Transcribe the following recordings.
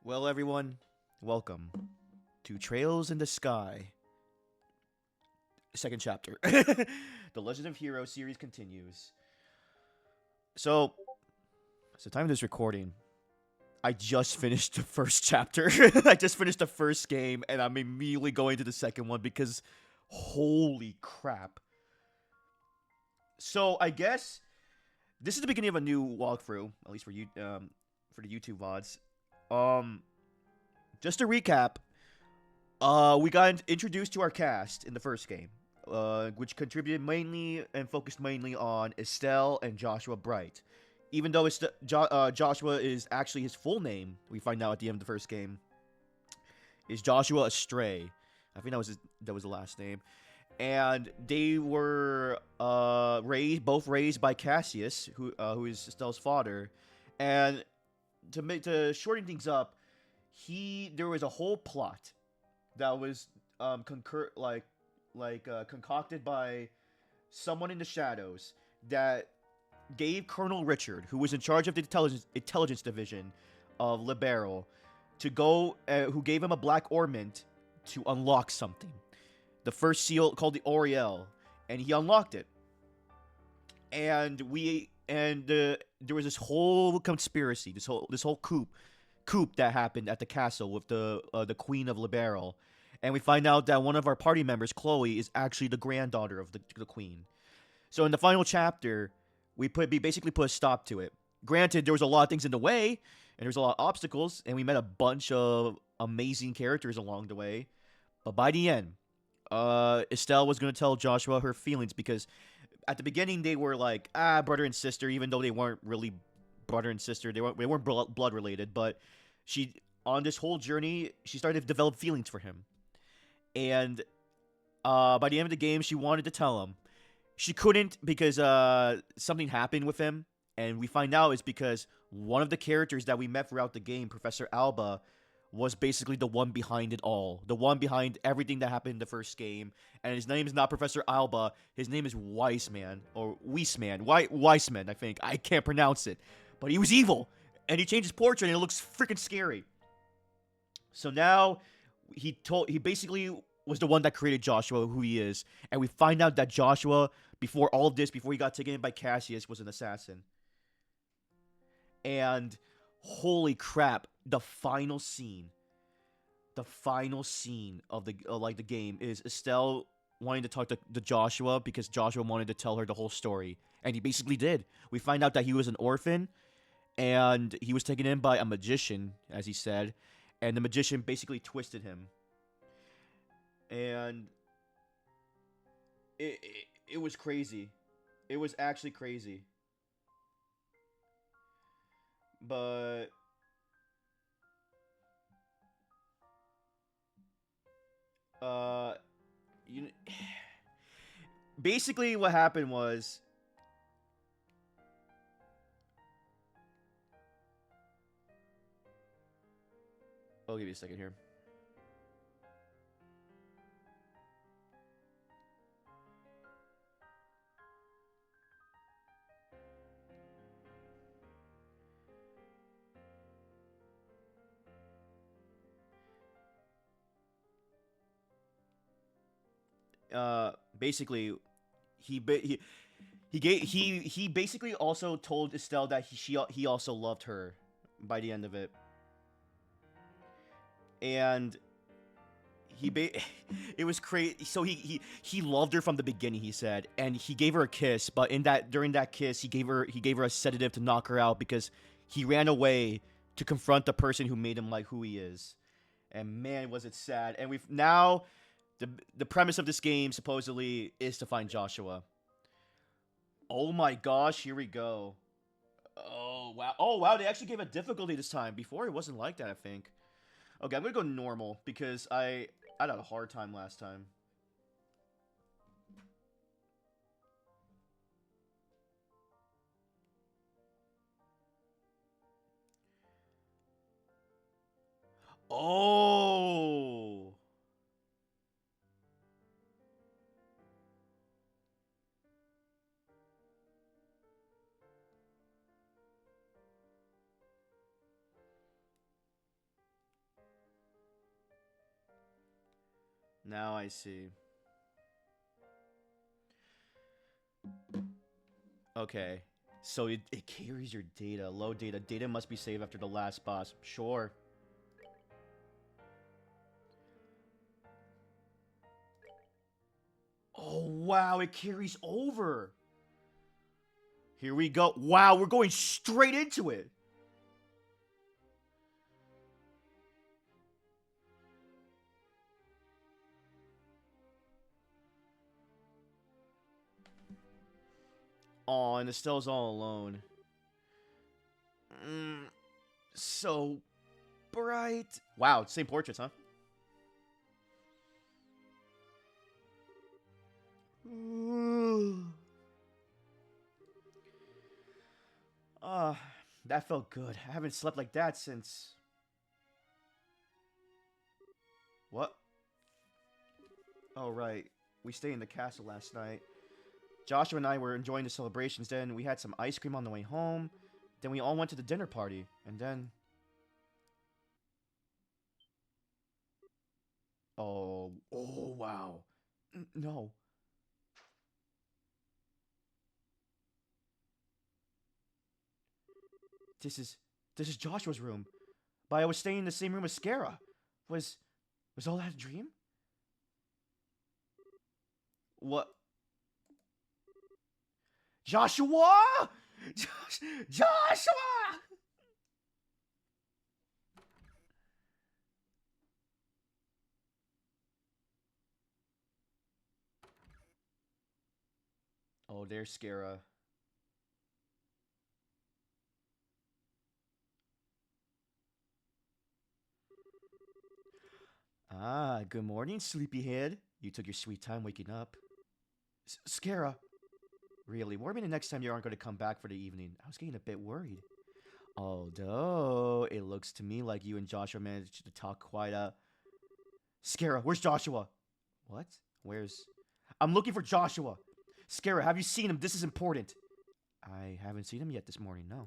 Well, everyone, welcome to Trails in the Sky, second chapter. The Legend of Heroes series continues. So, the time of this recording, I just finished the first chapter. I just finished the first game, and I'm immediately going to the second one because, holy crap. So, I guess this is the beginning of a new walkthrough, at least for you, for the YouTube VODs. Um, just to recap, we got introduced to our cast in the first game, which contributed mainly and focused mainly on Estelle and Joshua Bright. Even though Joshua is actually his full name, we find out at the end of the first game, is Joshua Astray. I think that was the last name. And they were both raised by Cassius, who is Estelle's father. And to shorten things up, there was a whole plot that was concocted by someone in the shadows that gave Colonel Richard, who was in charge of the intelligence division of Libero, who gave him a black ornament to unlock something. The first seal called the Oriel, and he unlocked it. And there was this whole conspiracy, this whole coup that happened at the castle with the Queen of Libero. And we find out that one of our party members, Chloe, is actually the granddaughter of the queen. So in the final chapter, we basically put a stop to it. Granted, there was a lot of things in the way, and there was a lot of obstacles, and we met a bunch of amazing characters along the way. But by the end, Estelle was going to tell Joshua her feelings because at the beginning they were like brother and sister, even though they weren't really brother and sister. They weren't blood related, but she on this whole journey she started to develop feelings for him. And by the end of the game, she wanted to tell him. She couldn't because something happened with him, and we find out it's because one of the characters that we met throughout the game, Professor Alba, was basically the one behind it all, the one behind everything that happened in the first game. And his name is not Professor Alba. His name is Weissman or Weissman, Weissman. I think I can't pronounce it, but he was evil, and he changed his portrait, and it looks freaking scary. So now he basically was the one that created Joshua, who he is, and we find out that Joshua, before all of this, before he got taken in by Cassius, was an assassin. And holy crap, the final scene of the game is Estelle wanting to talk to Joshua because Joshua wanted to tell her the whole story, and he basically did. We find out that he was an orphan, and he was taken in by a magician, as he said, and the magician basically twisted him, and it was crazy. It was actually crazy. But uh, you basically what happened was I'll give you a second here. Basically, he basically also told Estelle that he also loved her by the end of it, and it was crazy. So he loved her from the beginning. He said, and he gave her a kiss. But during that kiss, he gave her a sedative to knock her out because he ran away to confront the person who made him like who he is. And man, was it sad. And we've now the premise of this game supposedly is to find Joshua. Oh my gosh, here we go. Oh wow. Oh wow, they actually gave a difficulty this time. Before it wasn't like that, I think. Okay, I'm gonna go normal because I had a hard time last time. Oh. Now I see. Okay. So it carries your data. Low data. Data must be saved after the last boss. Sure. Oh, wow. It carries over. Here we go. Wow, we're going straight into it. Aw, and Estelle's all alone. So bright. Wow, same portraits, huh? Ah, that felt good. I haven't slept like that since... What? Oh, right. We stayed in the castle last night. Joshua and I were enjoying the celebrations. Then we had some ice cream on the way home. Then we all went to the dinner party. And then... Oh, oh, wow. No. This is Joshua's room. But I was staying in the same room as Skara. Was all that a dream? What? Joshua! Joshua! Oh, there's Skara. Ah, good morning, sleepyhead. You took your sweet time waking up. Skara. Really, what about the next time you aren't going to come back for the evening? I was getting a bit worried. Although, it looks to me like you and Joshua managed to talk quite a... Skara, where's Joshua? What? Where's... I'm looking for Joshua. Skara, have you seen him? This is important. I haven't seen him yet this morning, no.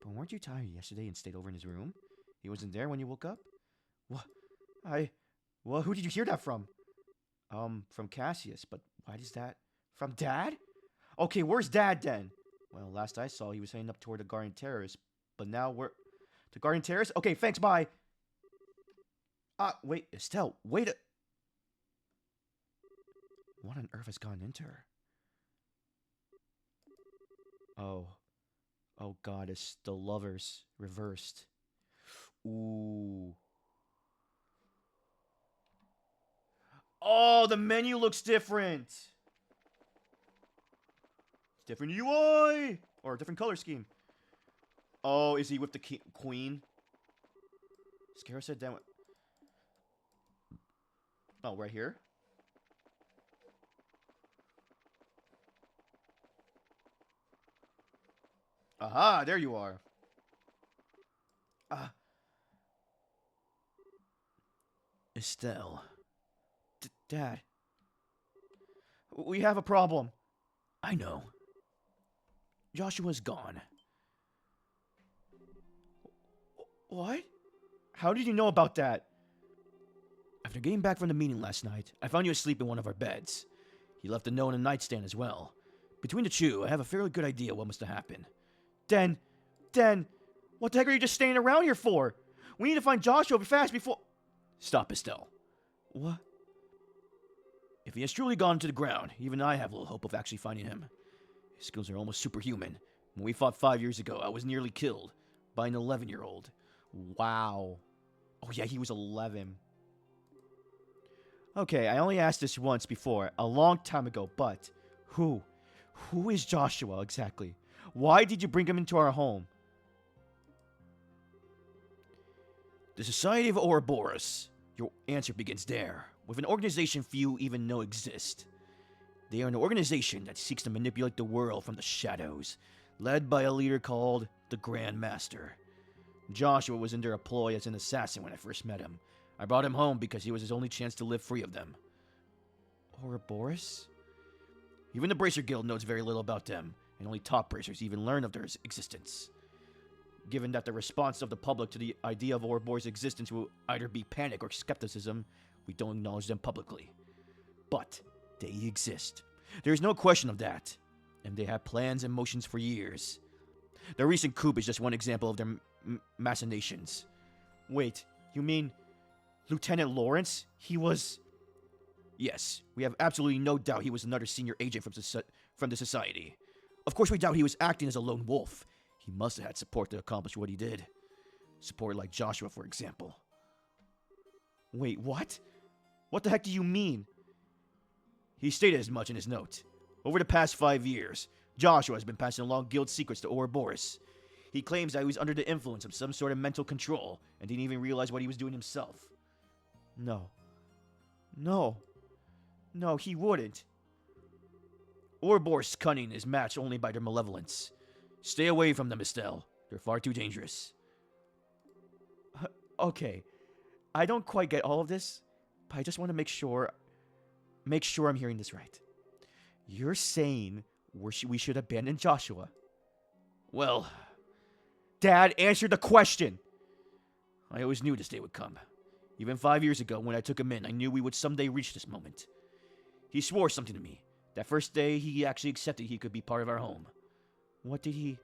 But weren't you tired yesterday and stayed over in his room? He wasn't there when you woke up? What? Well, who did you hear that from? From Cassius, but why does that... From Dad? Okay, where's Dad then? Well, last I saw, he was heading up toward the Guardian Terrace, but now we're... The Guardian Terrace? Okay, thanks, bye. Wait, Estelle, wait a... What on earth has gone into her? Oh. Oh, goddess, the lovers reversed. Ooh. Oh, the menu looks different. It's different UI or a different color scheme. Oh, is he with the queen? Skara said down. Oh, right here. Aha, there you are. Estelle. Dad. We have a problem. I know. Joshua's gone. What? How did you know about that? After getting back from the meeting last night, I found you asleep in one of our beds. He left a note on a nightstand as well. Between the two, I have a fairly good idea what must have happened. Den, what the heck are you just staying around here for? We need to find Joshua fast before... Stop, Estelle. What? If he has truly gone to the ground, even I have little hope of actually finding him. His skills are almost superhuman. When we fought 5 years ago, I was nearly killed by an 11-year-old. Wow. Oh yeah, he was 11. Okay, I only asked this once before, a long time ago, but who? Who is Joshua exactly? Why did you bring him into our home? The Society of Ouroboros. Your answer begins there, with an organization few even know exist. They are an organization that seeks to manipulate the world from the shadows, led by a leader called the Grand Master. Joshua was in their employ as an assassin when I first met him. I brought him home because he was his only chance to live free of them. Ouroboros? Even the Bracer Guild knows very little about them, and only top bracers even learn of their existence. Given that the response of the public to the idea of Ouroboros' existence will either be panic or skepticism, we don't acknowledge them publicly. But they exist. There is no question of that. And they have plans and motions for years. The recent coup is just one example of their machinations. Wait, you mean Lieutenant Lawrence? He was... Yes, we have absolutely no doubt he was another senior agent from the society. Of course we doubt he was acting as a lone wolf. He must have had support to accomplish what he did. Support like Joshua, for example. Wait, what? What the heck do you mean? He stated as much in his note. Over the past 5 years, Joshua has been passing along guild secrets to Ouroboros. He claims that he was under the influence of some sort of mental control and didn't even realize what he was doing himself. No. No, he wouldn't. Ouroboros' cunning is matched only by their malevolence. Stay away from them, Estelle. They're far too dangerous. Okay. I don't quite get all of this, but I just want to make sure I'm hearing this right. You're saying we should abandon Joshua? Well, Dad, answer the question! I always knew this day would come. Even 5 years ago, when I took him in, I knew we would someday reach this moment. He swore something to me. That first day, he actually accepted he could be part of our home. What did he...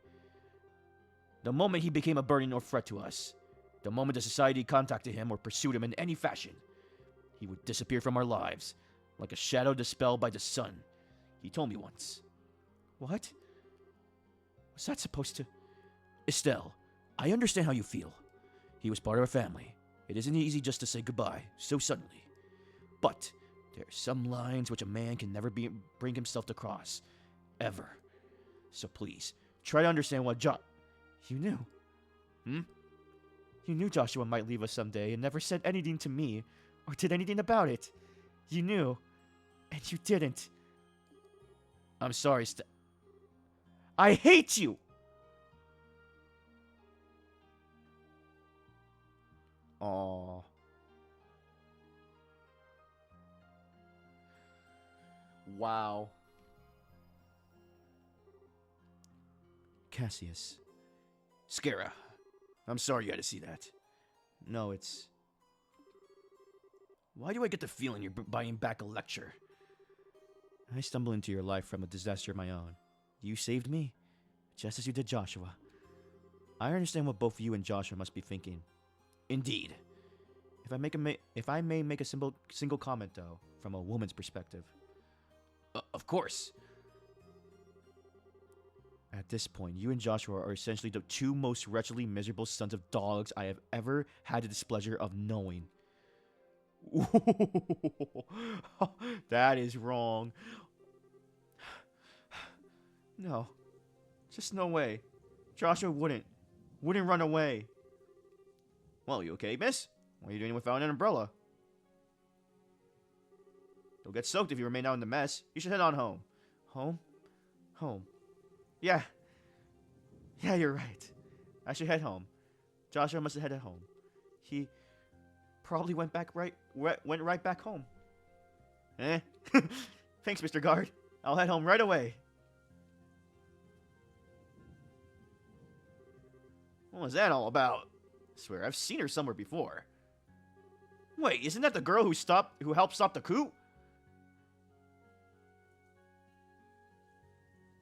The moment he became a burden or threat to us, the moment the society contacted him or pursued him in any fashion, he would disappear from our lives, like a shadow dispelled by the sun. He told me once. What? Was that supposed to... Estelle, I understand how you feel. He was part of our family. It isn't easy just to say goodbye so suddenly. But there are some lines which a man can never bring himself to cross. Ever. So please, try to understand what You knew. You knew Joshua might leave us someday and never said anything to me or did anything about it. You knew. And you didn't. I'm sorry, I hate you! Aww. Wow. Cassius. Skara. I'm sorry you had to see that. No, it's... Why do I get the feeling you're buying back a lecture? I stumbled into your life from a disaster of my own. You saved me, just as you did Joshua. I understand what both you and Joshua must be thinking. Indeed. If I may make a single comment, though, from a woman's perspective. Of course. At this point, you and Joshua are essentially the two most wretchedly miserable sons of dogs I have ever had the displeasure of knowing. That is wrong. No. Just no way. Joshua wouldn't run away. Well, you okay, miss? What are you doing without an umbrella? You'll get soaked if you remain out in the mess. You should head on home. Home? Home. Yeah, you're right. I should head home. Joshua must have headed home. He probably went right back home. Thanks, Mr. Guard. I'll head home right away. What was that all about? I swear, I've seen her somewhere before. Wait, isn't that the girl who helped stop the coup?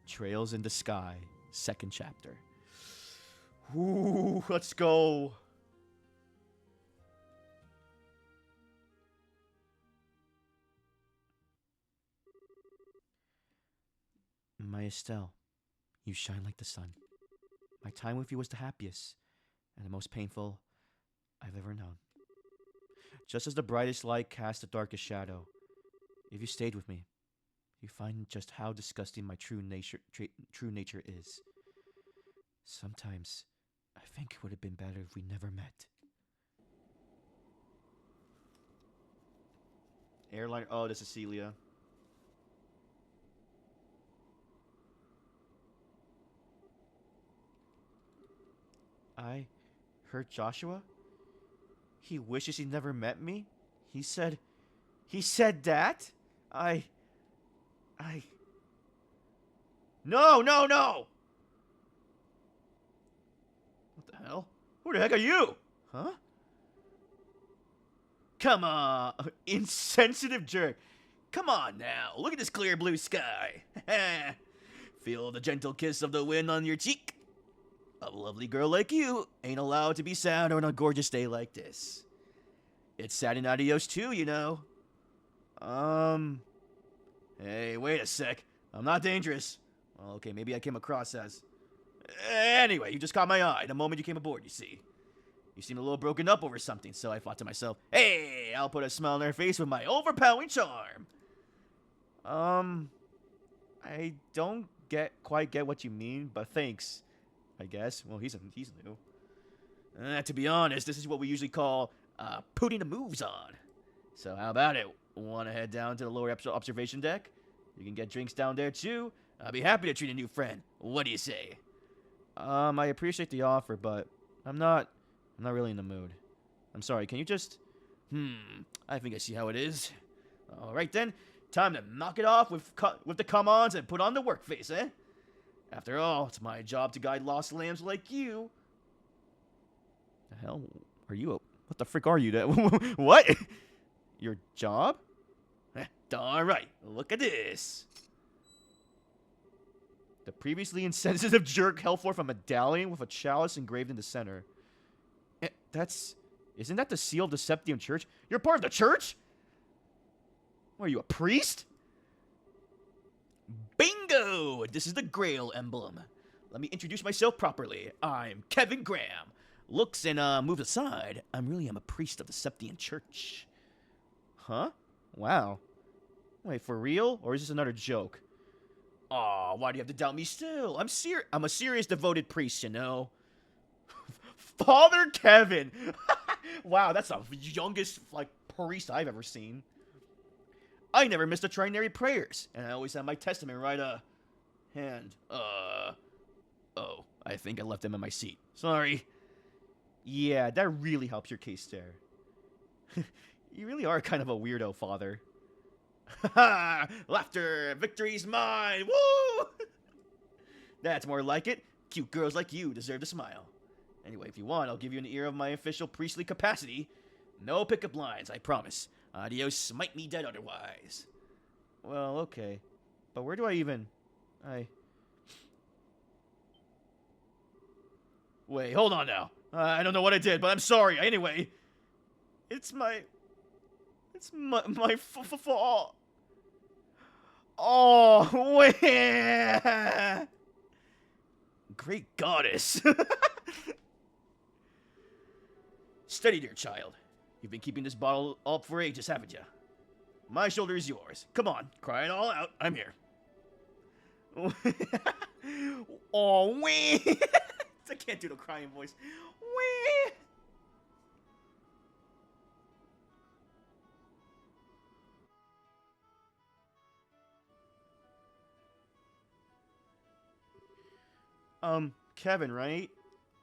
Trails in the Sky, 2nd chapter. Ooh, let's go. My Estelle, you shine like the sun. My time with you was the happiest and the most painful I've ever known. Just as the brightest light casts the darkest shadow, if you stayed with me, you find just how disgusting my true nature is. Sometimes, I think it would have been better if we never met. Airline. Oh, this is Celia. I hurt Joshua? He wishes he never met me? He said that? No! What the Who the heck are you? Huh? Come on, insensitive jerk. Come on now, look at this clear blue sky. Feel the gentle kiss of the wind on your cheek. A lovely girl like you ain't allowed to be sad on a gorgeous day like this. It's sad in Adios too, you know. Hey, wait a sec. I'm not dangerous. Okay, maybe I came across as... Anyway, you just caught my eye the moment you came aboard, you see. You seemed a little broken up over something, so I thought to myself, hey, I'll put a smile on her face with my overpowering charm. I don't quite get what you mean, but thanks, I guess. Well, he's new. To be honest, this is what we usually call putting the moves on. So how about it? Want to head down to the lower observation deck? You can get drinks down there too. I'll be happy to treat a new friend. What do you say? I appreciate the offer, but I'm not really in the mood. I'm sorry, can you just... I think I see how it is. Alright then, time to knock it off with the come-ons and put on the work face, eh? After all, it's my job to guide lost lambs like you. The hell are you? What the frick are you? What? Your job? Darn right, look at this. The previously insensitive jerk held forth a medallion with a chalice engraved in the center. Isn't that the seal of the Septium Church? You're part of the church? What, are you a priest? Bingo! This is the Grail emblem. Let me introduce myself properly. I'm Kevin Graham. Looks and moves aside, I really am a priest of the Septium Church. Huh? Wow. Wait, for real? Or is this another joke? Aw, why do you have to doubt me still? I'm a serious devoted priest, you know. Father Kevin! Wow, that's the youngest, priest I've ever seen. I never missed a trinary prayers, and I always have my testament right, hand. Oh, I think I left them in my seat. Sorry. Yeah, that really helps your case there. You really are kind of a weirdo, Father. Ha! Laughter! Victory's mine! Woo! That's more like it. Cute girls like you deserve to smile. Anyway, if you want, I'll give you an ear of my official priestly capacity. No pickup lines, I promise. Adios, smite me dead otherwise. Well, okay. But where do I even... Wait, hold on now. I don't know what I did, but I'm sorry. Anyway, it's my fault. Oh, wait. Great goddess. Steady, dear child. You've been keeping this bottle up for ages, haven't you? My shoulder is yours. Come on, cry it all out. I'm here. Oh, wee. I can't do the crying voice. Wee. Kevin, right?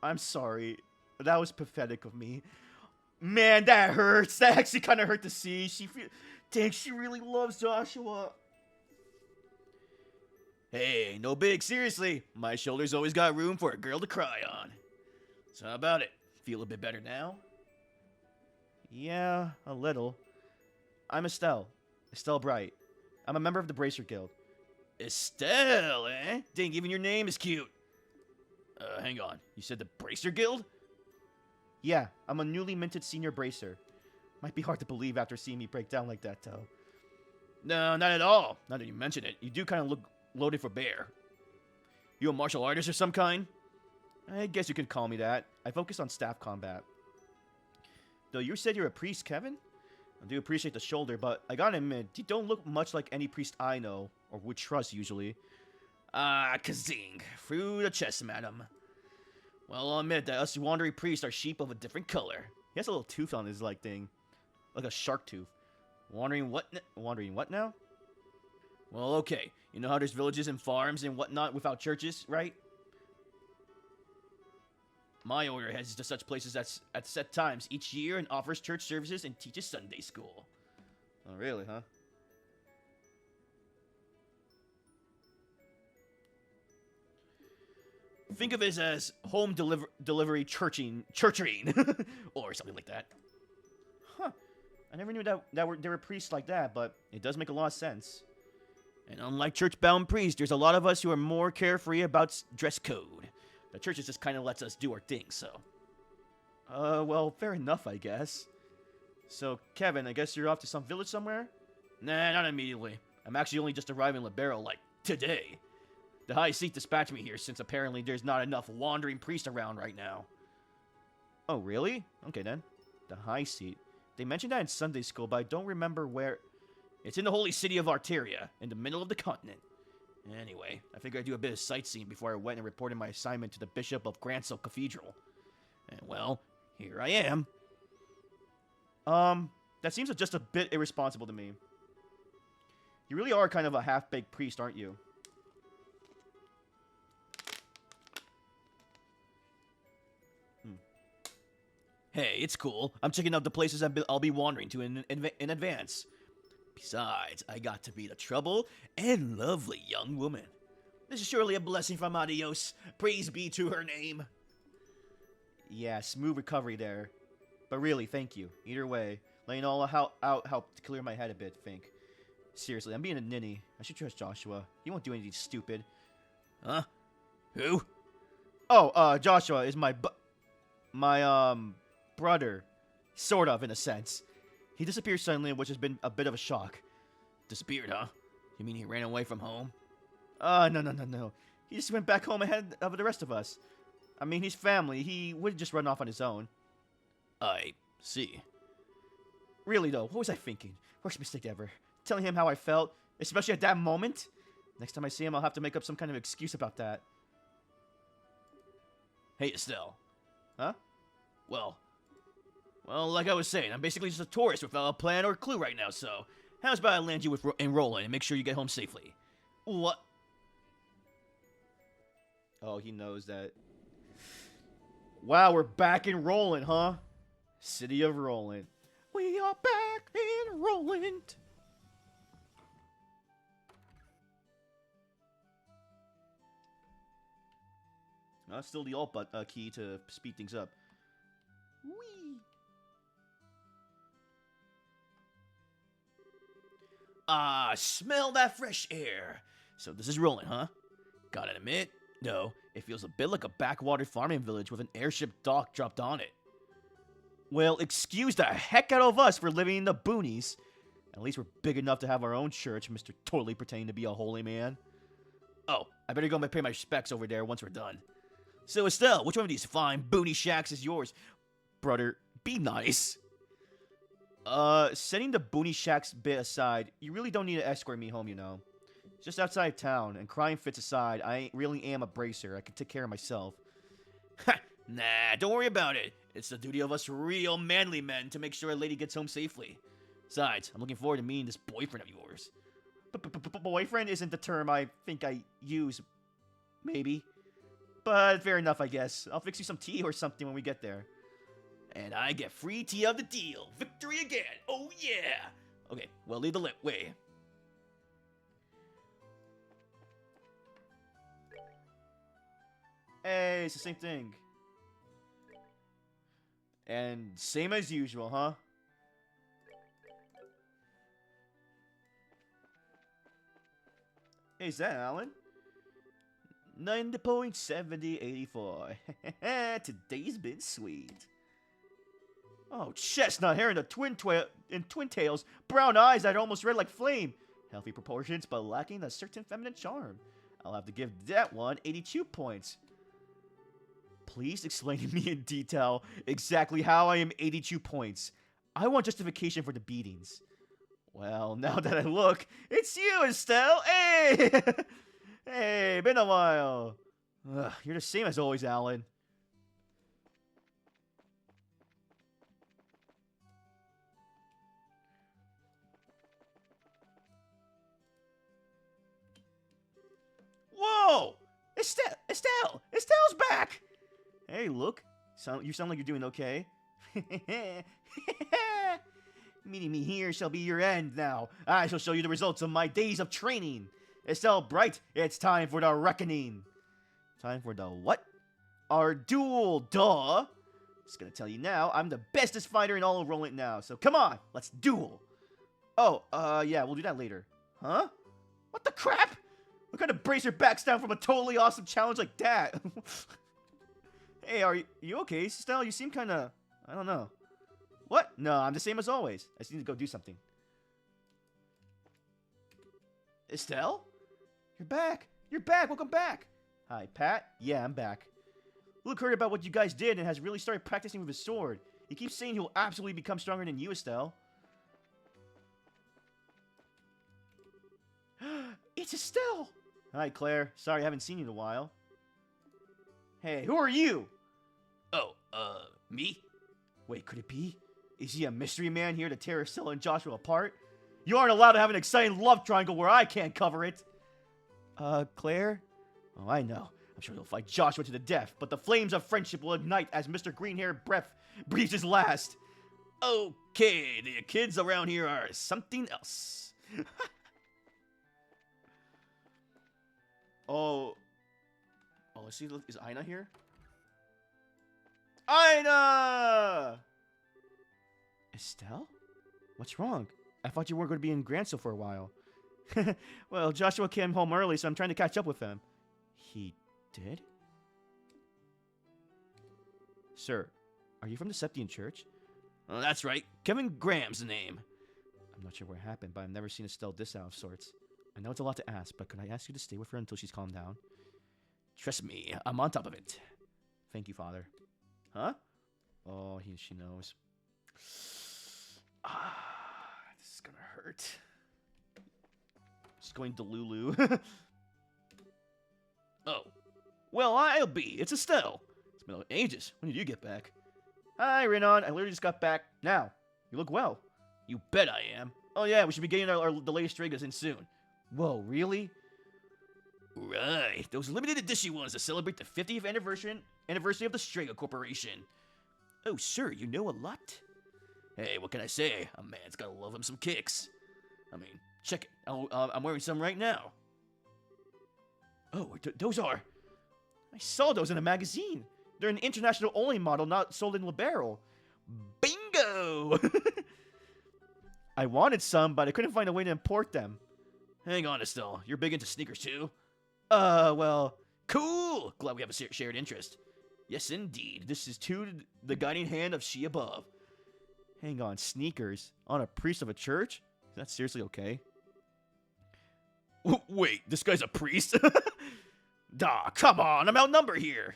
I'm sorry. That was pathetic of me. Man, that hurts. That actually kind of hurt to see. Dang, she really loves Joshua. Hey, no big, seriously. My shoulder's always got room for a girl to cry on. So how about it? Feel a bit better now? Yeah, a little. I'm Estelle. Estelle Bright. I'm a member of the Bracer Guild. Estelle, eh? Dang, even your name is cute. Hang on. You said the Bracer Guild? Yeah, I'm a newly minted senior bracer. Might be hard to believe after seeing me break down like that, though. No, not at all. Now that you mention it, you do kind of look loaded for bear. You a martial artist or some kind? I guess you could call me that. I focus on staff combat. Though you said you're a priest, Kevin? I do appreciate the shoulder, but I gotta admit, you don't look much like any priest I know, or would trust usually. Kazing. Through the chest, madam. Well, I'll admit that us wandering priests are sheep of a different color. He has a little tooth on his, thing. Like a shark tooth. Wandering what now? Well, okay. You know how there's villages and farms and whatnot without churches, right? My order heads to such places at set times each year and offers church services and teaches Sunday school. Oh, really, huh? Think of it as home delivery churching, or something like that. Huh. I never knew that there were priests like that, but it does make a lot of sense. And unlike church-bound priests, there's a lot of us who are more carefree about dress code. The church just kind of lets us do our thing, so. Well, fair enough, I guess. So, Kevin, I guess you're off to some village somewhere? Nah, not immediately. I'm actually only just arriving in Libero, like, today. The High Seat dispatched me here since apparently there's not enough wandering priests around right now. Oh, really? Okay, then. The High Seat. They mentioned that in Sunday school, but I don't remember where... It's in the holy city of Arteria, in the middle of the continent. Anyway, I figured I'd do a bit of sightseeing before I went and reported my assignment to the Bishop of Gransel Cathedral. And, well, here I am. That seems just a bit irresponsible to me. You really are kind of a half-baked priest, aren't you? Hey, it's cool. I'm checking out the places I'll be wandering to in advance. Besides, I got to meet a trouble and lovely young woman. This is surely a blessing from Adios. Praise be to her name. Yeah, smooth recovery there. But really, thank you. Either way, letting all out helped to clear my head a bit, think. Seriously, I'm being a ninny. I should trust Joshua. He won't do anything stupid. Huh? Who? Oh, Joshua is my brother. Sort of, in a sense. He disappeared suddenly, which has been a bit of a shock. Disappeared, huh? You mean he ran away from home? No. He just went back home ahead of the rest of us. I mean, he's family. He wouldn't just run off on his own. I see. Really, though, what was I thinking? Worst mistake ever. Telling him how I felt, especially at that moment? Next time I see him, I'll have to make up some kind of excuse about that. Hey, Estelle. Huh? Well, like I was saying, I'm basically just a tourist without a plan or clue right now, so how's about I land you in Roland and make sure you get home safely? What? Oh, he knows that. Wow, we're back in Roland, huh? City of Roland. We are back in Roland. Still the alt key to speed things up. Whee! Ah, smell that fresh air. So this is Roland, huh? Gotta admit, no, it feels a bit like a backwater farming village with an airship dock dropped on it. Well, excuse the heck out of us for living in the boonies. At least we're big enough to have our own church, Mr. Totally pretending to be a holy man. Oh, I better go and pay my respects over there once we're done. So, Estelle, which one of these fine boony shacks is yours? Brother, be nice. Setting the boony shacks bit aside, you really don't need to escort me home, you know. Just outside town, and crying fits aside, I really am a bracer. I can take care of myself. Ha! Nah, don't worry about it. It's the duty of us real manly men to make sure a lady gets home safely. Besides, I'm looking forward to meeting this boyfriend of yours. Boyfriend isn't the term I think I use. Maybe. But fair enough, I guess. I'll fix you some tea or something when we get there. And I get free tea of the deal. Victory again. Oh, yeah. Okay, well, lead the way. Hey, it's the same thing. And same as usual, huh? Hey, is that Alan? 90.7084. Today's been sweet. Oh, chestnut hair and a twin tails, brown eyes that are almost red like flame. Healthy proportions, but lacking a certain feminine charm. I'll have to give that one 82 points. Please explain to me in detail exactly how I am 82 points. I want justification for the beatings. Well, now that I look, it's you, Estelle! Hey! Hey, been a while. Ugh, you're the same as always, Alan. Whoa! Estelle's back! Hey, look. You sound like you're doing okay. Meeting me here shall be your end now. I shall show you the results of my days of training. Estelle Bright, it's time for the reckoning. Time for the what? our duel, duh. Just gonna tell you now, I'm the bestest fighter in all of Roland now, so come on, let's duel. Oh, yeah, we'll do that later. Huh? What the crap? What kind of bracer backs down from a totally awesome challenge like that? Hey, are you okay, Estelle? You seem kinda... I don't know. What? No, I'm the same as always. I just need to go do something. Estelle? You're back. You're back. Welcome back. Hi, Pat. Yeah, I'm back. Luke heard about what you guys did and has really started practicing with his sword. He keeps saying he'll absolutely become stronger than you, Estelle. It's Estelle! Hi, Claire. Sorry I haven't seen you in a while. Hey, who are you? Oh, me? Wait, could it be? Is he a mystery man here to tear Estelle and Joshua apart? You aren't allowed to have an exciting love triangle where I can't cover it. Claire? Oh, I know. I'm sure he'll fight Joshua to the death, but the flames of friendship will ignite as Mr. Greenhair breathes his last. Okay, the kids around here are something else. Oh, let's see. Is Aina here? Aina! Estelle? What's wrong? I thought you weren't going to be in Grantsville for a while. Well, Joshua came home early, so I'm trying to catch up with him. He did? Sir, are you from the Septian Church? Oh, that's right. Kevin Graham's the name. I'm not sure what happened, but I've never seen Estelle this out of sorts. I know it's a lot to ask, but could I ask you to stay with her until she's calmed down? Trust me, I'm on top of it. Thank you, Father. Huh? Oh, she knows. This is gonna hurt. She's going to Lulu. Oh. Well, I'll be. It's Estelle. It's been ages. When did you get back? Hi, Renan. I literally just got back now. You look well. You bet I am. Oh, yeah, we should be getting the latest Stragas in soon. Whoa, really? Right. Those limited edition ones to celebrate the 50th anniversary of the Strega Corporation. Oh, sir, you know a lot? Hey, what can I say? A man's gotta love him some kicks. I mean, check it. I'm wearing some right now. Oh, those are... I saw those in a magazine. They're an international-only model not sold in Libero. Bingo! I wanted some, but I couldn't find a way to import them. Hang on, Estelle. You're big into sneakers, too? Well... Cool! Glad we have a shared interest. Yes, indeed. This is to the guiding hand of She Above. Hang on, sneakers? On a priest of a church? Is that seriously okay? Wait, this guy's a priest? Duh, come on, I'm outnumbered here.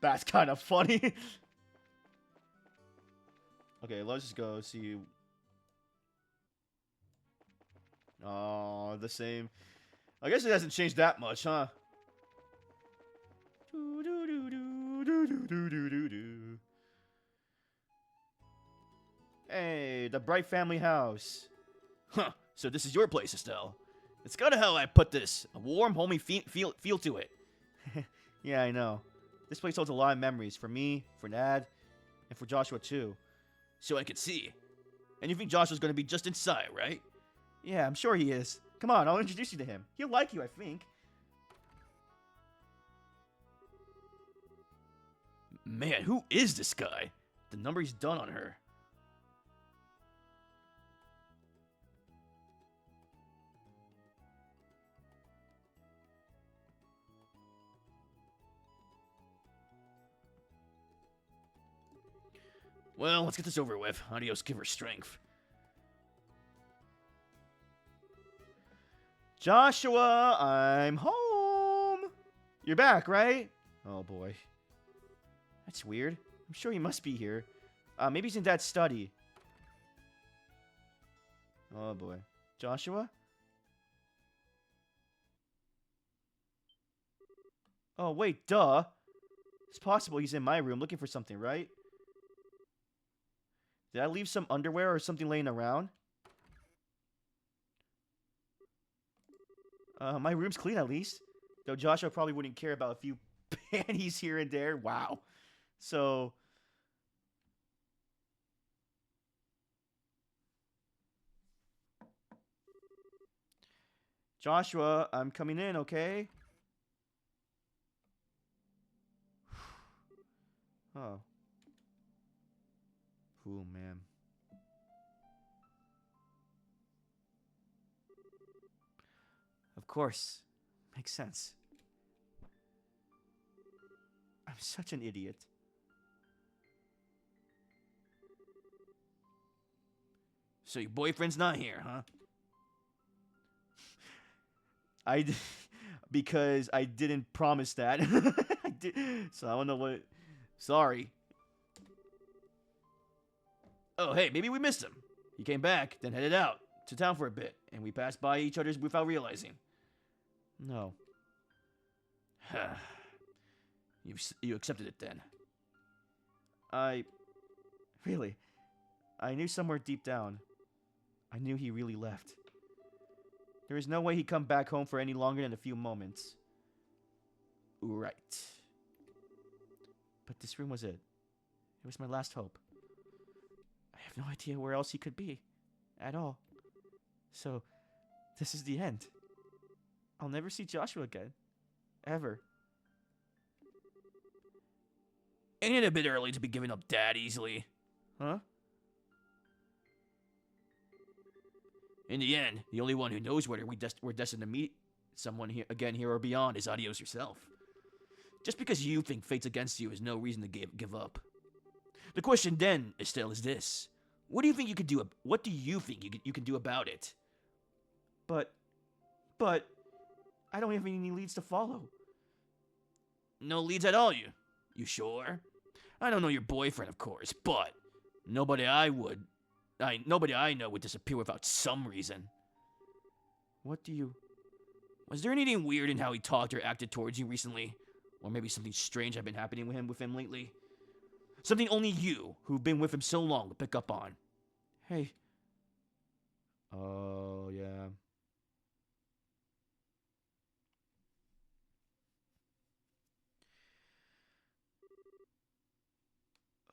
That's kind of funny. Okay, let's just go see. Oh, the same. I guess it hasn't changed that much, huh? Hey, the Bright family house. Huh, so this is your place, Estelle. It's kind of how I put this. A warm, homey feel to it. Yeah, I know. This place holds a lot of memories for me, for Dad, and for Joshua, too. So I can see. And you think Joshua's going to be just inside, right? Yeah, I'm sure he is. Come on, I'll introduce you to him. He'll like you, I think. Man, who is this guy? The number he's done on her. Well, let's get this over with. Adios, give her strength. Joshua, I'm home. You're back, right? Oh, boy. That's weird. I'm sure he must be here. Maybe he's in Dad's study. Oh, boy. Joshua? Oh, wait, duh. It's possible he's in my room looking for something, right? Did I leave some underwear or something laying around? My room's clean at least. Though Joshua probably wouldn't care about a few panties here and there. Wow. So... Joshua, I'm coming in, okay? Oh. Ooh, man. Of course. Makes sense. I'm such an idiot. So your boyfriend's not here, huh? Because I didn't promise that. I did, so I don't know what. Sorry. Oh, hey, maybe we missed him. He came back, then headed out to town for a bit, and we passed by each other without realizing. No. you accepted it then. Really, I knew somewhere deep down. I knew he really left. There is no way he'd come back home for any longer than a few moments. Right. But this room was it. It was my last hope. I have no idea where else he could be. At all. So, this is the end. I'll never see Joshua again. Ever. Ain't it a bit early to be giving up that easily? Huh? In the end, the only one who knows whether we're destined to meet someone here or beyond is Adios yourself. Just because you think fate's against you is no reason to give up. The question then, Estelle, is this: what do you think you can do? What do you think you can do about it? But I don't have any leads to follow. No leads at all, you? You sure? I don't know your boyfriend, of course, but nobody I know would disappear without some reason. Was there anything weird in how he talked or acted towards you recently? Or maybe something strange had been happening with him lately? Something only you, who've been with him so long, would pick up on. Hey. Oh, yeah.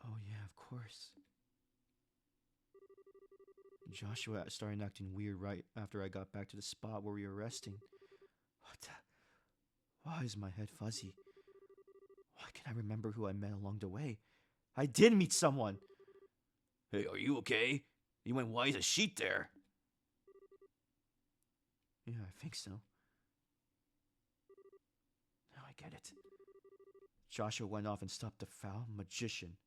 Oh, yeah, of course. Joshua started acting weird right after I got back to the spot where we were resting. Why is my head fuzzy? Why can't I remember who I met along the way? I did meet someone! Hey, are you okay? You went white as a sheet there. Yeah, I think so. Now I get it. Joshua went off and stopped the foul magician.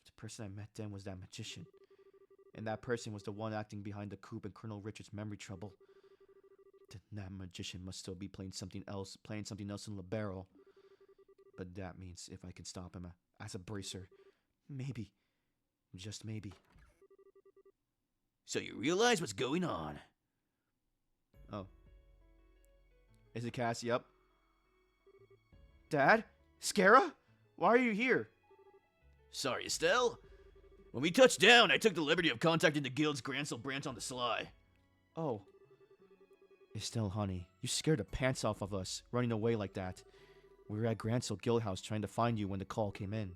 If the person I met then was that magician, and that person was the one acting behind the coup in Colonel Richard's memory trouble, then that magician must still be playing something else in Libero. But that means if I can stop him as a bracer, maybe, just maybe. So you realize what's going on? Oh. Is it Cassie? Yep. Dad? Scara? Why are you here? Sorry, Estelle. When we touched down, I took the liberty of contacting the guild's Grancel branch on the sly. Oh. Estelle, honey, you scared the pants off of us, running away like that. We were at Grancel Guildhouse trying to find you when the call came in.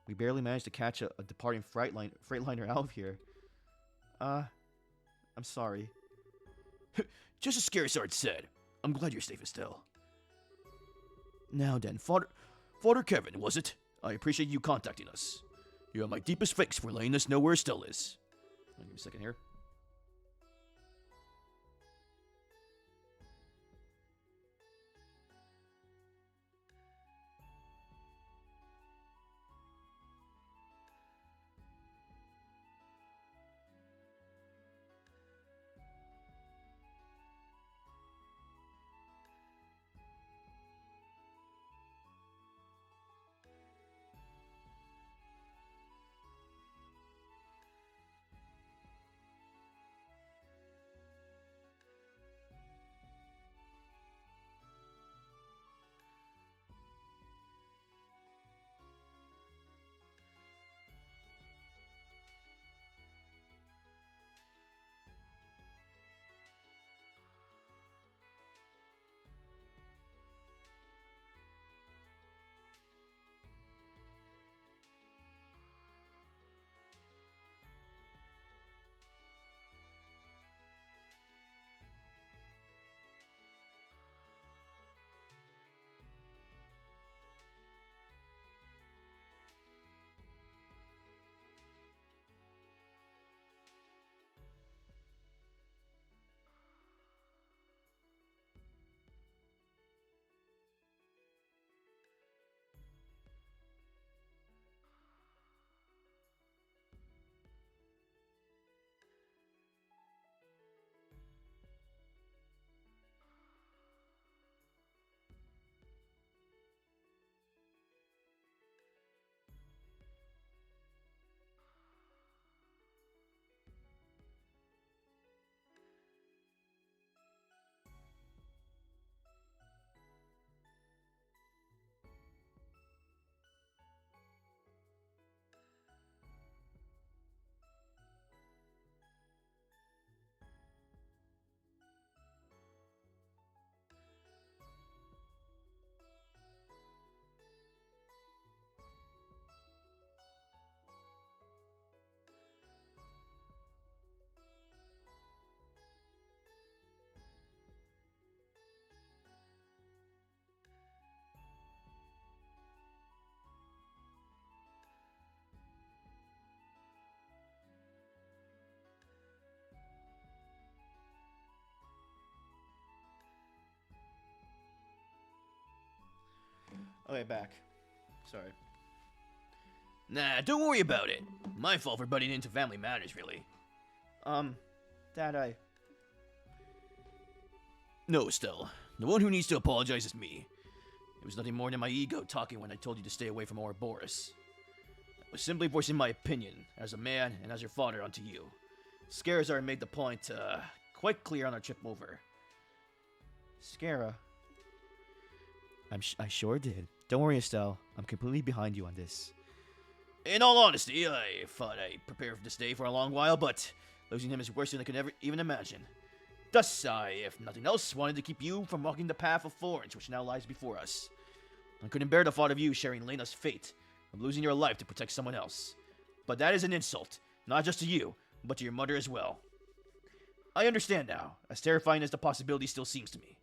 We barely managed to catch a departing freightliner out of here. I'm sorry. Just as Scarisard said. I'm glad you're safe, Estelle. Now then, Father Kevin, was it? I appreciate you contacting us. You have my deepest thanks for letting us know where Estelle is. Give me a second here. Okay, back. Sorry. Nah, don't worry about it. My fault for butting into family matters, really. Dad, No, Estelle. The one who needs to apologize is me. It was nothing more than my ego talking when I told you to stay away from Ouroboros. I was simply voicing my opinion, as a man and as your father, unto you. Scarazar made the point quite clear on our trip over. Scara. I sure did. Don't worry, Estelle. I'm completely behind you on this. In all honesty, I thought I prepared for this day for a long while, but losing him is worse than I could ever even imagine. Thus, I, if nothing else, wanted to keep you from walking the path of thorns which now lies before us. I couldn't bear the thought of you sharing Lena's fate, of losing your life to protect someone else. But that is an insult, not just to you, but to your mother as well. I understand now, as terrifying as the possibility still seems to me.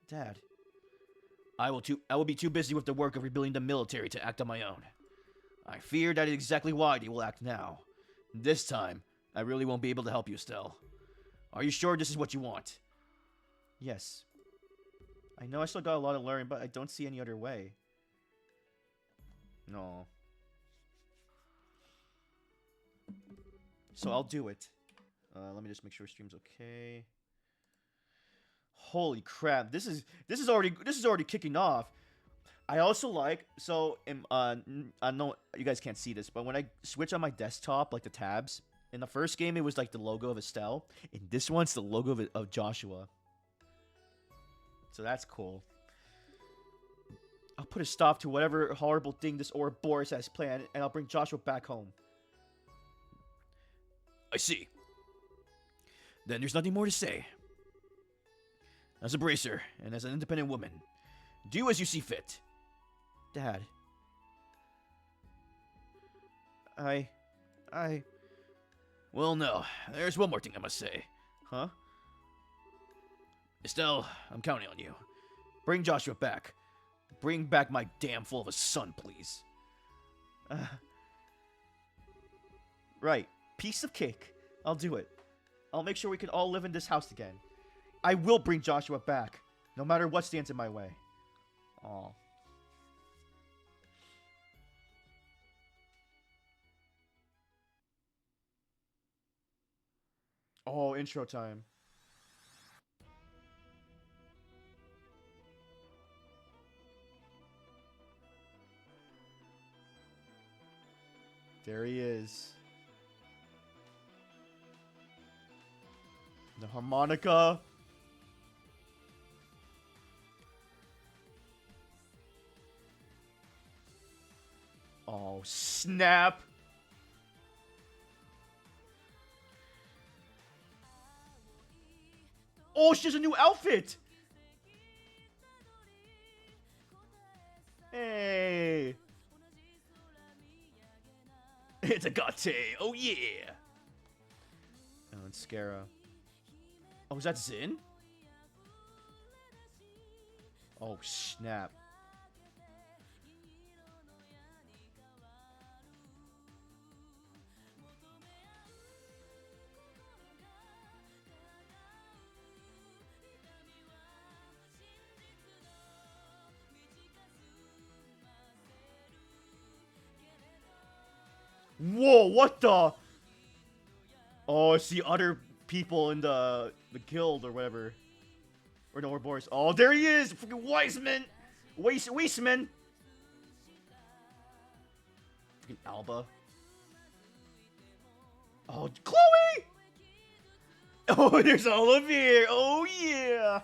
Dad. I will be too busy with the work of rebuilding the military to act on my own. I fear that is exactly why they will act now. This time, I really won't be able to help you, Estelle. Are you sure this is what you want? Yes. I know I still got a lot to learn, but I don't see any other way. No. So I'll do it. Let me just make sure stream's okay. Holy crap! This is already kicking off. I also like I know you guys can't see this, but when I switch on my desktop, like the tabs in the first game, it was like the logo of Estelle. In this one, it's the logo of Joshua. So that's cool. I'll put a stop to whatever horrible thing this Ouroboros has planned, and I'll bring Joshua back home. I see. Then there's nothing more to say. As a bracer, and as an independent woman, do as you see fit. Dad. Well, no. There's one more thing I must say. Huh? Estelle, I'm counting on you. Bring Joshua back. Bring back my damn fool of a son, please. Right. Piece of cake. I'll do it. I'll make sure we can all live in this house again. I will bring Joshua back, no matter what stands in my way. Aw. Oh, intro time. There he is. The harmonica. Oh, snap. Oh, she has a new outfit. Hey. It's a Gate. Oh, yeah. Oh, and Scara. Oh, is that Zin? Oh, snap. Whoa, what the? Oh, I see other people in the guild or whatever. Or no, or Boris. Oh, there he is! Freaking Wiseman! Weisman! Freaking Alba. Oh, Chloe! Oh, there's Olivier! Oh, yeah!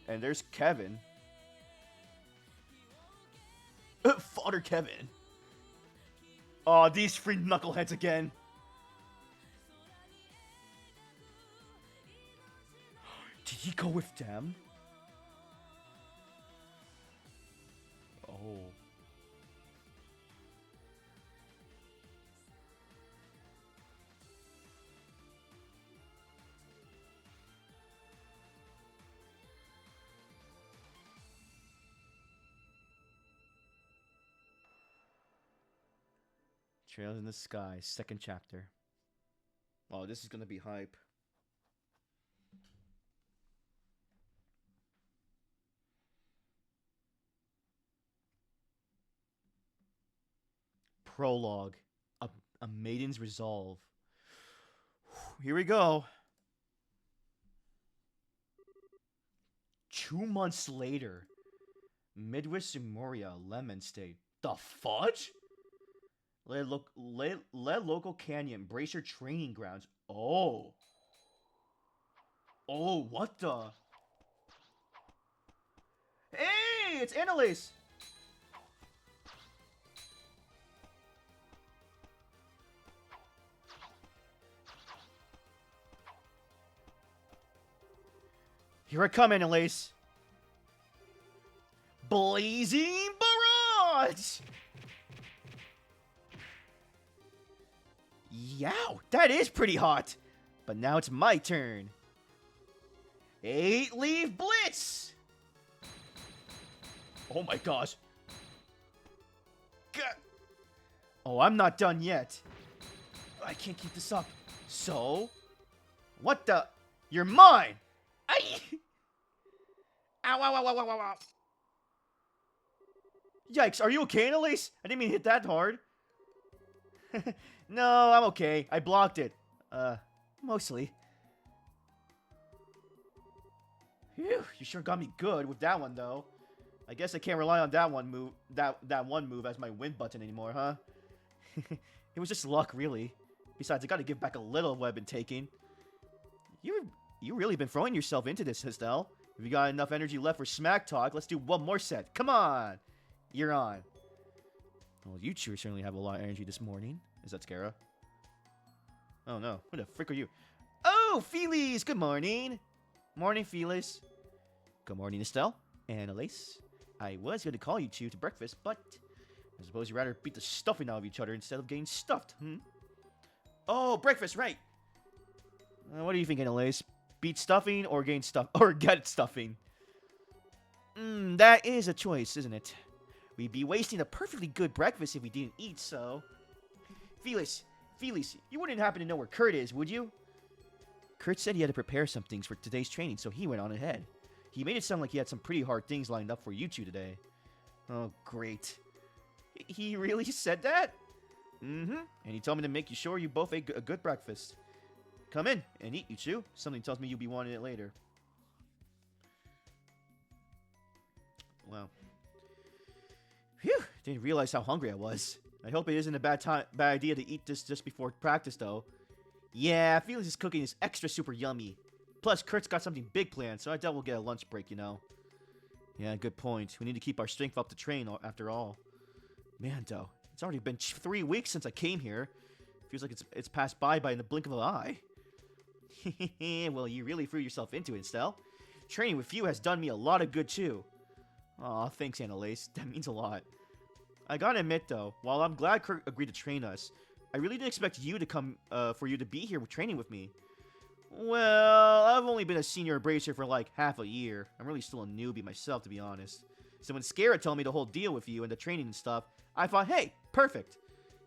And there's Kevin. Father Kevin. Oh, these free knuckleheads again. Did he go with them? Oh. Trails in the Sky, second chapter. Oh, this is gonna be hype. Prologue. A Maiden's Resolve. Here we go. 2 months later. Midwest Moria, Lemon State. The fudge? Lead Local Canyon, Bracer Training Grounds. Oh. Oh, what the? Hey, it's Annalise. Here I come, Annalise. Blazing Barrage! Yow, that is pretty hot. But now it's my turn. 8-leaf Blitz! Oh my gosh. God. Oh, I'm not done yet. I can't keep this up. So? What the? You're mine! Aye! Ow, ow, ow, ow, ow, ow, ow. Yikes, are you okay, Annalise? I didn't mean to hit that hard. No, I'm okay. I blocked it. Mostly. Phew, you sure got me good with that one, though. I guess I can't rely on that one move, that one move as my win button anymore, huh? It was just luck, really. Besides, I gotta give back a little of what I've been taking. You really been throwing yourself into this, Estelle. If you got enough energy left for smack talk, let's do one more set. Come on! You're on. Well, you two certainly have a lot of energy this morning. Is that Scara? Oh no, who the frick are you? Oh, Felis! Good morning! Morning, Felis. Good morning, Estelle. Annalise. I was going to call you two to breakfast, but I suppose you'd rather beat the stuffing out of each other instead of getting stuffed, hmm? Oh, breakfast, right! What do you think, Annalise? Beat stuffing or gain stuff or get stuffing? That is a choice, isn't it? We'd be wasting a perfectly good breakfast if we didn't eat, so... Felis, you wouldn't happen to know where Kurt is, would you? Kurt said he had to prepare some things for today's training, so he went on ahead. He made it sound like he had some pretty hard things lined up for you two today. Oh, great. He really said that? Mm-hmm. And he told me to make sure you both ate a good breakfast. Come in and eat, you two. Something tells me you'll be wanting it later. Wow. Phew, didn't realize how hungry I was. I hope it isn't a bad idea to eat this just before practice, though. Yeah, Felix's cooking is extra super yummy. Plus, Kurt's got something big planned, so I doubt we'll get a lunch break, you know. Yeah, good point. We need to keep our strength up to train, after all. Man, though, it's already been 3 weeks since I came here. Feels like it's passed by in the blink of an eye. Well, you really threw yourself into it, Estelle. Training with you has done me a lot of good, too. Aw, thanks, Annalise. That means a lot. I gotta admit, though, while I'm glad Kurt agreed to train us, I really didn't expect you to come, for you to be here training with me. Well, I've only been a senior bracer for like half a year. I'm really still a newbie myself, to be honest. So when Scara told me the whole deal with you and the training and stuff, I thought, hey, perfect.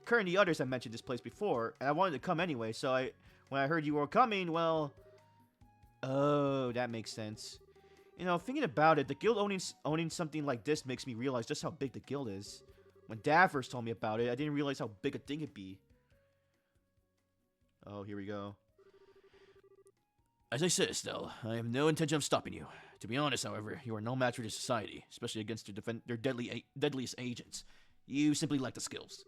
Kurt and the others have mentioned this place before, and I wanted to come anyway, so when I heard you were coming, well... Oh, that makes sense. You know, thinking about it, the guild owning something like this makes me realize just how big the guild is. When Dad first told me about it, I didn't realize how big a thing it'd be. Oh, here we go. As I said, Estelle, I have no intention of stopping you. To be honest, however, you are no match for this society, especially against their deadliest agents. You simply lack the skills.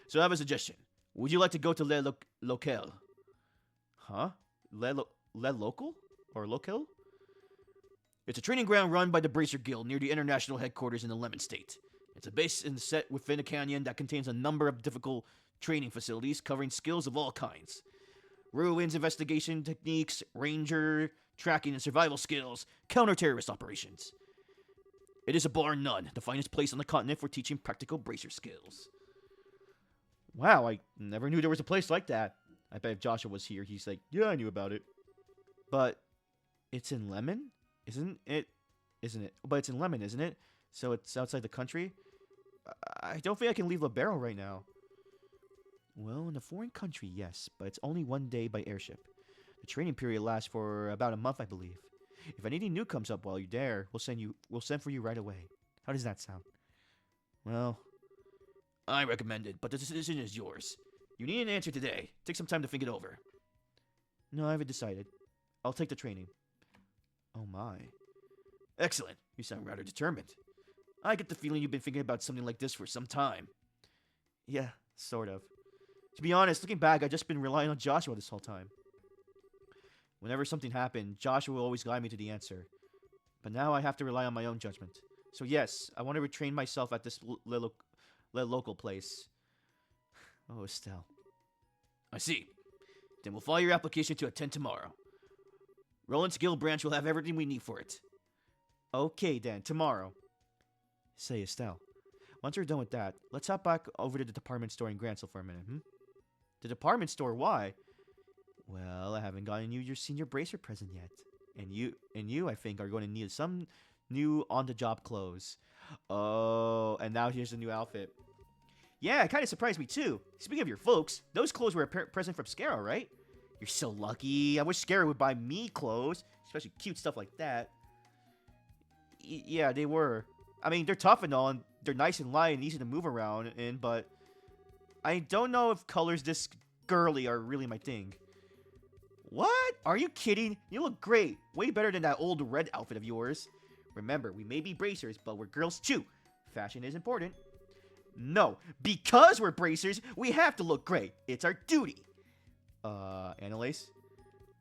So I have a suggestion. Would you like to go to Le Local? Huh? Le Local? Or Local? It's a training ground run by the Bracer Guild near the international headquarters in the Lemon State. It's a base set within a canyon that contains a number of difficult training facilities covering skills of all kinds. Ruins investigation techniques, ranger, tracking and survival skills, counter-terrorist operations. It is a bar none, the finest place on the continent for teaching practical bracer skills. Wow, I never knew there was a place like that. I bet if Joshua was here, he's like, yeah, I knew about it. But it's in Lemon? Isn't it? But it's in Lemon, isn't it? So it's outside the country? I don't think I can leave Libero right now. Well, in a foreign country, yes, but it's only 1 day by airship. The training period lasts for about a month, I believe. If anything new comes up while you're there, we'll send for you right away. How does that sound? Well, I recommend it, but the decision is yours. You need an answer today. Take some time to think it over. No, I haven't decided. I'll take the training. Oh my. Excellent. You sound rather determined. I get the feeling you've been thinking about something like this for some time. Yeah, sort of. To be honest, looking back, I've just been relying on Joshua this whole time. Whenever something happened, Joshua will always guide me to the answer. But now I have to rely on my own judgment. So yes, I want to retrain myself at this local place. Oh, Estelle. I see. Then we'll file your application to attend tomorrow. Roland's Guild branch will have everything we need for it. Okay, then, tomorrow. Say, Estelle, once we're done with that, let's hop back over to the department store in Gransel for a minute, The department store? Why? Well, I haven't gotten you your senior bracer present yet. And you, I think, are going to need some new on-the-job clothes. Oh, and now here's the new outfit. Yeah, it kind of surprised me, too. Speaking of your folks, those clothes were a present from Scarrow, right? You're so lucky. I wish Scarrow would buy me clothes, especially cute stuff like that. Yeah, they were. I mean, they're tough and all, and they're nice and light and easy to move around in, but I don't know if colors this girly are really my thing. What? Are you kidding? You look great. Way better than that old red outfit of yours. Remember, we may be bracers, but we're girls too. Fashion is important. No, because we're bracers, we have to look great. It's our duty. Annalise?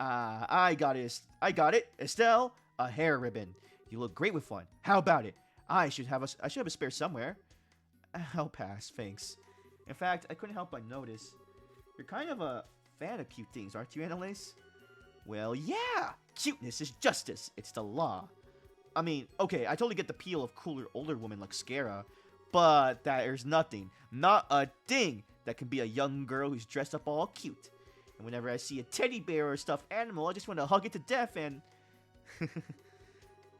I got it. Estelle, a hair ribbon. You look great with one. How about it? I should have a spare somewhere. I'll pass, thanks. In fact, I couldn't help but notice. You're kind of a fan of cute things, aren't you, Annalise? Well, yeah! Cuteness is justice. It's the law. I mean, okay, I totally get the appeal of cooler older women like Scara, but there's nothing, not a thing, that can be a young girl who's dressed up all cute. And whenever I see a teddy bear or a stuffed animal, I just want to hug it to death and...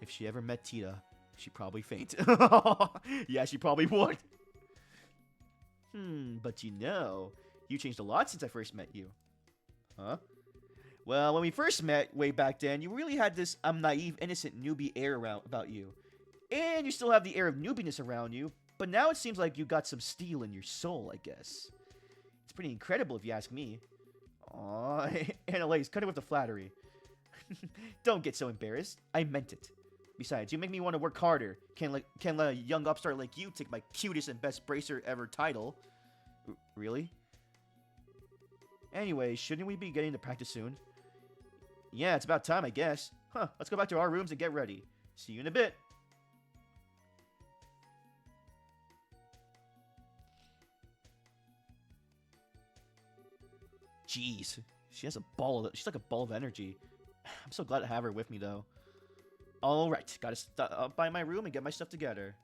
If she ever met Tita, she'd probably faint. Yeah, she probably would. But you changed a lot since I first met you. Huh? Well, when we first met way back then, you really had this naive, innocent newbie air about you. And you still have the air of newbiness around you, but now it seems like you got some steel in your soul, I guess. It's pretty incredible if you ask me. Aww, Annalise, cut it with the flattery. Don't get so embarrassed. I meant it. Besides, you make me want to work harder. Can't let a young upstart like you take my cutest and best bracer ever title. Really? Anyway, shouldn't we be getting to practice soon? Yeah, it's about time, I guess. Let's go back to our rooms and get ready. See you in a bit. Jeez, she's like a ball of energy. I'm so glad to have her with me, though. Alright, gotta stop by my room and get my stuff together.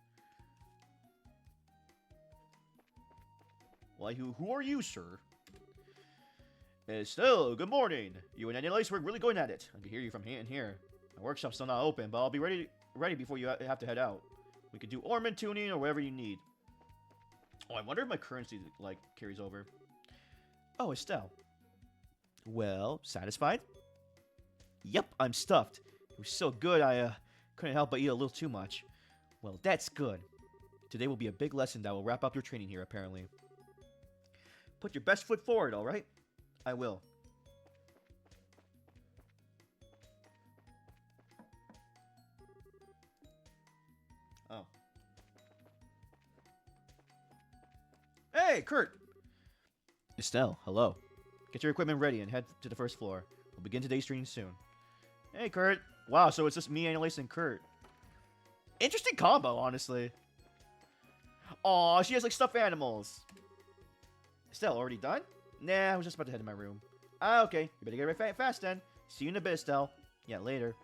Why, who are you, sir? Estelle, good morning. You and Annalise were really going at it. I can hear you from in here. My workshop's still not open, but I'll be ready before you have to head out. We could do ornament tuning or whatever you need. Oh, I wonder if my currency, carries over. Oh, Estelle. Well, satisfied? Yep, I'm stuffed. It was so good, I couldn't help but eat a little too much. Well, that's good. Today will be a big lesson that will wrap up your training here, apparently. Put your best foot forward, alright? I will. Oh. Hey, Kurt! Estelle, hello. Get your equipment ready and head to the first floor. We'll begin today's training soon. Hey, Kurt. Wow, so it's just me, Annalise, and Kurt. Interesting combo, honestly. Aw, she has, stuffed animals. Estelle, already done? Nah, I was just about to head to my room. Ah, okay. You better get right fast, then. See you in a bit, Estelle. Yeah, later.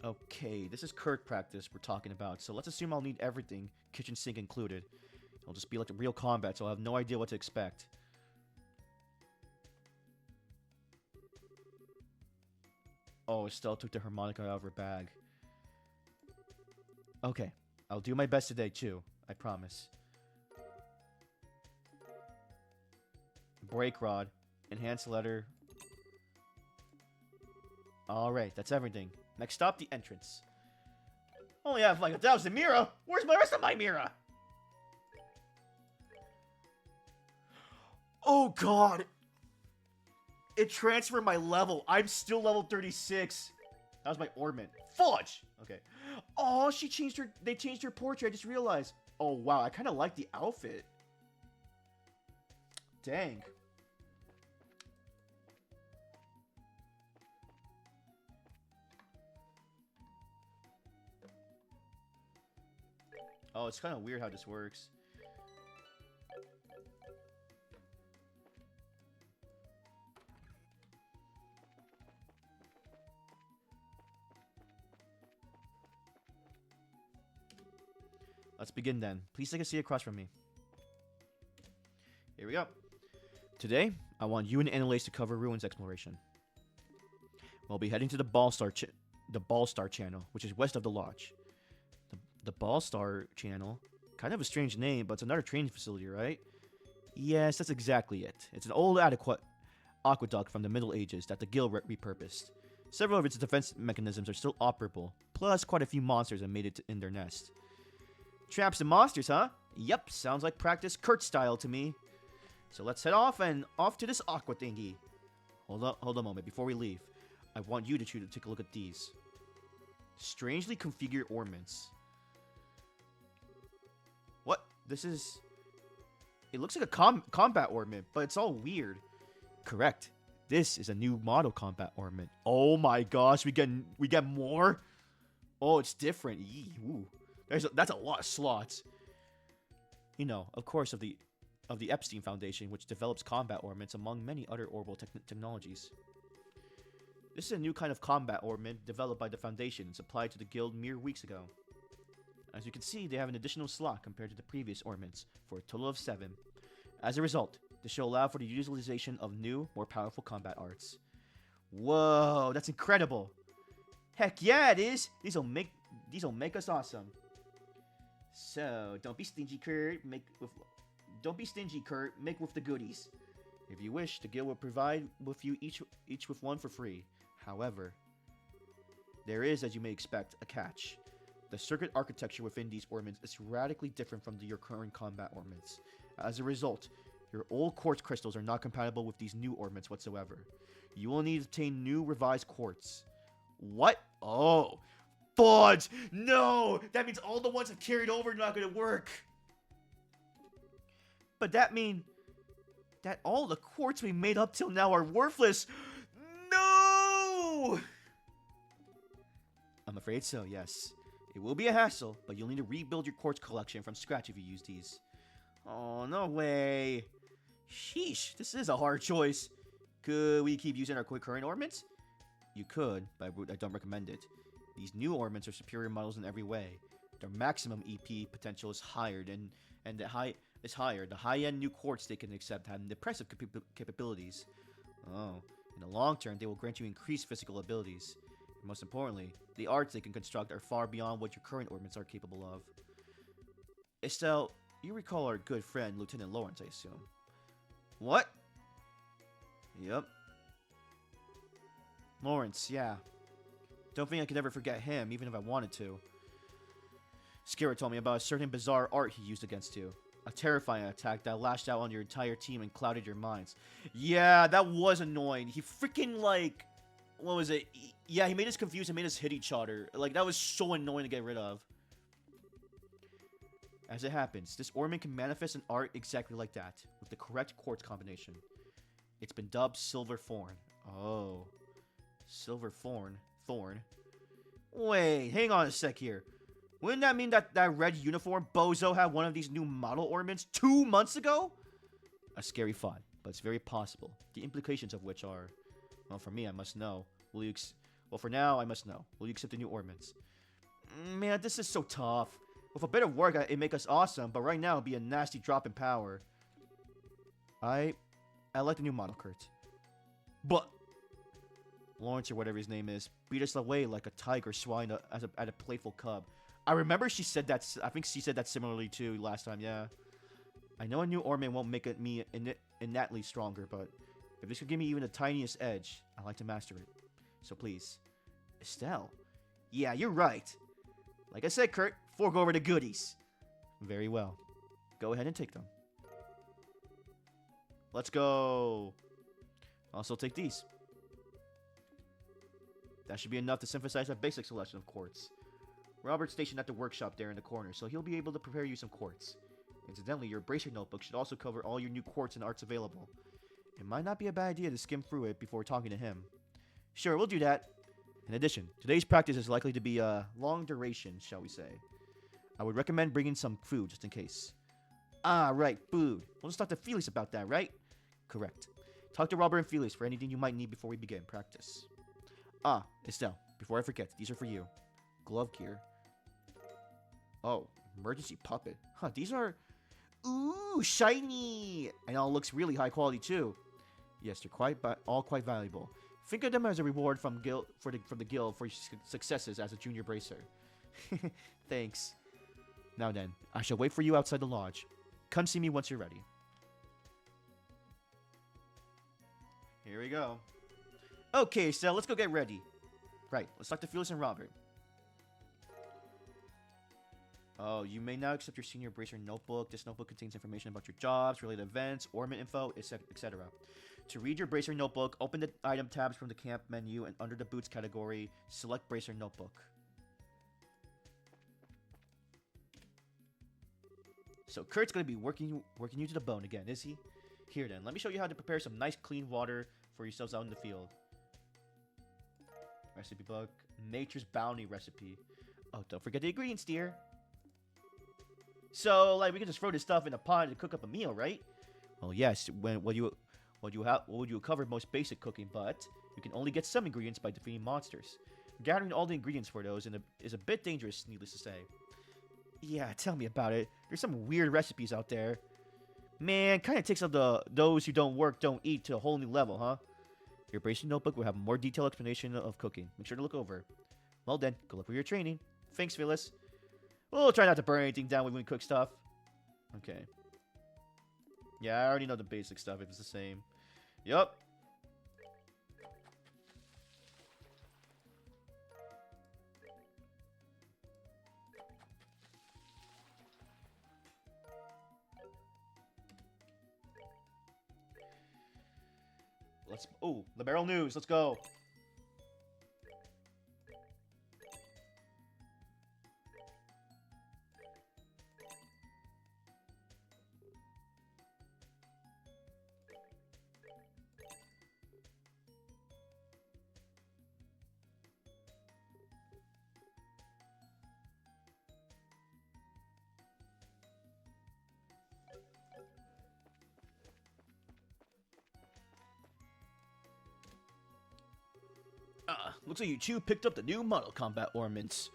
Okay, this is Kurt practice we're talking about, so let's assume I'll need everything, kitchen sink included. It'll just be like a real combat, so I'll have no idea what to expect. Oh, Estelle took the harmonica out of her bag. Okay, I'll do my best today, too. I promise. Break rod. Enhanced letter. Alright, that's everything. Next stop, the entrance. Only have like 1,000 Mira? Where's my rest of my Mira? Oh god! It transferred my level. I'm still level 36. That was my ornament. Fudge! Okay. Oh, they changed her portrait, I just realized. Oh wow, I kind of like the outfit. Dang. Oh, it's kind of weird how this works. Let's begin then. Please take a seat across from me. Here we go. Today, I want you and Annalise to cover ruins exploration. We'll be heading to the Ballstar channel, which is west of the lodge. The Ballstar channel, kind of a strange name, but it's another training facility, right? Yes, that's exactly it. It's an old aqueduct from the Middle Ages that the guild repurposed. Several of its defense mechanisms are still operable, plus quite a few monsters have made it in their nest. Traps and monsters, huh? Yep, sounds like practice Kurt style to me. So let's head off to this aqua thingy. Hold a moment before we leave. I want you to take a look at these. Strangely configured ornaments. What? This is... It looks like a combat ornament, but it's all weird. Correct. This is a new model combat ornament. Oh my gosh, we get more? Oh, it's different. Yee, ooh. That's a lot of slots. You know, of course, of the Epstein Foundation, which develops combat ornaments among many other orbital technologies. This is a new kind of combat ornament developed by the Foundation and supplied to the guild mere weeks ago. As you can see, they have an additional slot compared to the previous ornaments, for a total of 7. As a result, this should allow for the utilization of new, more powerful combat arts. Whoa, that's incredible! Heck yeah, it is! These'll make us awesome. So, don't be stingy, Kurt. Make with the goodies. If you wish, the guild will provide with you each with one for free. However, there is, as you may expect, a catch. The circuit architecture within these ornaments is radically different from your current combat ornaments. As a result, your old quartz crystals are not compatible with these new ornaments whatsoever. You will need to obtain new revised quartz. What? Oh, fudge! No! That means all the ones I've carried over are not going to work. But that means that all the quartz we made up till now are worthless. No! I'm afraid so, yes. It will be a hassle, but you'll need to rebuild your quartz collection from scratch if you use these. Oh, no way. Sheesh, this is a hard choice. Could we keep using our current ornaments? You could, but I don't recommend it. These new ornaments are superior models in every way. Their maximum EP potential is higher, The high-end new quartz they can accept have impressive capabilities. Oh, in the long term, they will grant you increased physical abilities. And most importantly, the arts they can construct are far beyond what your current ornaments are capable of. Estelle, you recall our good friend, Lieutenant Lawrence, I assume. What? Yep. Lawrence, yeah. Don't think I could ever forget him, even if I wanted to. Scarra told me about a certain bizarre art he used against you. A terrifying attack that lashed out on your entire team and clouded your minds. Yeah, that was annoying. He freaking, like... What was it? Yeah, he made us confused and made us hit each other. Like, that was so annoying to get rid of. As it happens, this ornament can manifest an art exactly like that, with the correct quartz combination. It's been dubbed Silver Thorn. Oh. Silver Thorn? Wait, hang on a sec here. Wouldn't that mean that red uniform bozo had one of these new model ornaments 2 months ago? A scary thought, but it's very possible. The implications of which are... Well, for me, I must know. Well, for now, I must know. Will you accept the new ornaments? Man, this is so tough. With a bit of work, it'd make us awesome, but right now, it'd be a nasty drop in power. I like the new model, Kurt. But... Lawrence, or whatever his name is, beat us away like a tiger swine at a playful cub. I remember she said that. I think she said that similarly too last time. Yeah. I know a new ornament won't make me innately stronger, but if this could give me even the tiniest edge, I'd like to master it. So please. Estelle. Yeah, you're right. Like I said, Kurt, fork over the goodies. Very well. Go ahead and take them. Let's go. Also take these. That should be enough to synthesize a basic selection of quartz. Robert's stationed at the workshop there in the corner, so he'll be able to prepare you some quartz. Incidentally, your bracer notebook should also cover all your new quartz and arts available. It might not be a bad idea to skim through it before talking to him. Sure, we'll do that. In addition, today's practice is likely to be a long duration, shall we say. I would recommend bringing some food just in case. Ah, right, food. We'll just talk to Felix about that, right? Correct. Talk to Robert and Felix for anything you might need before we begin practice. Ah, Estelle, before I forget, these are for you. Glove gear. Oh, emergency puppet. Huh, these are... Ooh, shiny! And all looks really high quality too. Yes, they're all quite valuable. Think of them as a reward from the guild for your successes as a junior bracer. Thanks. Now then, I shall wait for you outside the lodge. Come see me once you're ready. Here we go. Okay, so let's go get ready. Right, let's talk to Felix and Robert. Oh, you may now accept your senior bracer notebook. This notebook contains information about your jobs, related events, ornament info, etc. To read your bracer notebook, open the item tabs from the camp menu and under the boots category, select bracer notebook. So Kurt's going to be working you to the bone again, is he? Here then, let me show you how to prepare some nice clean water for yourselves out in the field. Recipe book, Nature's Bounty recipe. Oh, don't forget the ingredients, dear. So, like, we can just throw this stuff in a pot and cook up a meal, right? Well, yes, what would you cover most basic cooking, but you can only get some ingredients by defeating monsters. Gathering all the ingredients for those is a bit dangerous, needless to say. Yeah, tell me about it. There's some weird recipes out there. Man, kind of takes up those who don't work, don't eat to a whole new level, huh? Your bracing notebook will have a more detailed explanation of cooking. Make sure to look over. Well then, good luck with your training. Thanks, Phyllis. We'll try not to burn anything down when we cook stuff. Okay. Yeah, I already know the basic stuff if it's the same. Yup. Oh, Libero news. Let's go. Looks like you two picked up the new model combat ornaments.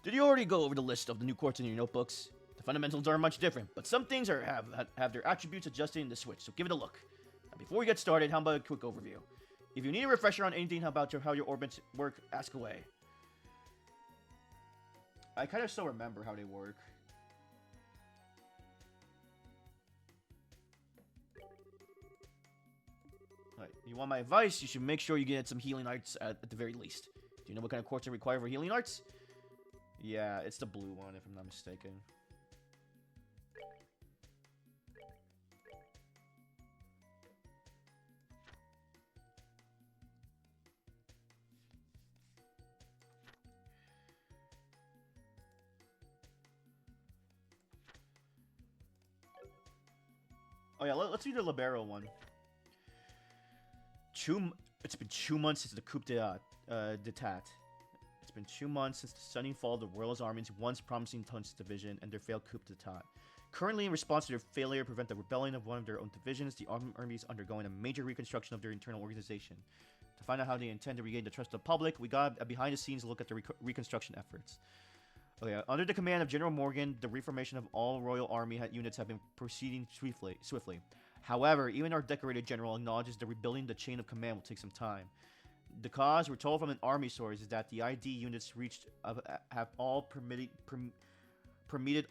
Did you already go over the list of the new quartz in your notebooks? The fundamentals aren't much different, but some things have their attributes adjusted in the Switch, so give it a look. Now, before we get started, how about a quick overview? If you need a refresher on anything about how your ornaments work, ask away. I kind of still remember how they work. Right, you want my advice? You should make sure you get some healing arts at the very least. Do you know what kind of quartz are required for healing arts? Yeah, it's the blue one, if I'm not mistaken. Oh yeah, let's do the Libero one. It's been 2 months since the coup d'etat. It's been 2 months since the sudden fall of the Royalist Army's once promising Tun's division and their failed coup d'etat. Currently, in response to their failure to prevent the rebellion of one of their own divisions, the army is undergoing a major reconstruction of their internal organization. To find out how they intend to regain the trust of the public, we got a behind-the-scenes look at the reconstruction efforts. Okay, under the command of General Morgan, the reformation of all Royal Army units have been proceeding swiftly. However, even our decorated general acknowledges that rebuilding the chain of command will take some time. The cause, we're told from an army source, is that the ID units have all permitted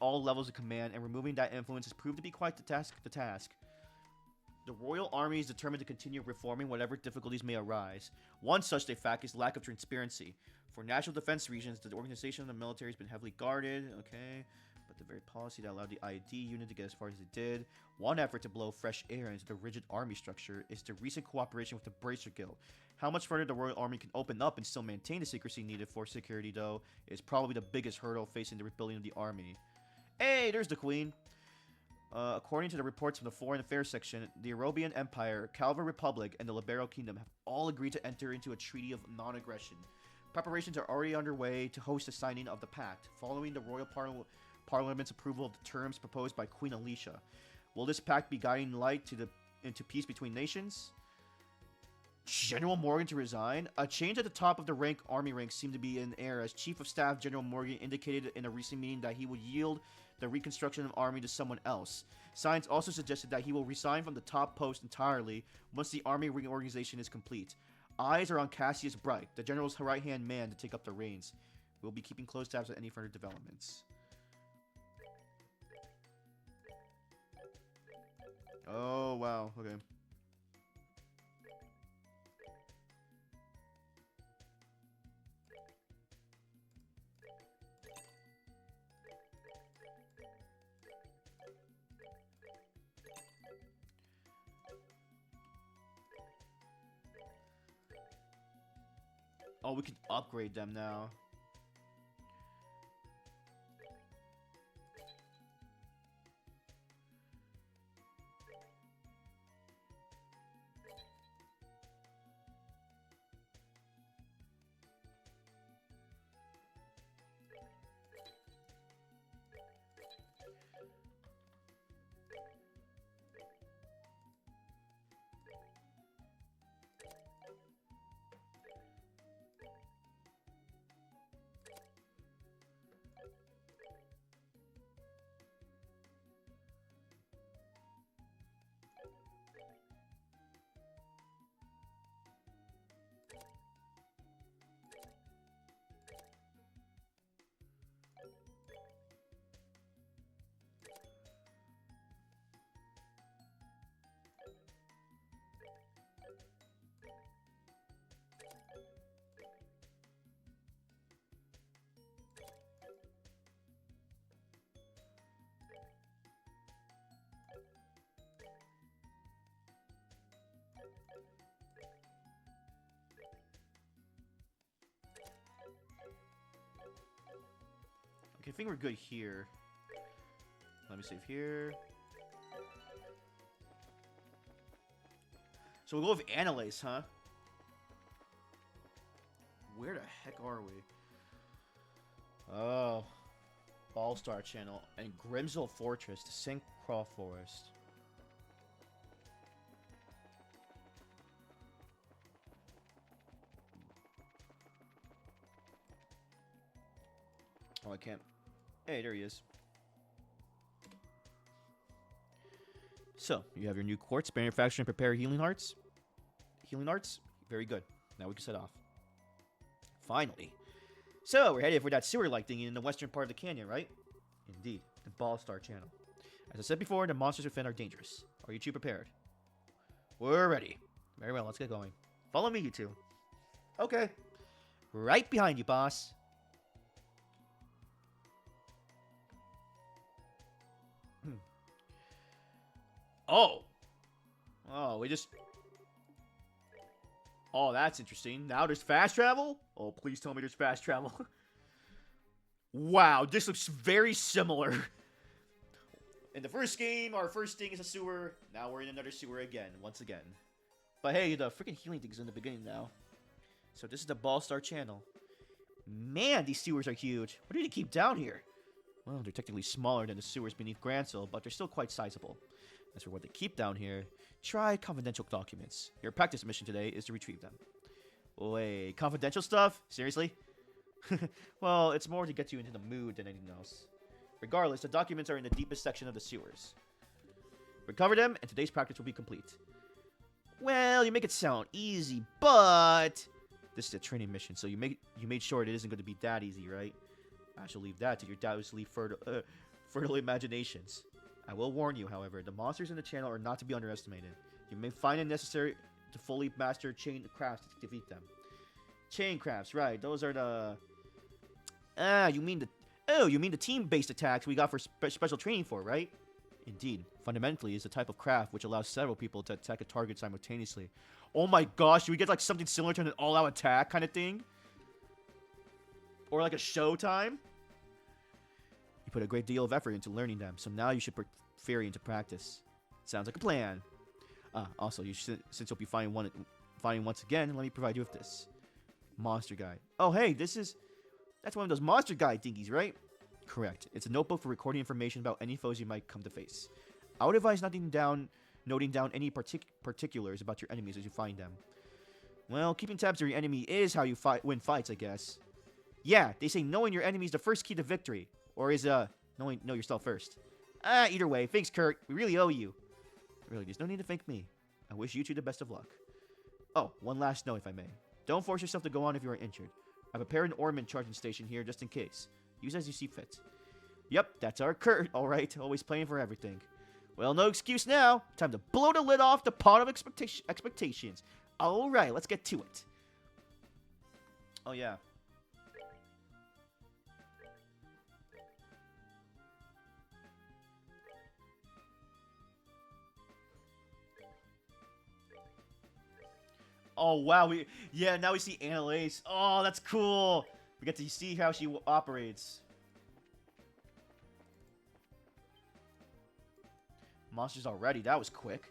all levels of command, and removing that influence has proved to be quite the task. The Royal Army is determined to continue reforming whatever difficulties may arise. One such fact is lack of transparency. For national defense reasons, the organization of the military has been heavily guarded, okay? But the very policy that allowed the ID unit to get as far as it did. One effort to blow fresh air into the rigid army structure is the recent cooperation with the Bracer Guild. How much further the Royal Army can open up and still maintain the secrecy needed for security, though, is probably the biggest hurdle facing the rebuilding of the army. Hey, there's the Queen! According to the reports from the Foreign Affairs section, the Arobian Empire, Calva Republic, and the Libero Kingdom have all agreed to enter into a treaty of non-aggression. Preparations are already underway to host the signing of the pact, following the Royal Parliament's approval of the terms proposed by Queen Alicia. Will this pact be guiding light into peace between nations? General Morgan to resign? A change at the top of the army ranks seemed to be in air, as Chief of Staff General Morgan indicated in a recent meeting that he would yield the reconstruction of army to someone else. Signs also suggested that he will resign from the top post entirely once the army reorganization is complete. Eyes are on Cassius Bright, the general's right-hand man, to take up the reins. We'll be keeping close tabs on any further developments. Oh, wow. Okay. Oh, we can upgrade them now. Okay, I think we're good here. Let me save here. So we'll go with Analase, huh? Where the heck are we? Oh. Ballstar Channel and Grimsville Fortress to St. Croix Forest. Oh, I can't. Hey, there he is. So, you have your new quartz, manufacture and prepare healing hearts. Healing arts? Very good. Now we can set off. Finally. So, we're headed for that sewer-like thing in the western part of the canyon, right? Indeed. The Ballstar Channel. As I said before, the monsters within are dangerous. Are you two prepared? We're ready. Very well, let's get going. Follow me, you two. Okay. Right behind you, boss. Oh. Oh, we just... Oh, that's interesting. Now there's fast travel? Oh, please tell me there's fast travel. Wow, this looks very similar. In the first game, our first thing is a sewer. Now we're in another sewer again, once again. But hey, the freaking healing thing's in the beginning now. So this is the Ballstar Channel. Man, these sewers are huge. What do they keep down here? Well, they're technically smaller than the sewers beneath Gransel, but they're still quite sizable. As for what they keep down here, try confidential documents. Your practice mission today is to retrieve them. Wait, confidential stuff? Seriously? Well, it's more to get you into the mood than anything else. Regardless, the documents are in the deepest section of the sewers. Recover them, and today's practice will be complete. Well, you make it sound easy, but... This is a training mission, so you made sure it isn't going to be that easy, right? I shall leave that to your doubtlessly fertile imaginations. I will warn you, however, the monsters in the channel are not to be underestimated. You may find it necessary to fully master chain crafts to defeat them. Chain crafts, right? Those are the. You mean the team-based attacks we got for special training for, right? Indeed. Fundamentally, is a type of craft which allows several people to attack a target simultaneously. Oh my gosh, do we get like something similar to an all-out attack kind of thing? Or like a showtime? You put a great deal of effort into learning them, so now you should put Fury into practice. Sounds like a plan. Also, since you'll be fighting once again, let me provide you with this. Monster Guide. Oh, hey, that's one of those Monster Guide thingies, right? Correct. It's a notebook for recording information about any foes you might come to face. I would advise noting down any particulars about your enemies as you find them. Well, keeping tabs on your enemy is how you win fights, I guess. Yeah, they say knowing your enemy is the first key to victory. Or is, know yourself first. Either way, thanks, Kurt. We really owe you. Really, there's no need to thank me. I wish you two the best of luck. Oh, one last note, if I may. Don't force yourself to go on if you are injured. I prepared an ornament charging station here just in case. Use as you see fit. Yep, that's our Kurt, alright. Always playing for everything. Well, no excuse now. Time to blow the lid off the pot of expectations. Alright, let's get to it. Oh, yeah. Oh, wow. Now we see Annalise. Oh, that's cool. We get to see how she operates. Monsters already. That was quick.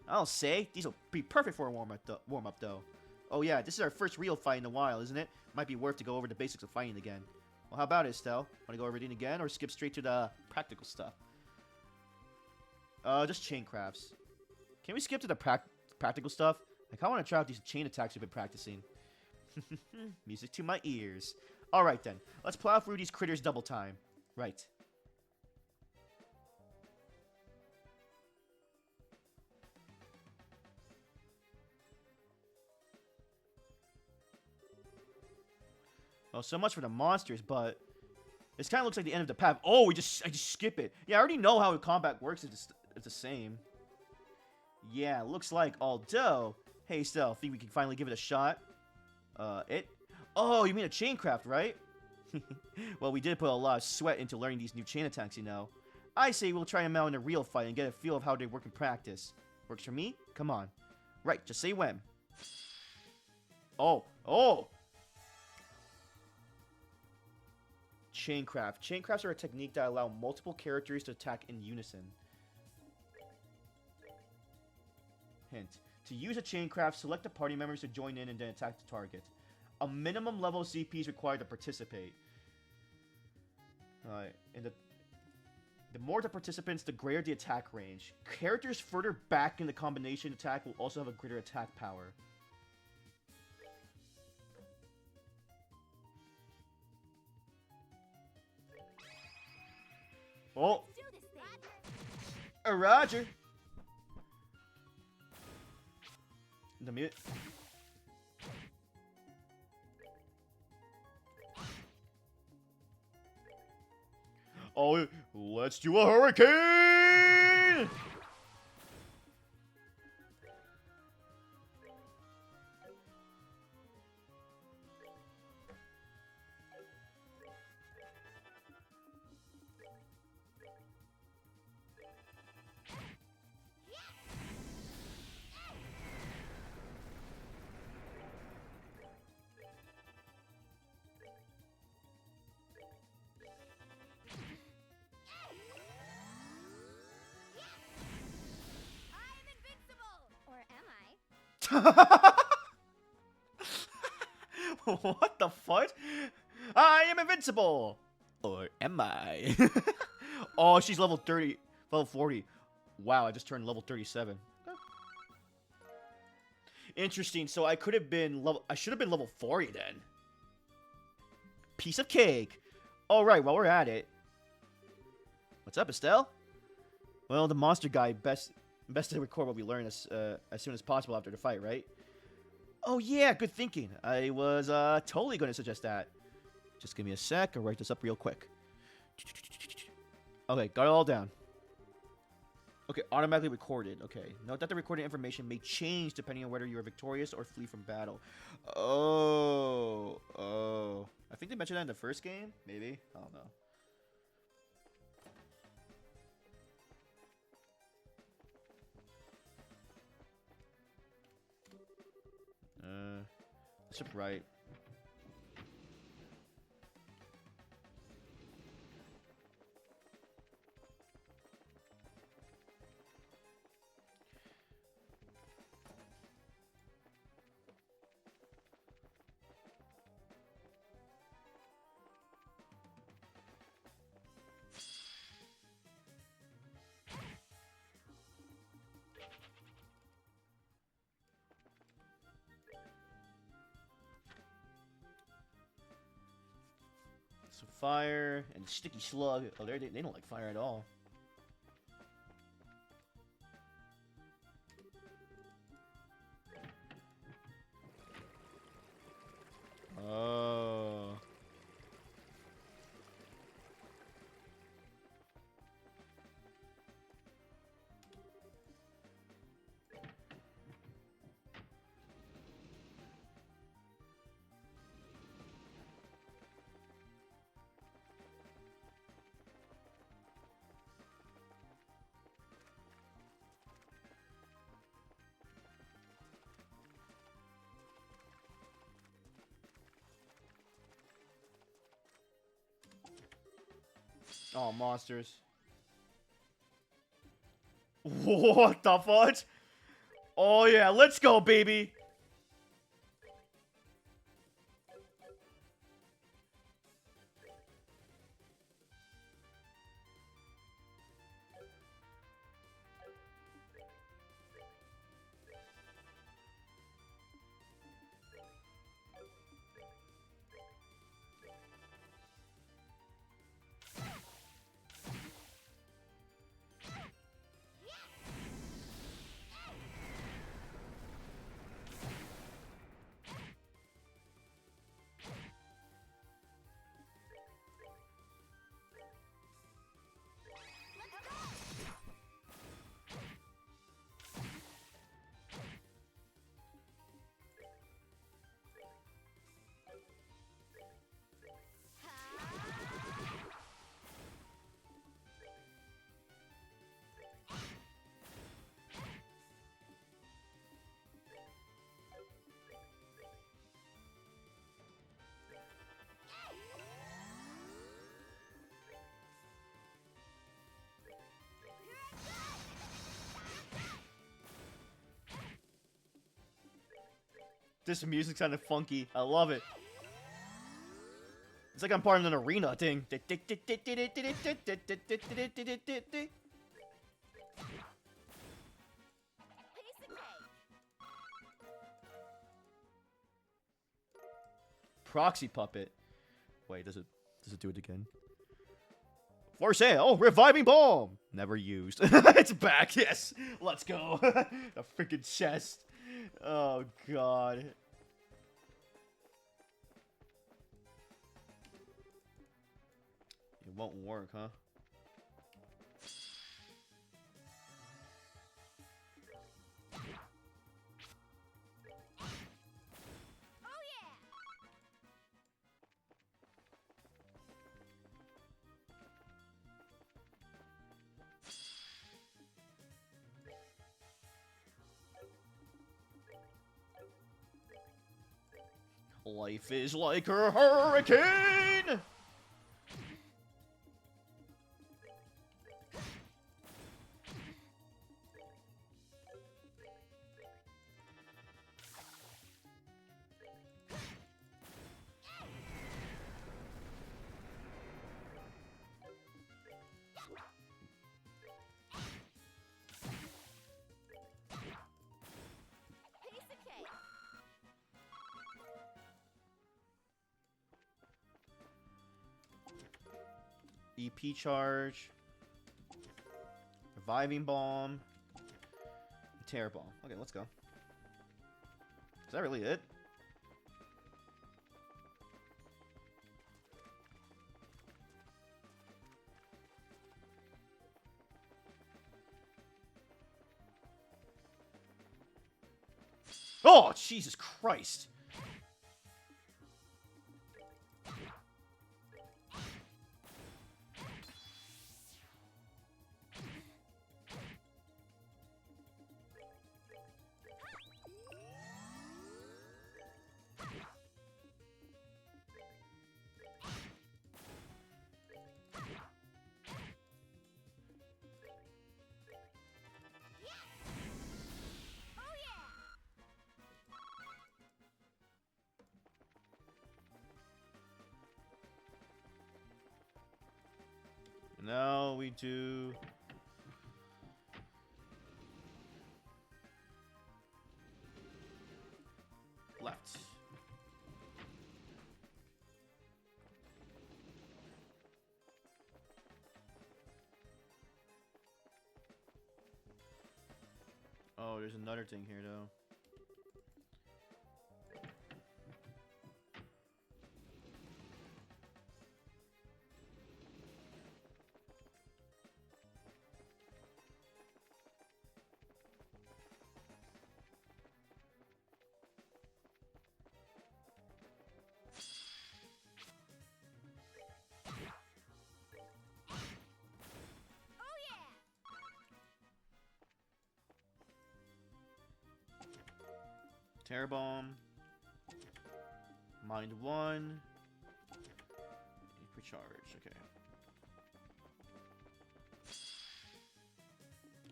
I'll say, these will be perfect for a warm-up, though. Oh, yeah. This is our first real fight in a while, isn't it? Might be worth to go over the basics of fighting again. Well, how about it, Estelle? Want to go over it again, or skip straight to the practical stuff? Just chain crafts. Can we skip to the practical stuff? I kind of want to try out these chain attacks we've been practicing. Music to my ears. Alright then, let's plow through these critters double time. Right. Well, so much for the monsters, but this kind of looks like the end of the path. Oh, I just skip it. Yeah, I already know how the combat works. It's the same. Yeah, looks like, although... Hey, Stell, think we can finally give it a shot? Oh, you mean a chain craft, right? Well, we did put a lot of sweat into learning these new chain attacks, you know. I say we'll try them out in a real fight and get a feel of how they work in practice. Works for me? Come on. Right, just say when. Oh! Chain craft. Chain crafts are a technique that allow multiple characters to attack in unison. Hint. To use a chain craft, select the party members to join in and then attack the target. A minimum level of CP is required to participate. And the more the participants, the greater the attack range. Characters further back in the combination attack will also have a greater attack power. Oh! Roger! The mute. Oh, let's do a hurricane! What the fuck? I am invincible! Or am I? Oh, she's level 30, level 40. Wow, I just turned level 37. Interesting, so I could have been I should have been level 40 then. Piece of cake. Alright, while we're at it. What's up, Estelle? Well, the monster guy best to record what we learn as soon as possible after the fight, right? Oh yeah, good thinking. I was totally going to suggest that. Just give me a sec. I'll write this up real quick. Okay, got it all down. Okay, automatically recorded. Okay. Note that the recorded information may change depending on whether you are victorious or flee from battle. Oh. Oh. I think they mentioned that in the first game? Maybe? I don't know. That's right. Some fire and sticky slug. Oh, they don't like fire at all. Oh. Oh, monsters. What the fudge? Oh yeah, let's go, baby. This music's kind of funky. I love it. It's like I'm part of an arena thing. Proxy puppet. Wait, does it do it again? For sale, oh, reviving bomb. Never used. It's back. Yes, let's go. The freaking chest. Oh god. It won't work, huh? Life is like a hurricane! EP charge, reviving bomb, terror bomb. Okay, let's go. Is that really it? Oh, Jesus Christ. Now we do... left. Oh, there's another thing here, though. Terror Bomb. Mind 1. Recharge, okay.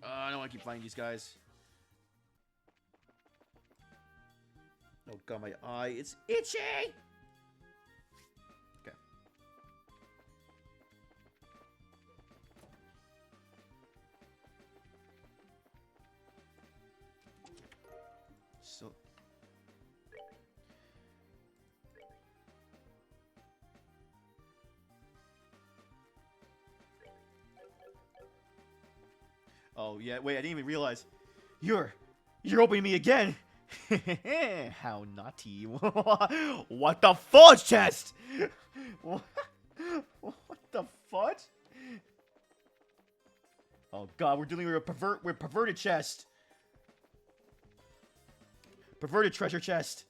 I don't want to keep fighting these guys. Oh god, my eye, it's itchy! Okay. So... Oh, yeah, wait, I didn't even realize. You're opening me again! How naughty. What the fudge chest? What the fudge? Oh god, we're dealing with a perverted chest. Perverted treasure chest.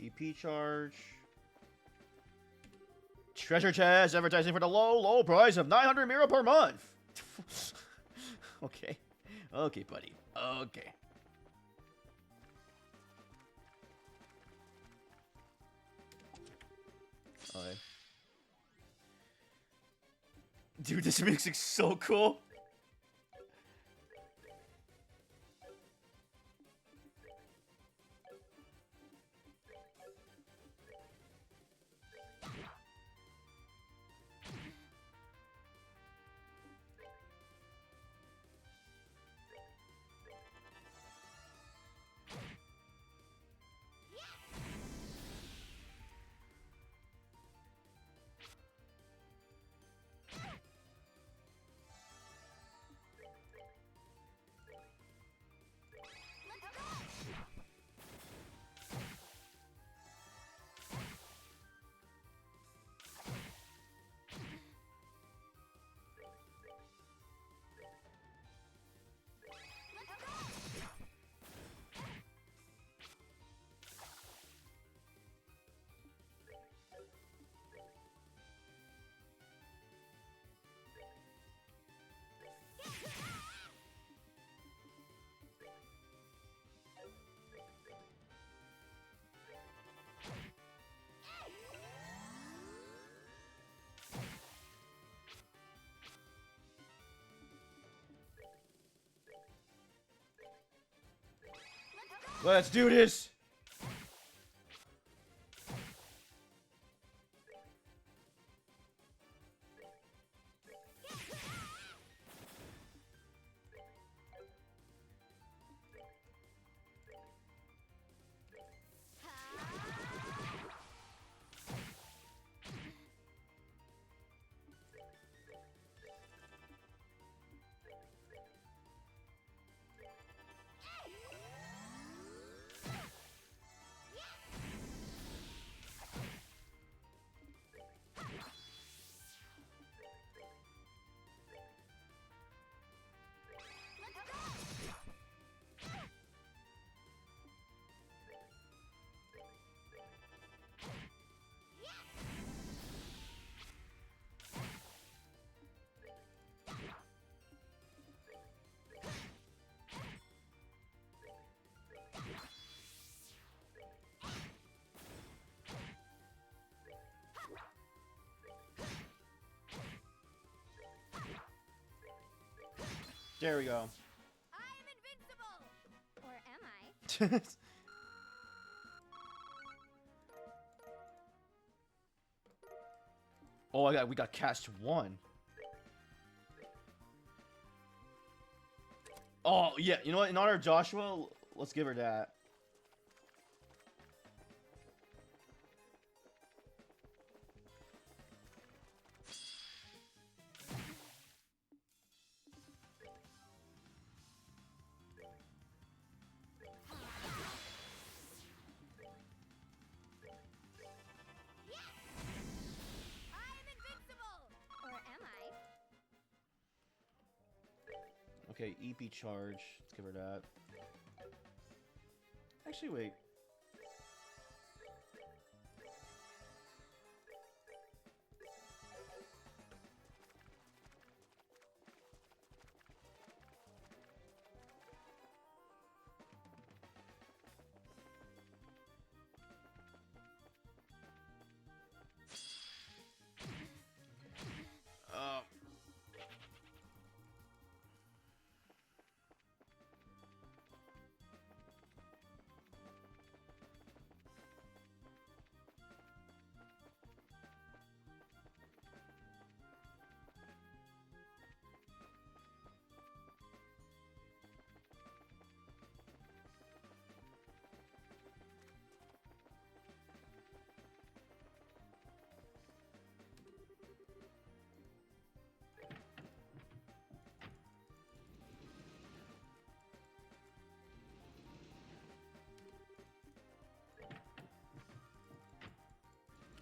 EP charge. Treasure chest advertising for the low price of 900 mira per month. Okay. Okay, buddy. Okay. Okay. Dude, this music's so cool. Let's do this! There we go. I'm invincible! Or am I? Oh, we got cast 1. Oh, yeah, you know what? In honor of Joshua, let's give her that. I'm invincible! Or am I? Okay, EP charge. Let's give her that. Actually, wait.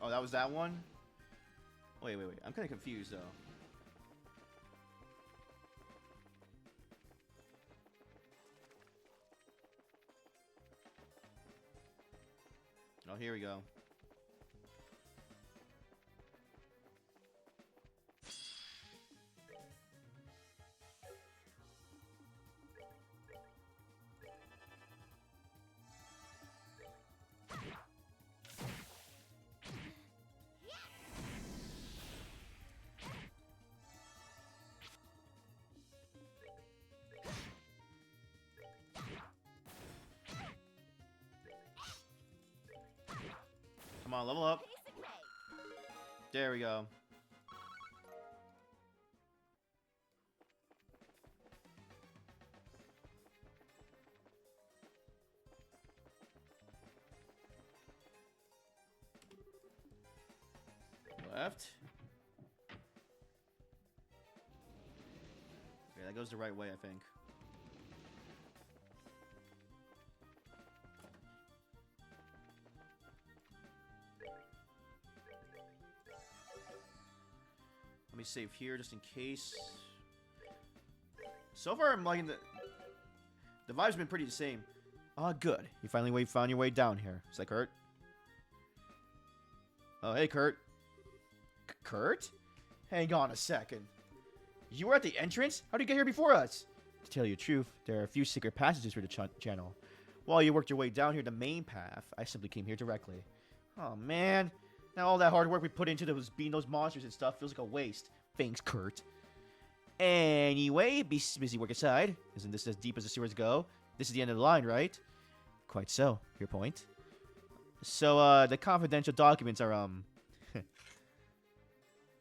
Oh, that was that one? Wait. I'm kind of confused, though. Oh, here we go. Come on, level up. Pace and May. There we go. Left. Okay, that goes the right way, I think. Let me save here just in case. So far, I'm liking the vibe's been pretty the same. Ah, good. You finally found your way down here. Is that Kurt? Oh, hey, Kurt. Kurt? Hang on a second. You were at the entrance? How did you get here before us? To tell you the truth, there are a few secret passages through the channel. While you worked your way down here the main path, I simply came here directly. Oh, man. Now all that hard work we put into beating those monsters and stuff feels like a waste. Thanks, Kurt. Anyway, busy work aside. Isn't this as deep as the sewers go? This is the end of the line, right? Quite so. Your point? So, the confidential documents are,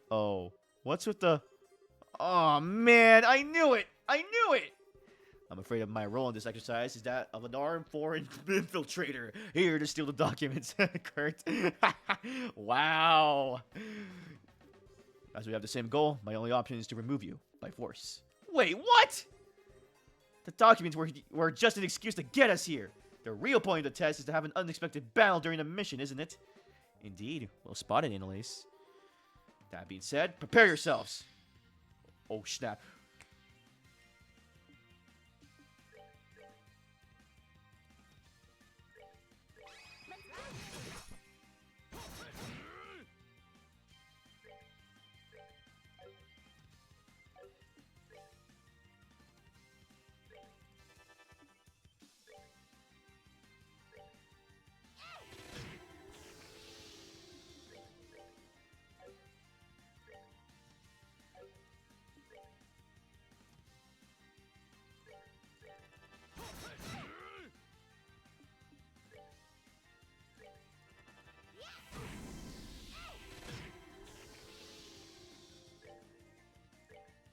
Oh. What's with the... Oh, man, I knew it! I knew it! I'm afraid of my role in this exercise is that of an armed foreign infiltrator here to steal the documents, Kurt. Wow. As we have the same goal, my only option is to remove you by force. Wait, what? The documents were just an excuse to get us here. The real point of the test is to have an unexpected battle during the mission, isn't it? Indeed. Well spotted, Annalise. That being said, prepare yourselves. Oh, snap.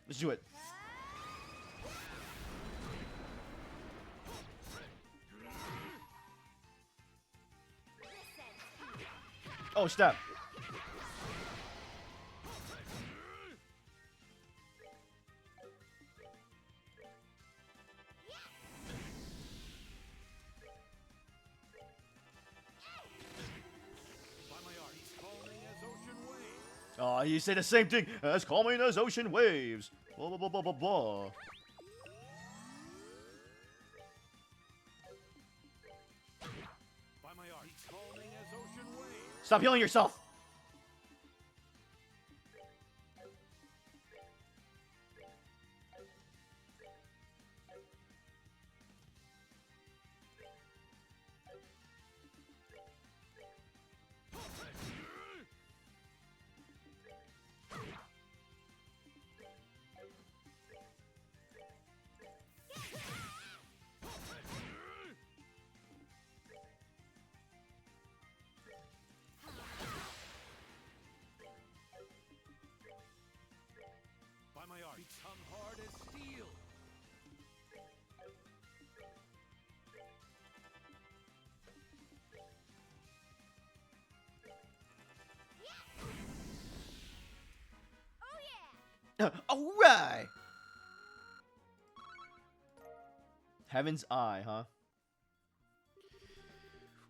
Let's do it. Oh, snap. Oh, you say the same thing as calming as ocean waves. Blah, blah, blah, blah, blah, blah. By my art, calming as ocean waves. Stop healing yourself. By my art, become hard as steel. Oh yeah! All right. Heaven's Eye, huh?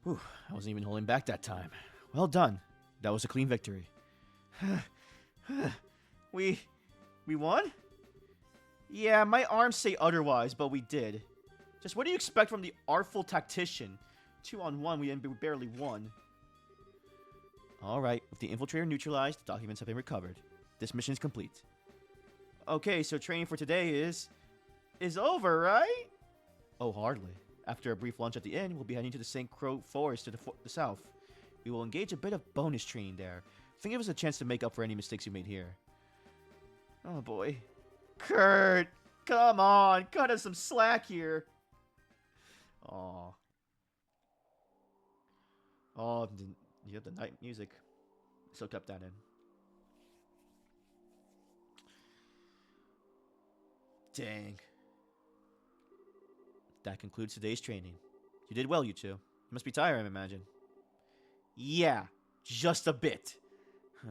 Whew, I wasn't even holding back that time. Well done. That was a clean victory. We won? Yeah, my arms say otherwise, but we did. Just what do you expect from the artful tactician? 2-on-1, we barely won. Alright, with the infiltrator neutralized, the documents have been recovered. This mission is complete. Okay, so training for today is over, right? Oh, hardly. After a brief lunch at the inn, we'll be heading to the St. Croix Forest to the south. We will engage a bit of bonus training there. I think it was a chance to make up for any mistakes you made here. Oh boy. Kurt! Come on! Cut us some slack here! Aw. Oh, you have the night music. Still kept that in. Dang. That concludes today's training. You did well, you two. You must be tired, I imagine. Yeah, just a bit.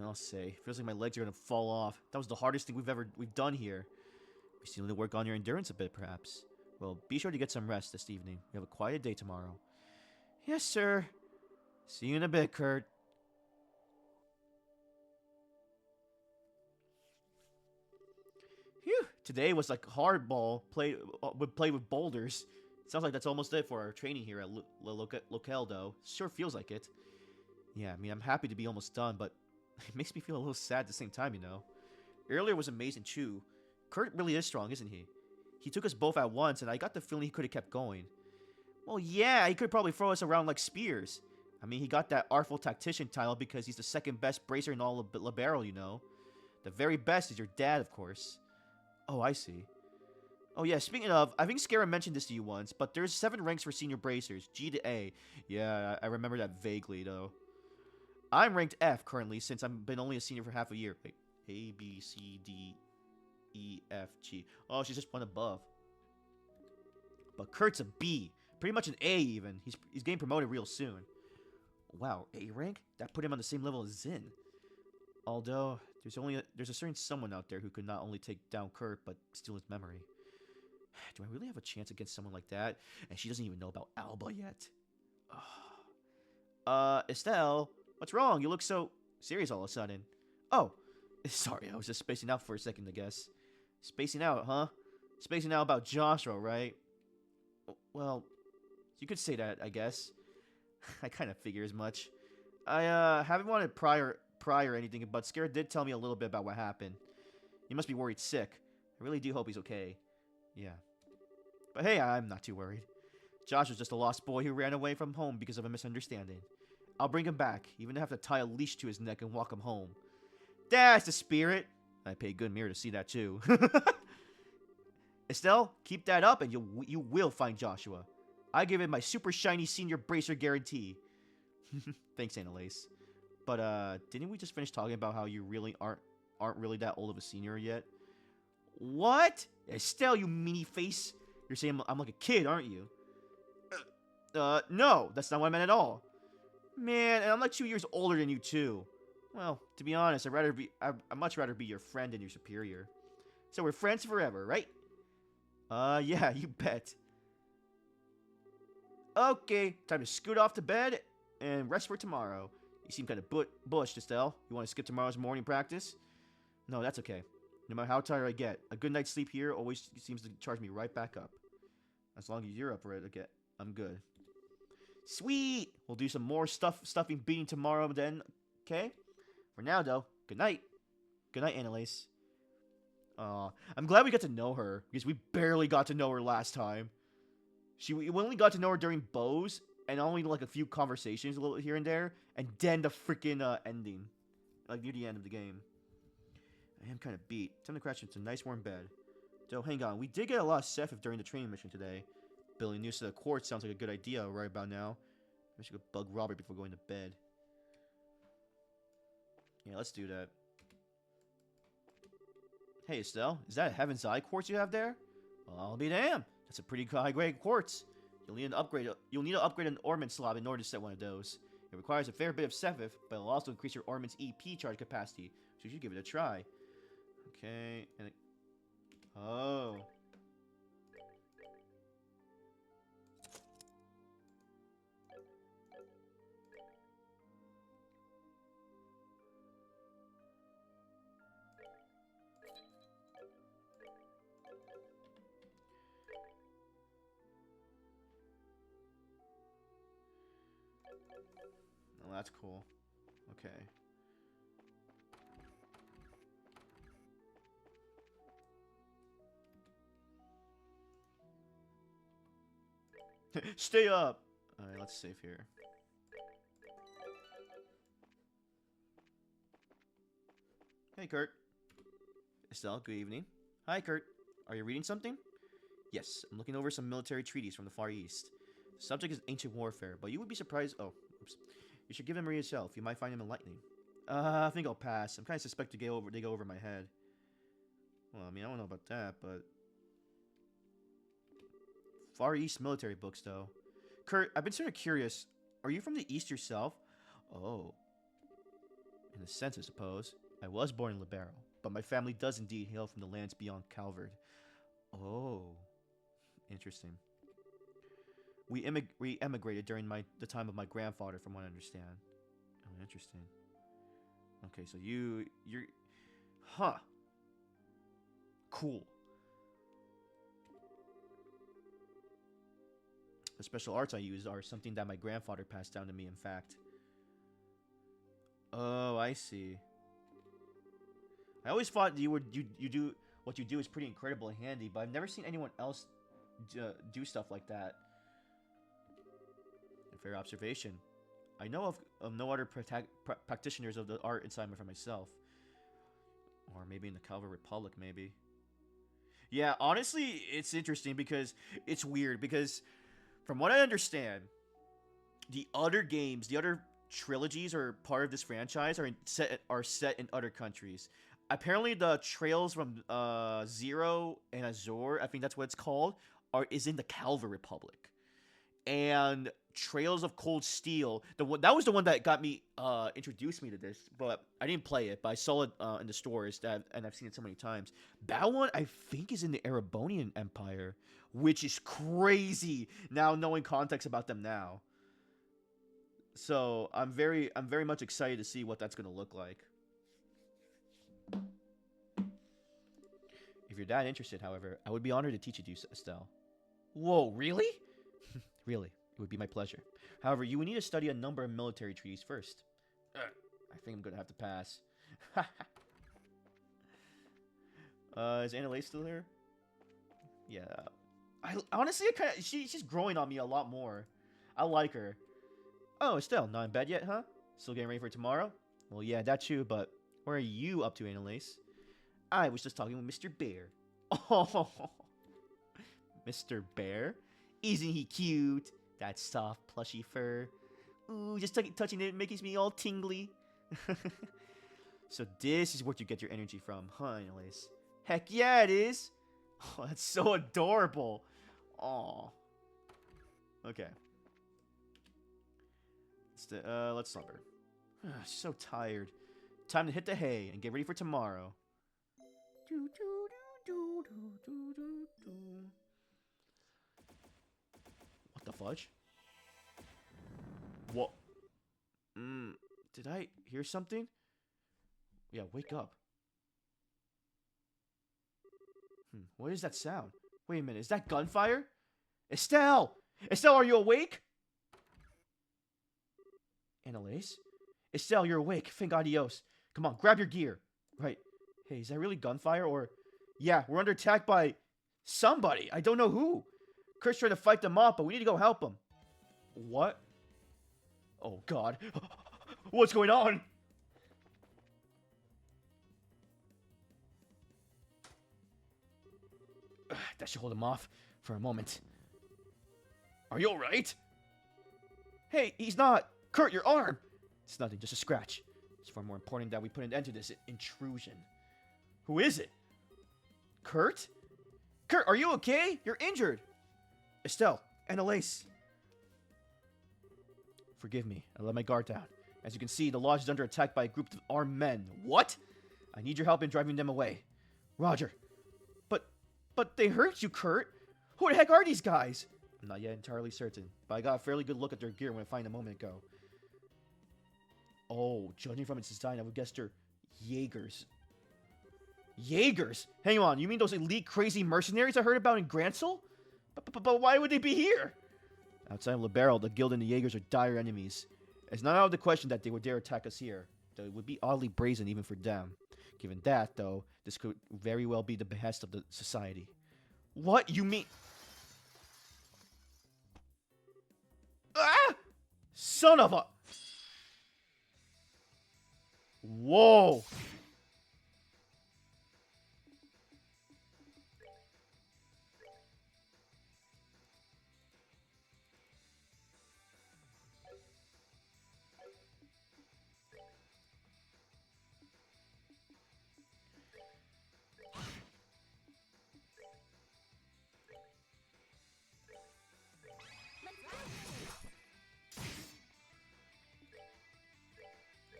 I'll say, feels like my legs are gonna fall off. That was the hardest thing we've done here. We still need to work on your endurance a bit, perhaps. Well, be sure to get some rest this evening. We have a quiet day tomorrow. Yes, sir. See you in a bit, Kurt. Phew. Today was like hardball played with boulders. Sounds like that's almost it for our training here at Locale, though. Sure feels like it. Yeah, I mean, I'm happy to be almost done, but it makes me feel a little sad at the same time, you know. Earlier was amazing too. Kurt really is strong, isn't he? He took us both at once, and I got the feeling he could have kept going. Well, yeah, he could probably throw us around like spears. I mean, he got that Artful Tactician title because he's the second best bracer in all of Libero, you know. The very best is your dad, of course. Oh, I see. Oh yeah, speaking of, I think Scara mentioned this to you once, but there's 7 ranks for senior bracers, G to A. Yeah, I remember that vaguely though. I'm ranked F currently since I've been only a senior for half a year. Wait, A, B, C, D, E, F, G. Oh, she's just one above. But Kurt's a B, pretty much an A even. He's getting promoted real soon. Wow, A rank? That put him on the same level as Zin. Although there's a certain someone out there who could not only take down Kurt but steal his memory. Do I really have a chance against someone like that? And she doesn't even know about Alba yet. Estelle, what's wrong? You look so serious all of a sudden. Oh, sorry, I was just spacing out for a second, I guess. Spacing out, huh? Spacing out about Joshua, right? Well, you could say that, I guess. I kind of figure as much. I haven't wanted prior or anything, but Scara did tell me a little bit about what happened. You must be worried sick. I really do hope he's okay. Yeah. But hey, I'm not too worried. Josh was just a lost boy who ran away from home because of a misunderstanding. I'll bring him back, even if I have to tie a leash to his neck and walk him home. That's the spirit. I paid good mirror to see that too. Estelle, keep that up and you will find Joshua. I give it my super shiny senior bracer guarantee. Thanks, Annalise. But didn't we just finish talking about how you really aren't really that old of a senior yet? What? Estelle, you meanie face. You're saying I'm like a kid, aren't you? No, that's not what I meant at all. Man, and I'm like 2 years older than you too. Well, to be honest, I'd much rather be your friend than your superior. So we're friends forever, right? Yeah, you bet. Okay, time to scoot off to bed and rest for tomorrow. You seem kind of bushed, Estelle. You want to skip tomorrow's morning practice? No, that's okay. No matter how tired I get, a good night's sleep here always seems to charge me right back up. As long as you're up for it, okay, I'm good. Sweet! We'll do some more stuffing beating tomorrow then, okay? For now, though, good night. Good night, Annalise. I'm glad we got to know her, because we barely got to know her last time. We only got to know her during Bose, and only like a few conversations a little here and there, and then the freaking ending. Like near the end of the game. I am kind of beat. Time to crash into a nice warm bed. So hang on, we did get a lot of Sephiroth during the training mission today. Building news to the quartz sounds like a good idea right about now. I should go bug Robert before going to bed. Yeah, let's do that. Hey Estelle, is that a Heaven's Eye quartz you have there? Well, I'll be damned. That's a pretty high-grade quartz. You'll need to upgrade an ornament slab in order to set one of those. It requires a fair bit of Sephiroth, but it'll also increase your ornament's EP charge capacity, so you should give it a try. Okay, and oh. Oh, that's cool. Okay. Stay up! Alright, let's save here. Hey, Kurt. Estelle, good evening. Hi, Kurt. Are you reading something? Yes, I'm looking over some military treaties from the Far East. The subject is ancient warfare, but you would be surprised. Oh, oops. You should give them read yourself. You might find them enlightening. I think I'll pass. I'm kind of suspect they go over my head. Well, I mean, I don't know about that, but Far East military books, though. Kurt, I've been sort of curious. Are you from the East yourself? Oh. In a sense, I suppose. I was born in Libero, but my family does indeed hail from the lands beyond Calvard. Oh. Interesting. We emigrated during the time of my grandfather, from what I understand. Oh, interesting. Okay, so you're... Huh. Cool. The special arts I use are something that my grandfather passed down to me, in fact. Oh, I see. I always thought you do what you do is pretty incredible and handy, but I've never seen anyone else do stuff like that. A fair observation. I know of no other practitioners of the art inside for myself. Or maybe in the Calvary Republic, maybe. Yeah, honestly, it's interesting because it's weird because from what I understand, the other games, the other trilogies are part of this franchise are set in other countries. Apparently, the Trails from Zero and Azure, I think that's what it's called, is in the Calva Republic, and Trails of Cold Steel. That was the one that got me introduced me to this, but I didn't play it. But I saw it in the stores and I've seen it so many times. That one I think is in the Erebonian Empire, which is crazy. Now knowing context about them now, so I'm very much excited to see what that's gonna look like. If you're that interested, however, I would be honored to teach you, Estelle. Whoa, really? Really, it would be my pleasure. However, you would need to study a number of military treaties first. I think I'm gonna have to pass. Is Annalise still here? Yeah. Honestly, she's growing on me a lot more. I like her. Oh, Estelle, not in bed yet, huh? Still getting ready for tomorrow? Well, yeah, that's you, but what are you up to, Annalise? I was just talking with Mr. Bear. Oh, Mr. Bear? Isn't he cute? That soft, plushy fur. Ooh, just touching it makes me all tingly. So this is where you get your energy from, huh, Annalise? Heck yeah, it is. Oh, that's so adorable. Aw. Okay. Let's slumber. So tired. Time to hit the hay and get ready for tomorrow. What the fudge? What? Did I hear something? Yeah, wake up. What is that sound? Wait a minute, is that gunfire? Estelle! Estelle, are you awake? Annalise? Estelle, you're awake. Thank adios. Come on, grab your gear. Right. Hey, is that really gunfire or... Yeah, we're under attack by somebody. I don't know who. Kurt's trying to fight them off, but we need to go help him. What? Oh, God. What's going on? That should hold him off for a moment. Are you alright? Hey, he's not. Kurt, your arm. It's nothing, just a scratch. It's far more important that we put an end to this intrusion. Who is it? Kurt? Kurt, are you okay? You're injured. Estelle, Annalise. Forgive me, I let my guard down. As you can see, the lodge is under attack by a group of armed men. What? I need your help in driving them away. Roger. But they hurt you, Kurt. Who the heck are these guys? I'm not yet entirely certain, but I got a fairly good look at their gear when I found a moment ago. Oh, judging from its design, I would guess they're Jaegers. Jaegers? Hang on, you mean those elite crazy mercenaries I heard about in Gransel? But why would they be here? Outside of Libero, the Guild and the Jaegers are dire enemies. It's not out of the question that they would dare attack us here, though it would be oddly brazen even for them. Given that, though, this could very well be the behest of the society. What? You mean... Ah! Son of a... Whoa!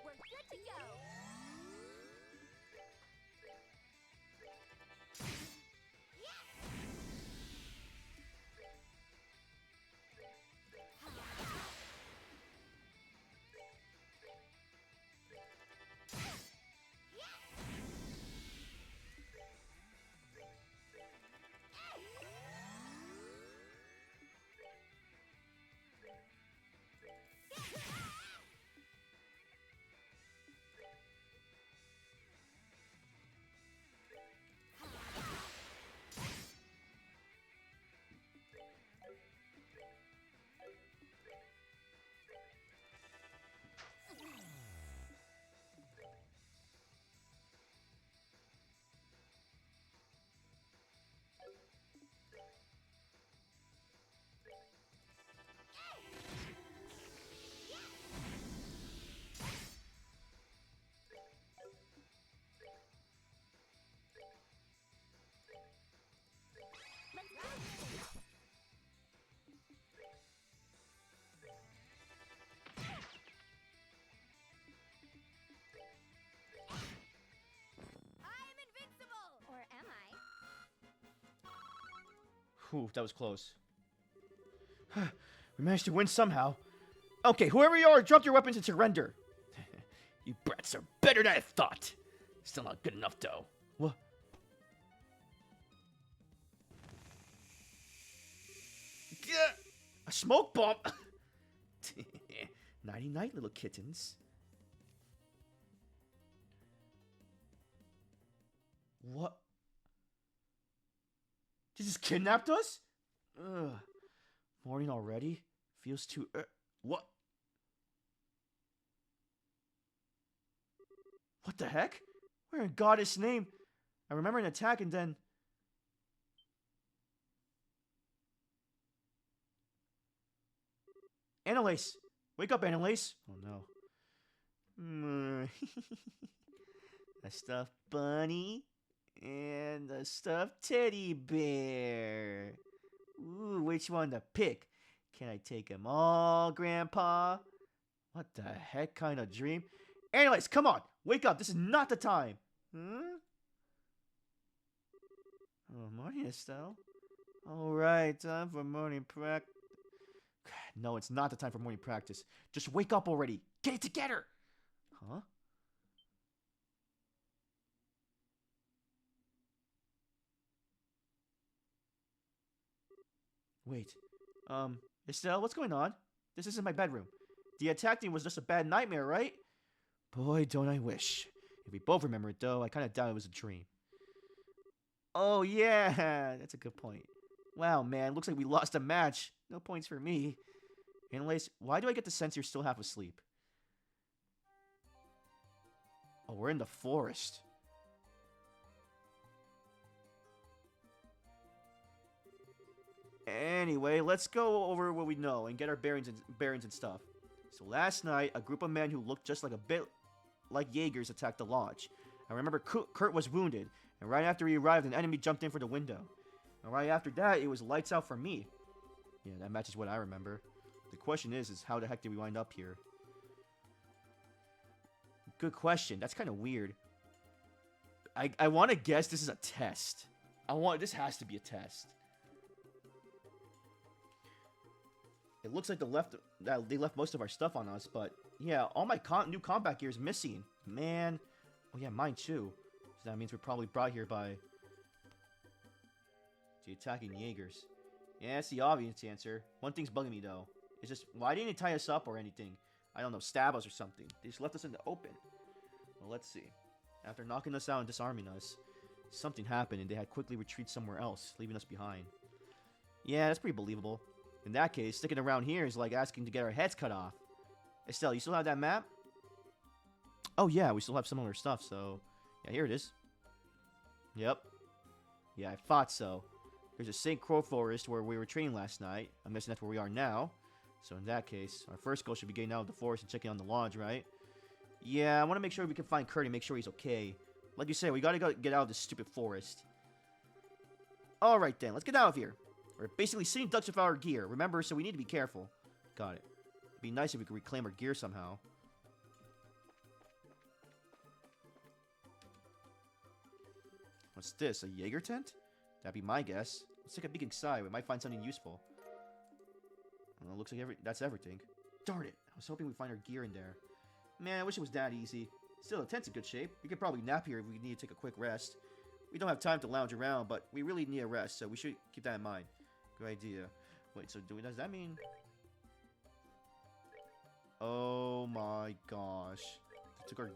We're good to go. Whew, that was close. We managed to win somehow. Okay, whoever you are, drop your weapons and surrender. You brats are better than I thought. Still not good enough, though. What? A smoke bomb? Nighty night, little kittens. What? They just kidnapped us? Ugh. Morning already? Feels too... what? What the heck? Where in God's name? I remember an attack and then... Annalise! Wake up, Annalise! Oh no. A stuffed bunny and a stuffed teddy bear. Ooh, which one to pick? Can I take them all, Grandpa? What the heck kind of dream? Annalise, come on! Wake up! This is not the time! Huh? Oh, morning, Estelle. Alright, time for morning practice. No, it's not the time for morning practice. Just wake up already. Get it together! Huh? Wait. Estelle, what's going on? This isn't my bedroom. The attacking was just a bad nightmare, right? Boy, don't I wish. If we both remember it, though, I kind of doubt it was a dream. Oh, yeah, that's a good point. Wow, man, looks like we lost a match. No points for me. Annalise, why do I get the sense you're still half asleep? Oh, we're in the forest. Anyway, let's go over what we know and get our bearings and stuff. So last night, a group of men who looked just like a bit like Jaegers attacked the lodge. I remember Kurt was wounded, and right after he arrived, an enemy jumped in for the window. And right after that, it was lights out for me. Yeah, that matches what I remember. The question is how the heck did we wind up here? Good question. That's kind of weird. I want to guess this is a test. This has to be a test. It looks like they left most of our stuff on us, but yeah, all my new combat gear is missing. Man. Oh yeah, mine too. So that means we're probably brought here by the attacking Jaegers. Yeah, that's the obvious answer. One thing's bugging me though. It's just, why didn't they tie us up or anything? I don't know, stab us or something. They just left us in the open. Well, let's see. After knocking us out and disarming us, something happened and they had quickly retreated somewhere else, leaving us behind. Yeah, that's pretty believable. In that case, sticking around here is like asking to get our heads cut off. Estelle, you still have that map? Oh yeah, we still have similar stuff, so... yeah, here it is. Yep. Yeah, I thought so. There's a St. Croix forest where we were training last night. I'm guessing that's where we are now. So in that case, our first goal should be getting out of the forest and checking on the lodge, right? Yeah, I want to make sure we can find Kurt and make sure he's okay. Like you said, we gotta get out of this stupid forest. Alright then, let's get out of here. We're basically sitting ducks with our gear, remember, so we need to be careful. Got it. It'd be nice if we could reclaim our gear somehow. What's this, a Jaeger tent? That'd be my guess. Let's take a peek inside, we might find something useful. Well, it looks like that's everything. Darn it, I was hoping we'd find our gear in there. Man, I wish it was that easy. Still, the tent's in good shape. We could probably nap here if we need to take a quick rest. We don't have time to lounge around, but we really need a rest, so we should keep that in mind. Good idea. Wait, so does that mean... oh my gosh. They took our...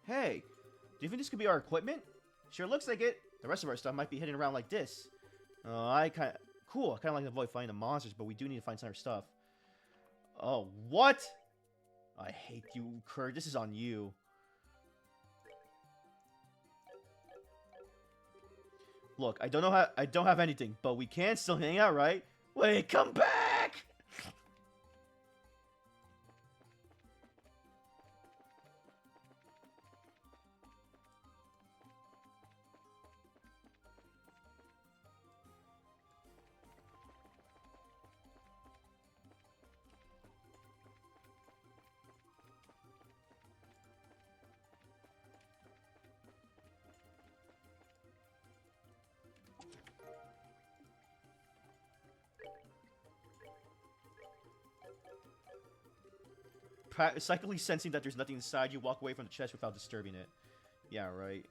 Hey, do you think this could be our equipment? Sure looks like it. The rest of our stuff might be hidden around like this. Cool. I kind of like to avoid finding the monsters, but we do need to find some other stuff. Oh, what? I hate you, Kurt. This is on you. Look, I don't have anything, but we can still hang out, right? Wait, come back! Psychically sensing that there's nothing inside, you walk away from the chest without disturbing it. Yeah, right.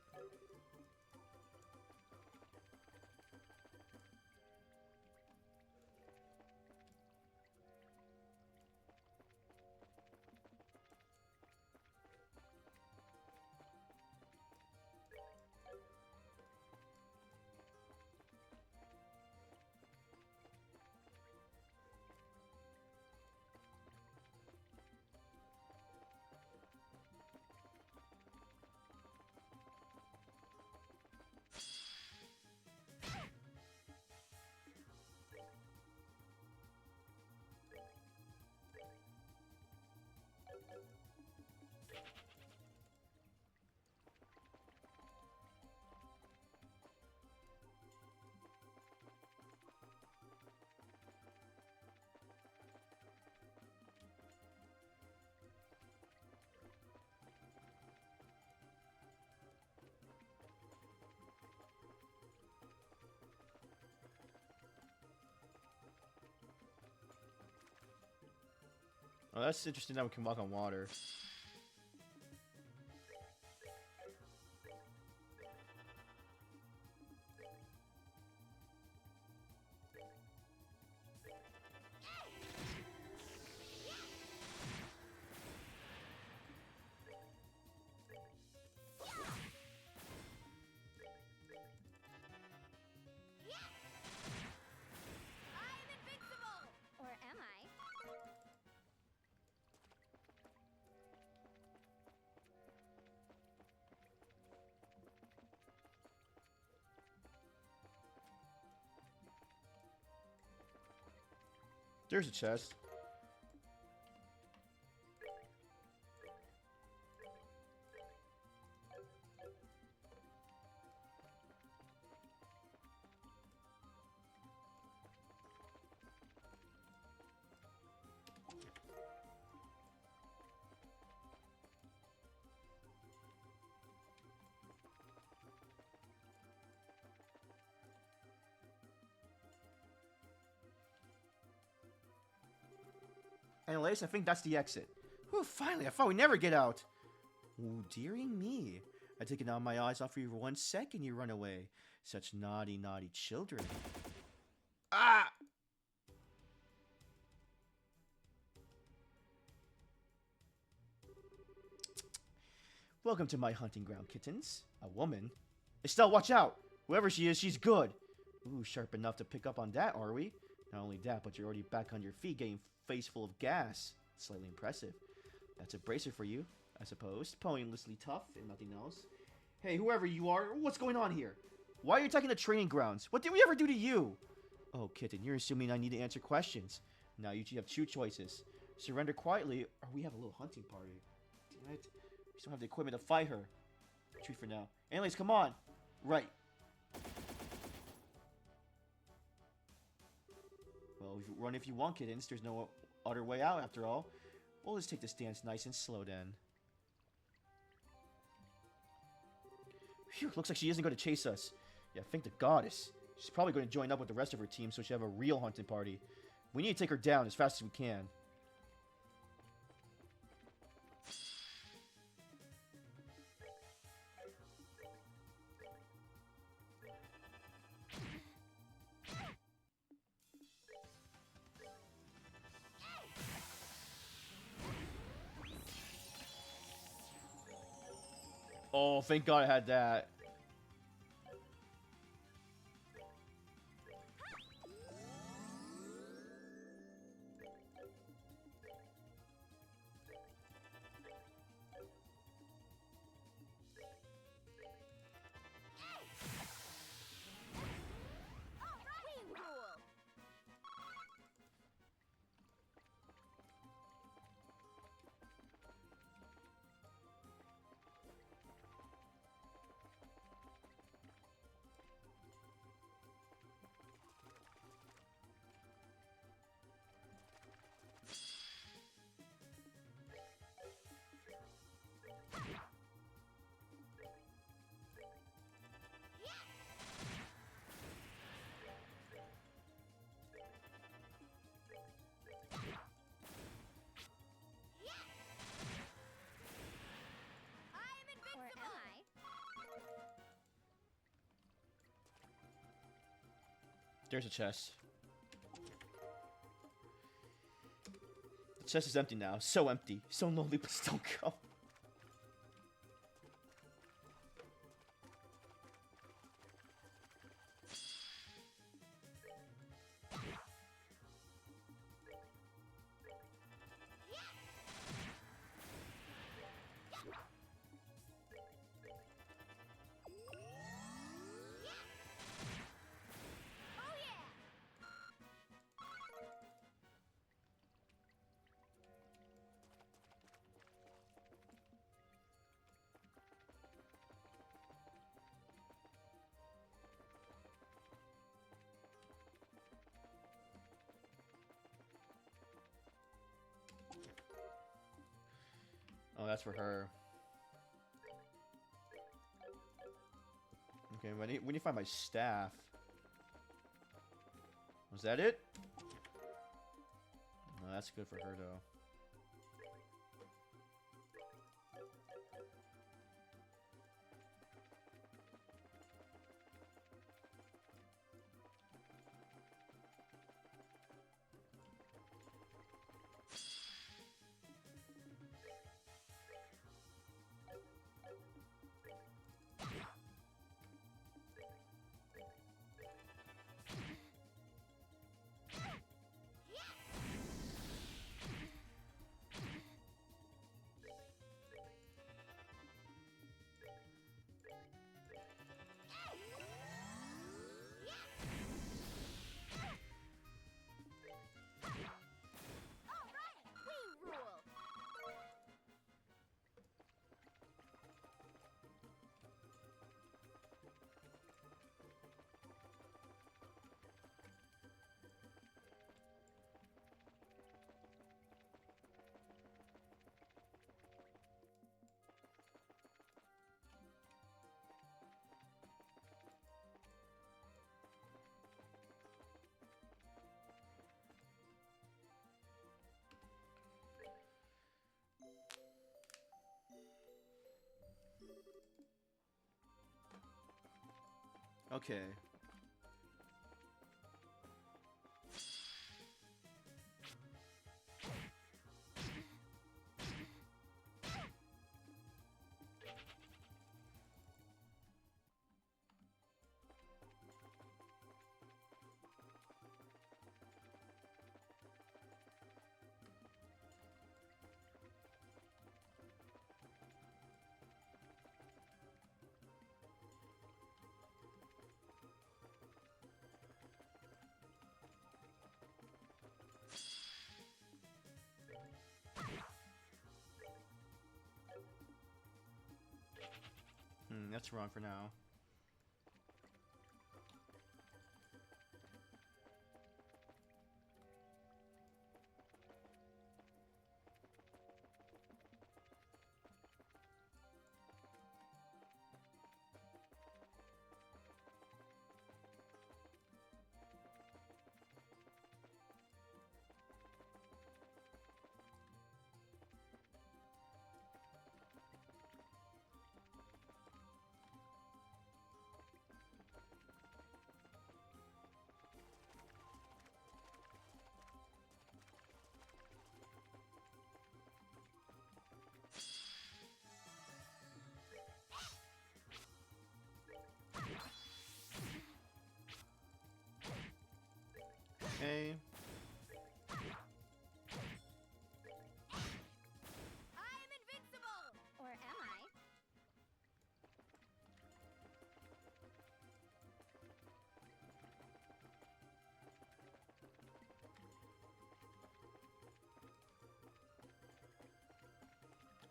Oh, that's interesting that we can walk on water. I'm invincible! Or am I? There's a chest. Anyways, I think that's the exit. Whew, finally, I thought we'd never get out. Ooh, dearie me. I take it out my eyes off you for 1 second, you run away. Such naughty, naughty children. Ah! Welcome to my hunting ground, kittens. A woman? Estelle, watch out! Whoever she is, she's good. Ooh, sharp enough to pick up on that, are we? Not only that, but you're already back on your feet, getting face full of gas. Slightly impressive. That's a bracer for you, I suppose. Pointlessly tough and nothing else. Hey, whoever you are, what's going on here? Why are you attacking the training grounds? What did we ever do to you? Oh, kitten, you're assuming I need to answer questions. Now you have two choices. Surrender quietly, or we have a little hunting party. Damn it. We still have the equipment to fight her. Treat for now. Anyways, come on. Right. Well, run if you want, kittens. There's no other way out, after all. We'll just take this dance nice and slow, then. Phew, looks like she isn't going to chase us. Yeah, thank the goddess. She's probably going to join up with the rest of her team so she have a real hunting party. We need to take her down as fast as we can. Oh, thank God I had that. We rule. I am invincible. Or am I? There's a chest. The chest is empty now. So empty. So lonely, but still go. Oh yeah. Oh, that's for her. Okay, we need to find my staff. Was that it? No, that's good for her though. All right. We rule. Okay. That's wrong for now.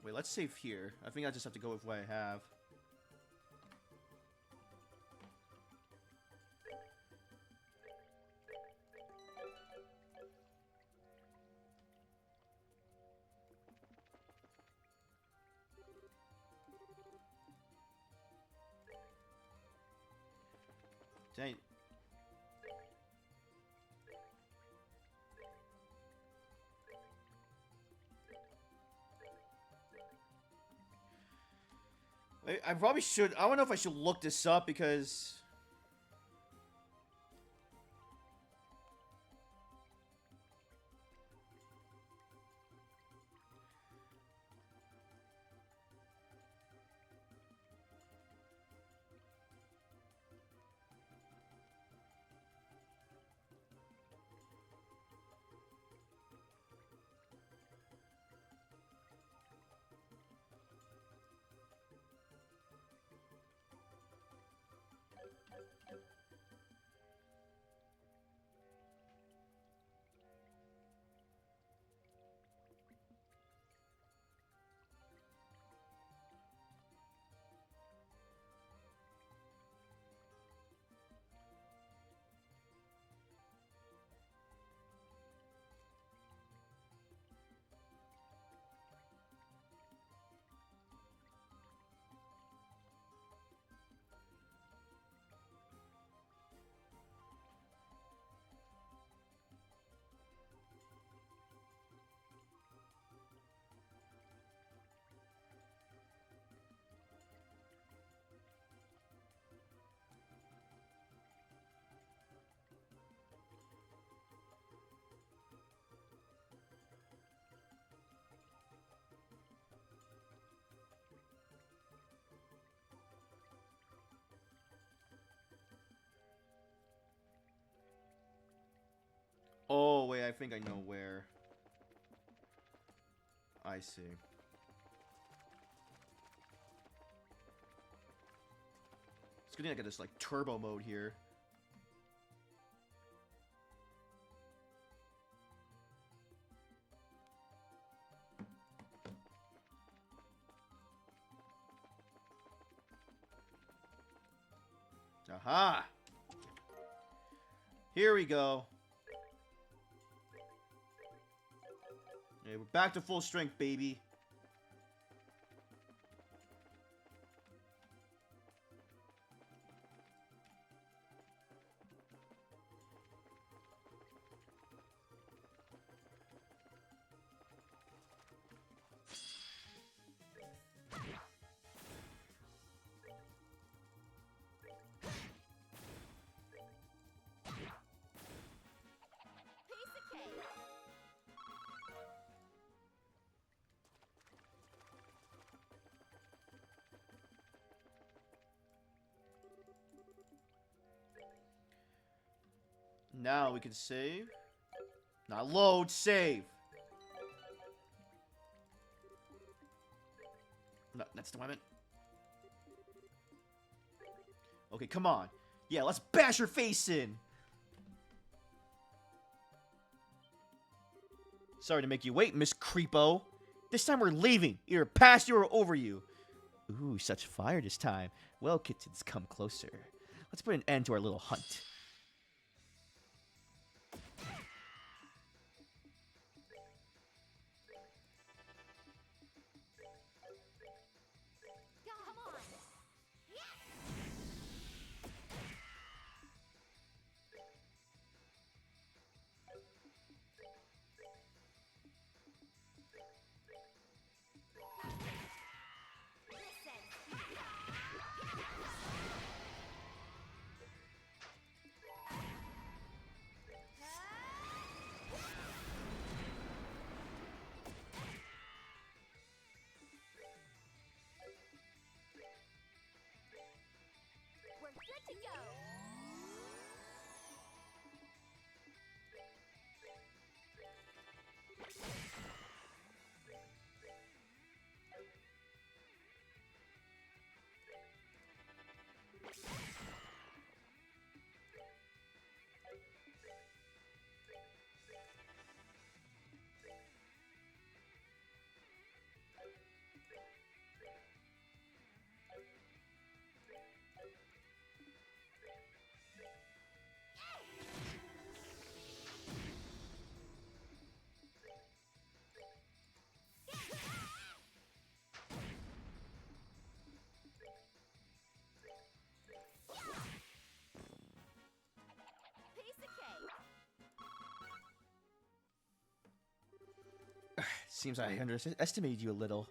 Wait, let's save here. I think I just have to go with what I have. Dang. I probably should. I don't know if I should look this up because. Oh, wait, I think I know where. I see. It's good thing I got this, like, turbo mode here. Aha! Here we go. Yeah, we're back to full strength, baby. Piece of cake. Now we can save. Not load, save. No, that's the weapon. Okay, come on. Yeah, let's bash her face in. Sorry to make you wait, Miss Creepo. This time we're leaving. Either past you or over you. Ooh, such fire this time. Well, kittens, come closer. Let's put an end to our little hunt. Come on. We're good to go. seems I underestimated you a little.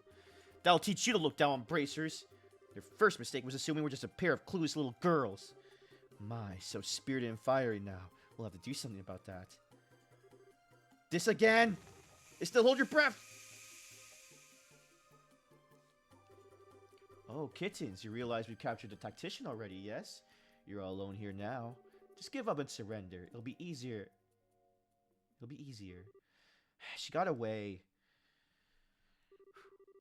That'll teach you to look down on bracers. Your first mistake was assuming we're just a pair of clueless little girls. My, so spirited and fiery now. We'll have to do something about that. This again? Still hold your breath! Oh, kittens, you realize we've captured the tactician already, yes? You're all alone here now. Just give up and surrender. It'll be easier. It'll be easier. She got away.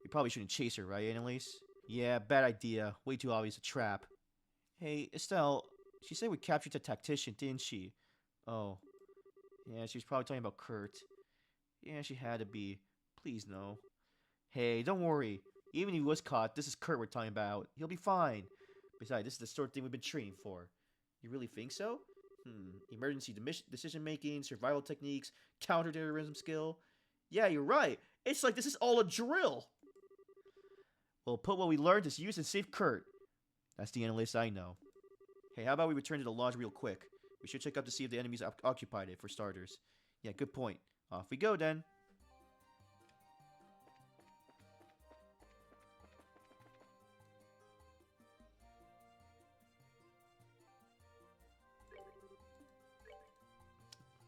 We probably shouldn't chase her, right, Annalise? Yeah, bad idea. Way too obvious a trap. Hey, Estelle, she said we captured the tactician, didn't she? Oh. Yeah, she was probably talking about Kurt. Yeah, she had to be. Please, no. Hey, don't worry. Even if he was caught, this is Kurt we're talking about. He'll be fine. Besides, this is the sort of thing we've been training for. You really think so? Emergency decision-making, survival techniques, counterterrorism skill. Yeah, you're right. It's like this is all a drill. We'll put what we learned to use and save Kurt. That's the analyst I know. Hey, how about we return to the lodge real quick? We should check up to see if the enemies occupied it, for starters. Yeah, good point. Off we go, then.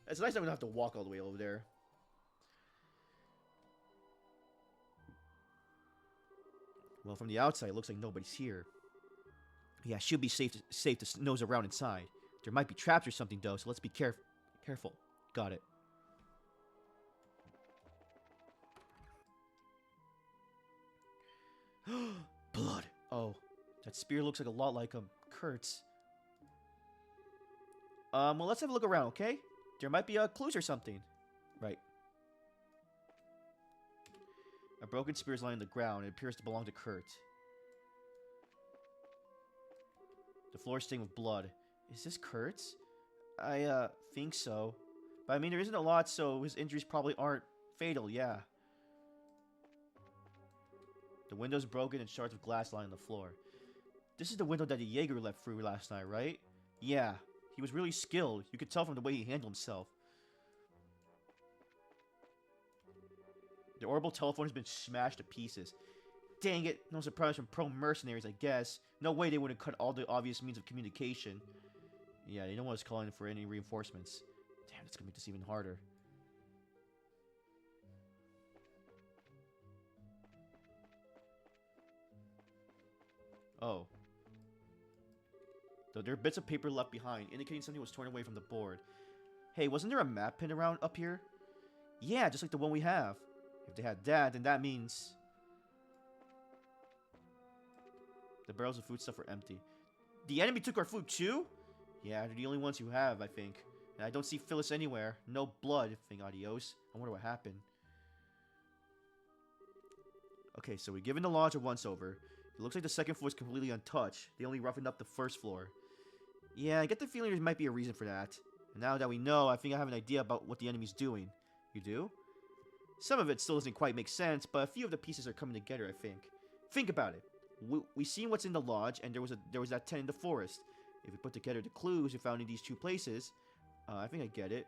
It's nice that we don't have to walk all the way over there. Well, from the outside, it looks like nobody's here. Yeah, should be safe to nose around inside. There might be traps or something, though, so let's be careful. Got it. Blood. Oh, that spear looks like a lot like Kurt's. Well, let's have a look around, okay? There might be clues or something. Right. A broken spear is lying on the ground. It appears to belong to Kurt. The floor is stained with blood. Is this Kurt's? I think so. But I mean, there isn't a lot, so his injuries probably aren't fatal, yeah. The window's broken and shards of glass lie on the floor. This is the window that the Jaeger let through last night, right? Yeah. He was really skilled. You could tell from the way he handled himself. The orbital telephone has been smashed to pieces. Dang it. No surprise from pro-mercenaries, I guess. No way they would have cut all the obvious means of communication. Yeah, they don't want us calling for any reinforcements. Damn, that's gonna make this even harder. Oh. Though there are bits of paper left behind, indicating something was torn away from the board. Hey, wasn't there a map pinned around up here? Yeah, just like the one we have. If they had that, then that means... The barrels of foodstuff are empty. The enemy took our food too? Yeah, they're the only ones who have, I think. And I don't see Phyllis anywhere. No blood. Thing adios. I wonder what happened. Okay, so we've given the lodge a once-over. It looks like the second floor is completely untouched. They only roughened up the first floor. Yeah, I get the feeling there might be a reason for that. And now that we know, I think I have an idea about what the enemy's doing. You do? Some of it still doesn't quite make sense, but a few of the pieces are coming together, I think. Think about it. We seen what's in the lodge, and there was that tent in the forest. If we put together the clues we found in these two places, I think I get it.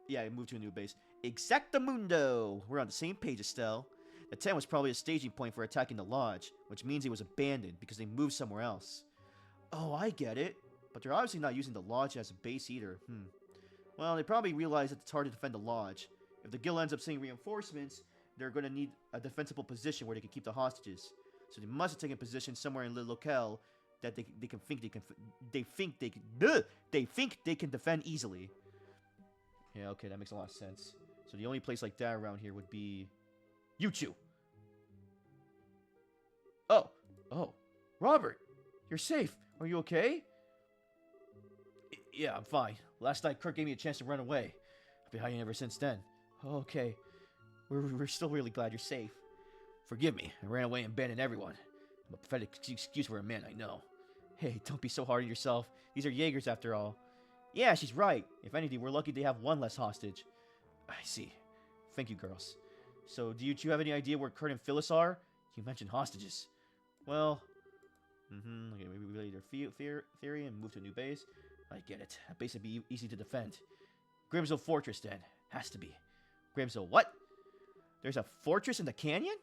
Yeah, I moved to a new base. Exactamundo! We're on the same page, Estelle. The tent was probably a staging point for attacking the lodge, which means it was abandoned because they moved somewhere else. Oh, I get it. But they're obviously not using the lodge as a base either. Well, they probably realize that it's hard to defend the lodge. If the guild ends up sending reinforcements, they're going to need a defensible position where they can keep the hostages. So they must have taken a position somewhere in the locale that they think they can defend easily. Yeah, okay, that makes a lot of sense. So the only place like that around here would be Yuchu. Oh, Robert, you're safe. Are you okay? Yeah, I'm fine. Last night, Kurt gave me a chance to run away. I've been hiding ever since then. Okay. We're still really glad you're safe. Forgive me. I ran away and abandoned everyone. I'm a pathetic excuse for a man, I know. Hey, don't be so hard on yourself. These are Jaegers after all. Yeah, she's right. If anything, we're lucky they have one less hostage. I see. Thank you, girls. So, do you two have any idea where Kurt and Phyllis are? You mentioned hostages. Well, Okay, maybe we relay their theory and move to a new base. I get it. A base would be easy to defend. Grimsville Fortress, then. Has to be. Grimsville, what? There's a fortress in the canyon?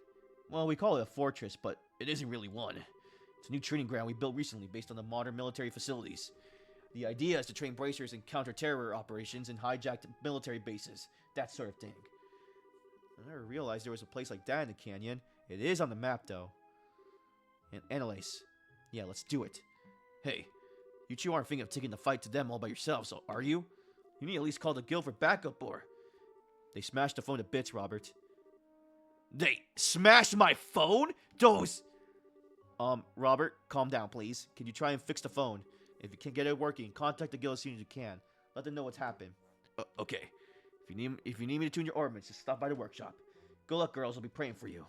Well, we call it a fortress, but it isn't really one. It's a new training ground we built recently based on the modern military facilities. The idea is to train bracers in counter-terror operations and hijacked military bases. That sort of thing. I never realized there was a place like that in the canyon. It is on the map, though. And Annalise. Yeah, let's do it. Hey, you two aren't thinking of taking the fight to them all by yourselves, so are you? You need to at least call the guild for backup, or... They smashed the phone to bits, Robert. They smashed my phone? Those... Robert, calm down, please. Can you try and fix the phone? If you can't get it working, contact the guild as soon as you can. Let them know what's happened. Okay. If you need me to tune your ornaments, just stop by the workshop. Good luck, girls. I'll be praying for you.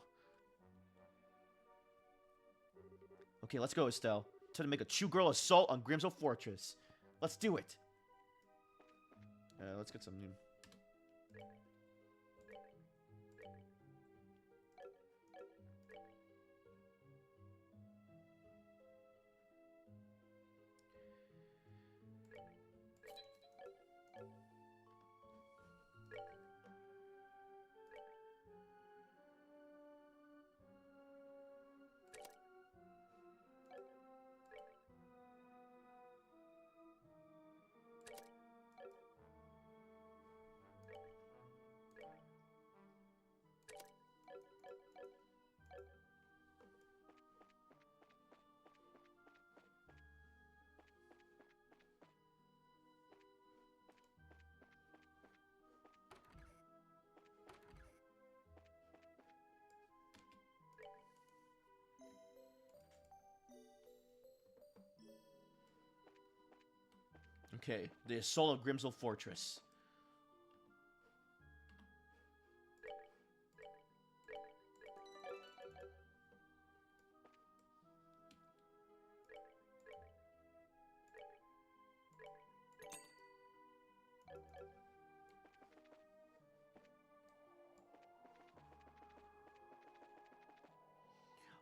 Okay, let's go, Estelle. Time to make a true girl assault on Grimsville Fortress. Let's do it. Let's get some new... Okay, the assault of Grimsville Fortress.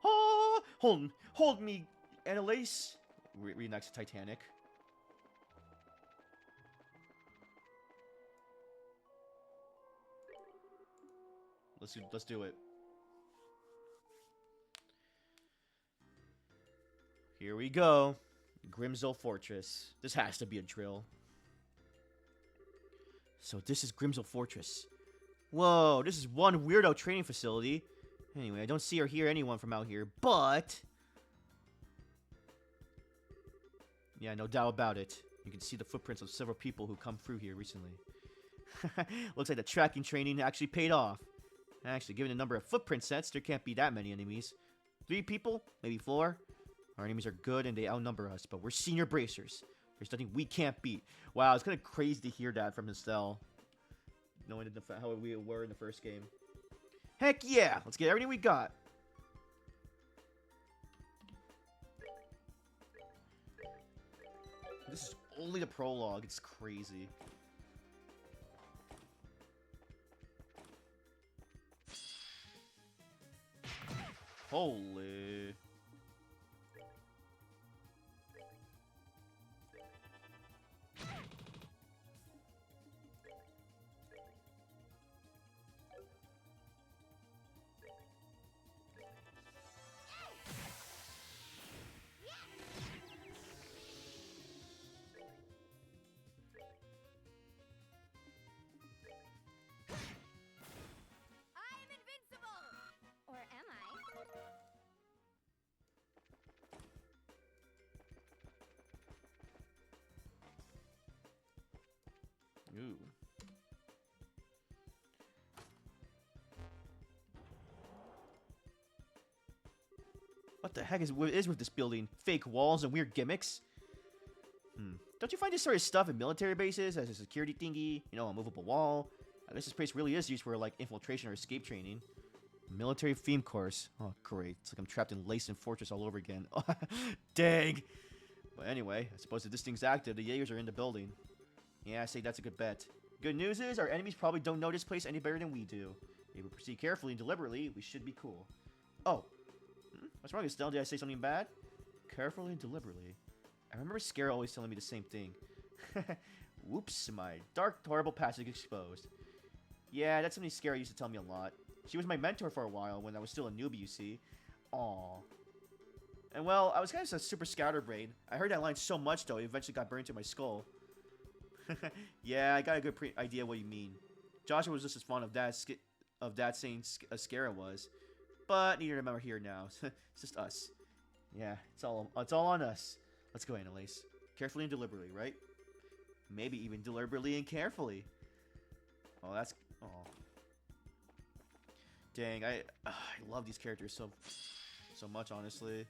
Ah, hold me, Annalise. Reenacts Titanic. Let's do it. Here we go. Grimsville Fortress. This has to be a drill. So this is Grimsville Fortress. Whoa, this is one weirdo training facility. Anyway, I don't see or hear anyone from out here, but... Yeah, no doubt about it. You can see the footprints of several people who come through here recently. Looks like the tracking training actually paid off. Actually, given the number of footprint sets, there can't be that many enemies. 3 people? Maybe 4? Our enemies are good and they outnumber us, but we're senior bracers. There's nothing we can't beat. Wow, it's kind of crazy to hear that from Estelle. Knowing how we were in the first game. Heck yeah! Let's get everything we got. This is only the prologue. It's crazy. Holy. I'm invincible! Or am I? Ooh. What the heck is with this building? Fake walls and weird gimmicks? Don't you find this sort of stuff in military bases as a security thingy? You know, a movable wall? I guess this place really is used for, like, infiltration or escape training. Military theme course. Oh, great. It's like I'm trapped in Lacen Fortress all over again. Dang! But anyway, I suppose if this thing's active, the Jaegers are in the building. Yeah, I say that's a good bet. Good news is, our enemies probably don't know this place any better than we do. If we proceed carefully and deliberately, we should be cool. Oh. What's wrong, Estelle? Did I say something bad? Carefully and deliberately. I remember Scare always telling me the same thing. Whoops, my dark, horrible past is exposed. Yeah, that's something Scare used to tell me a lot. She was my mentor for a while when I was still a newbie, you see. Aww. And well, I was kind of a super scatterbrain. I heard that line so much, though, it eventually got burned into my skull. Yeah, I got a good idea what you mean. Joshua was just as fond of that saying as Scare was. But neither of them are here now. It's just us. Yeah, it's all on us. Let's go, Annalise. Carefully and deliberately, right? Maybe even deliberately and carefully. Oh, that's... Oh. Dang, I love these characters so much, honestly.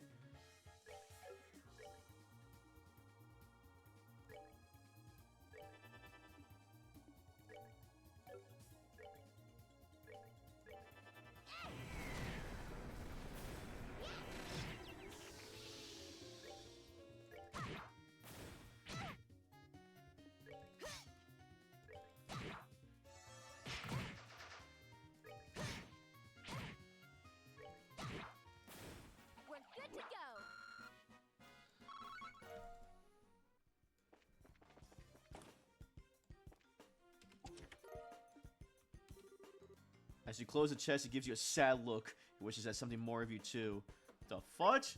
We're good to go. As you close the chest, it gives you a sad look. It wishes it had something more of you, too. The fudge?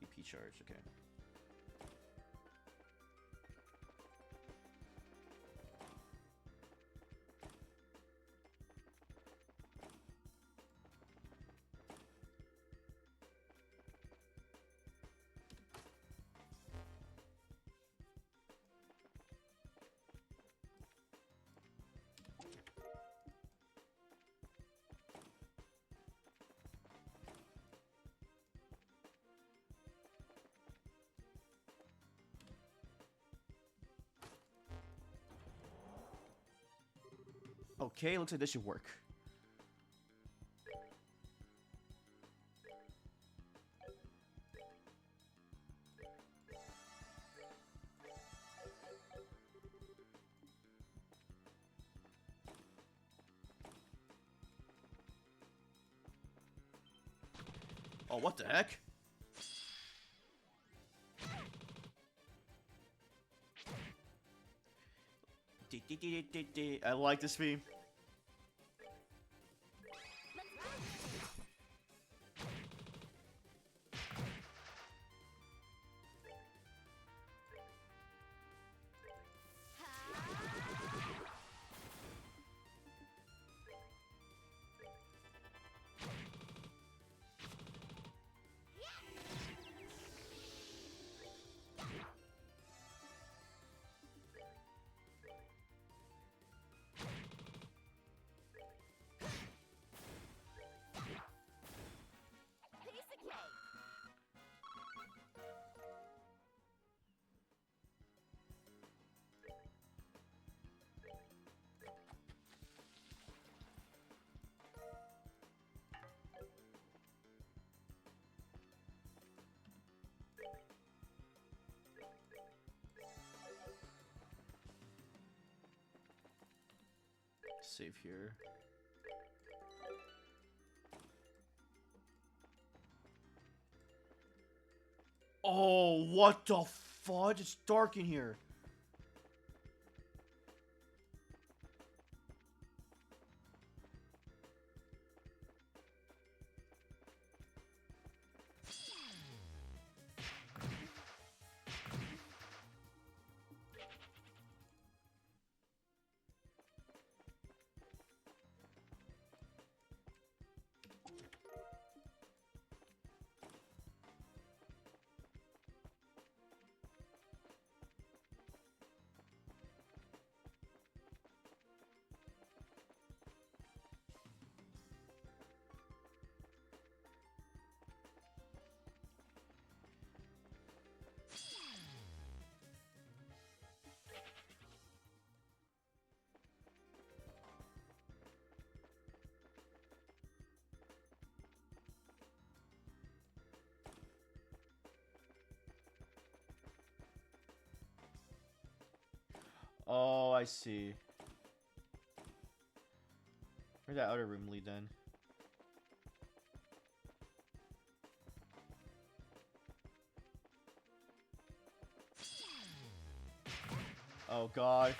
EP charge, okay. Okay, looks like this should work. Oh, what the heck? I like this theme. Piece of cake. Save here. Oh, what the fudge? It's dark in here. I see. Where'd that other room lead then? Oh god.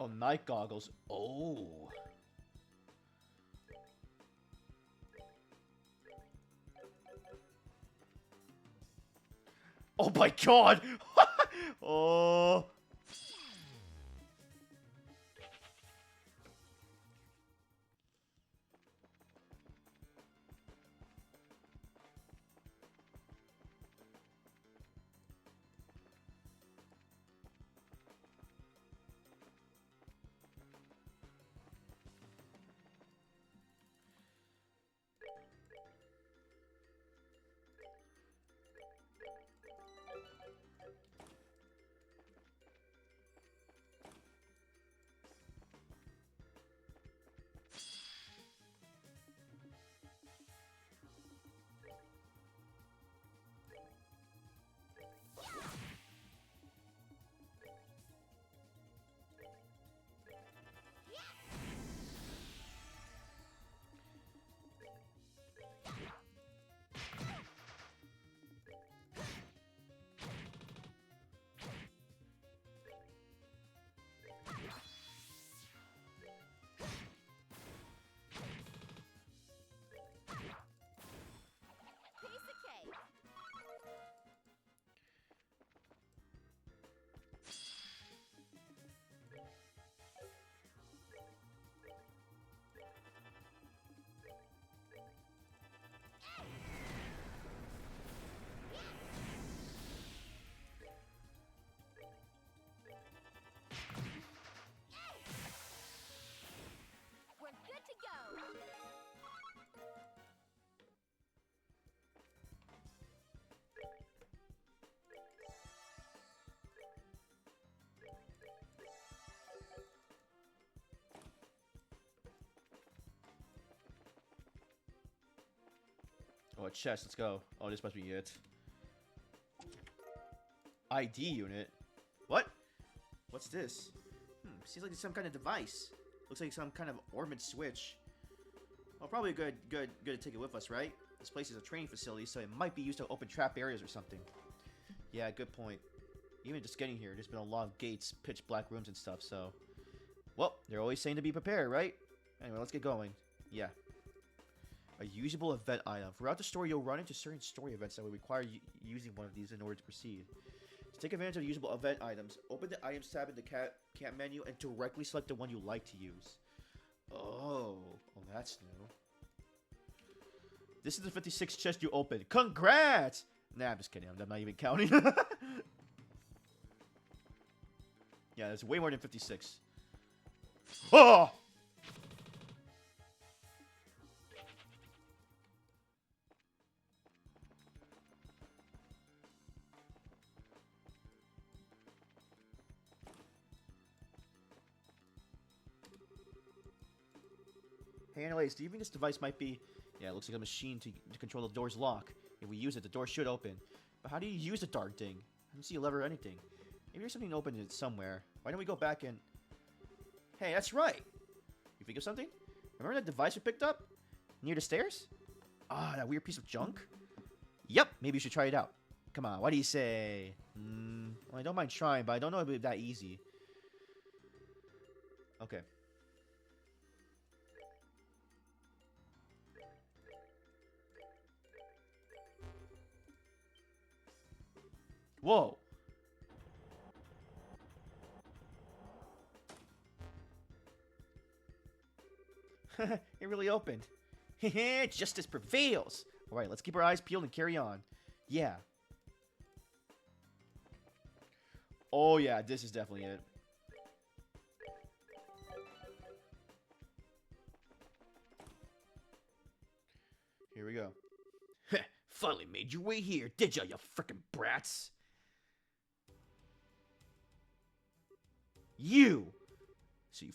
Oh, night goggles. Oh. Oh my god! Oh. Piece of cake. We're good to go. Oh, a chest. Let's go. Oh, this must be it. ID unit? What? What's this? Seems like it's some kind of device. Looks like some kind of orbit switch. Well, probably good to take it with us, right? This place is a training facility, so it might be used to open trap areas or something. Yeah, good point. Even just getting here, there's been a lot of gates, pitch black rooms and stuff, so... Well, they're always saying to be prepared, right? Anyway, let's get going. Yeah. A usable event item. Throughout the story, you'll run into certain story events that will require using one of these in order to proceed. To take advantage of usable event items, open the Items tab in the camp menu and directly select the one you like to use. Oh, that's new. This is the 56th chest you opened. Congrats! Nah, I'm just kidding. I'm not even counting. Yeah, there's way more than 56. Oh! Hey, anyways, do you think this device might be... Yeah, it looks like a machine to control the door's lock. If we use it, the door should open. But how do you use the darn thing? I don't see a lever or anything. Maybe there's something open in it somewhere. Why don't we go back and... Hey, that's right! You think of something? Remember that device we picked up? Near the stairs? Ah, that weird piece of junk? Yep, maybe you should try it out. Come on, what do you say? Well, I don't mind trying, but I don't know if it'll be that easy. Okay. Whoa! It really opened. Justice prevails! Alright, let's keep our eyes peeled and carry on. Yeah. Oh yeah, this is definitely it. Here we go. finally made your way here, did ya, you frickin' brats? You! So you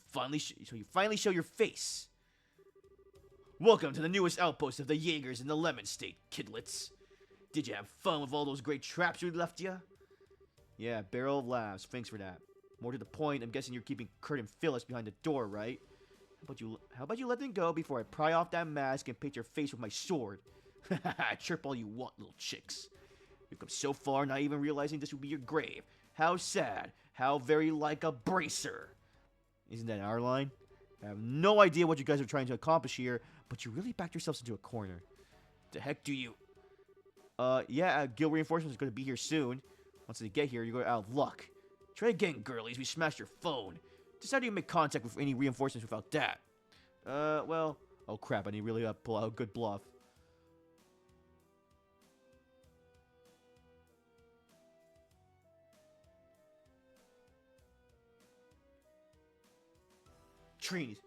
finally show your face. Welcome to the newest outpost of the Jaegers in the Lemon State, kidlets. Did you have fun with all those great traps we left ya? Yeah, Barrel of Laughs. Thanks for that. More to the point, I'm guessing you're keeping Kurt and Phyllis behind the door, right? How about you let them go before I pry off that mask and paint your face with my sword? Chirp all you want, little chicks. You've come so far, not even realizing this would be your grave. How sad. How very like a bracer. Isn't that our line? I have no idea what you guys are trying to accomplish here, but you really backed yourselves into a corner. The heck do you... Yeah, Guild Reinforcements is going to be here soon. Once they get here, you're going out of luck. Try again, girlies. We smashed your phone. Just how do you make contact with any reinforcements without that? Well... Oh crap, I need to really pull out a good bluff. Trainees.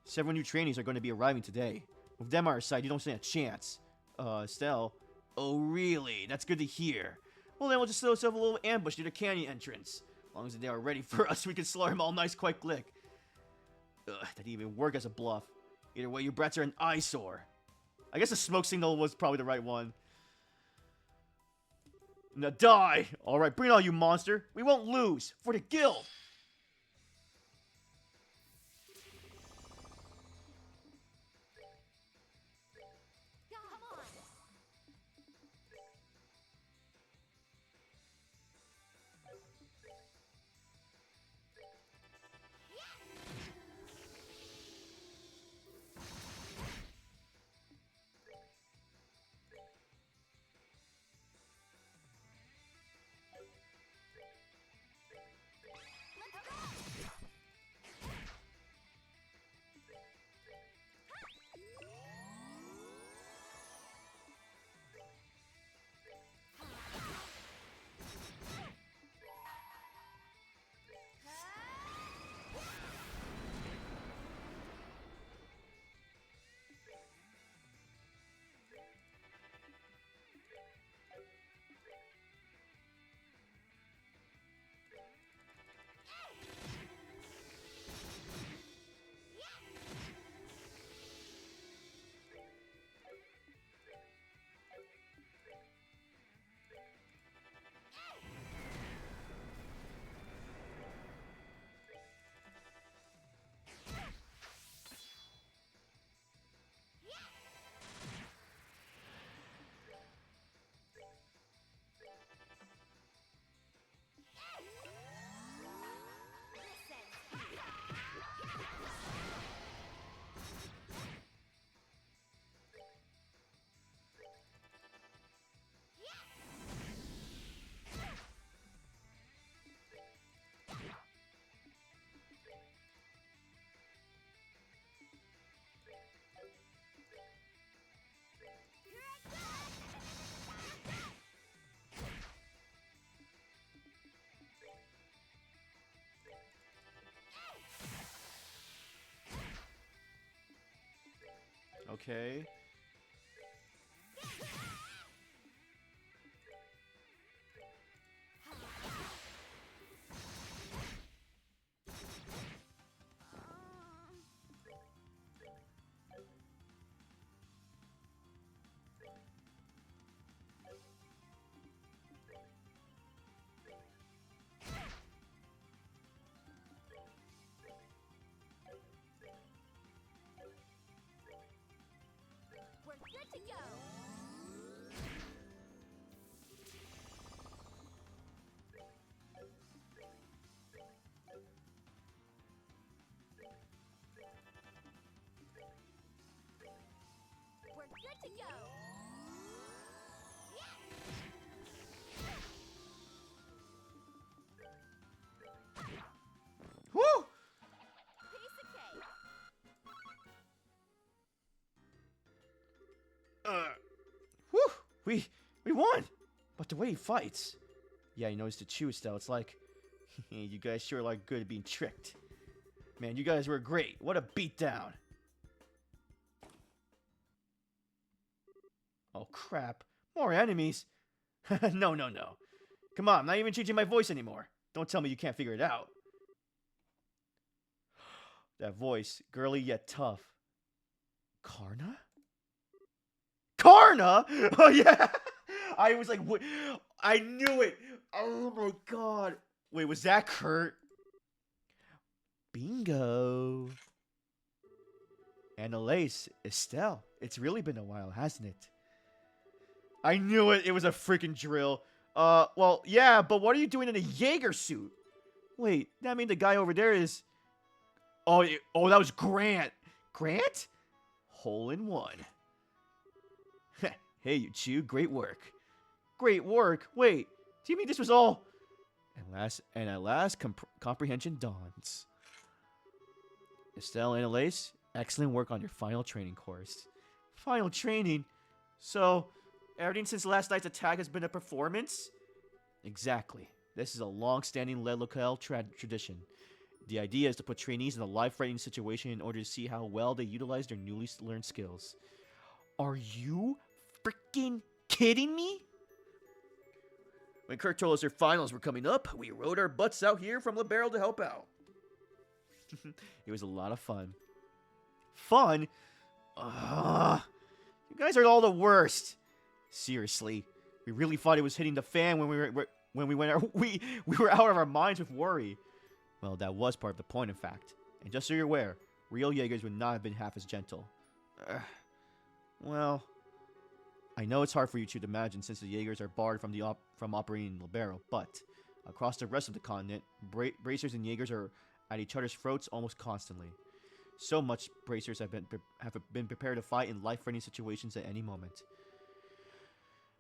Several new trainees are going to be arriving today. With them on our side, you don't stand a chance. Estelle. Oh, really? That's good to hear. Well, then we'll just set ourselves a little ambush near the canyon entrance. As long as they are ready for us, we can slaughter them all nice quite quick. Ugh, that didn't even work as a bluff. Either way, you brats are an eyesore. I guess the smoke signal was probably the right one. Now die! Alright, bring it on, you monster! We won't lose! For the guild! Come on. Okay. We're good to go. We're good to go. Woo! Piece of cake. Whew! We won! But the way he fights... Yeah, he knows to choose, though. It's like... you guys sure like good at being tricked. Man, you guys were great. What a beatdown. Oh, crap. More enemies? No, no, no. Come on, I'm not even changing my voice anymore. Don't tell me you can't figure it out. That voice, girly yet tough. Karna? Karna? Oh, yeah! I was like, what? I knew it! Oh my god. Wait, was that Kurt? Bingo. Annalise, Estelle. It's really been a while, hasn't it? I knew it. It was a freaking drill. Well, yeah, but what are you doing in a Jaeger suit? Wait, that means the guy over there is... Oh, that was Grant. Grant? Hole in one. Hey, you two, great work. Great work? Wait, do you mean this was all... And at last, comprehension dawns. Estelle and Annalise, excellent work on your final training course. Final training? So, everything since last night's attack has been a performance? Exactly. This is a long-standing Le Locale tradition. The idea is to put trainees in a life-threatening situation in order to see how well they utilize their newly learned skills. Are you freaking kidding me? When Kirk told us their finals were coming up, we rode our butts out here from Libero to help out. It was a lot of fun. Fun? You guys are all the worst. Seriously, we really thought it was hitting the fan when we were out of our minds with worry. Well, that was part of the point, in fact. And just so you're aware, real Jaegers would not have been half as gentle. Well, I know it's hard for you two to imagine since the Jaegers are barred from operating in Libero, but across the rest of the continent, bracers and Jaegers are at each other's throats almost constantly. So much bracers have been prepared to fight in life-threatening situations at any moment.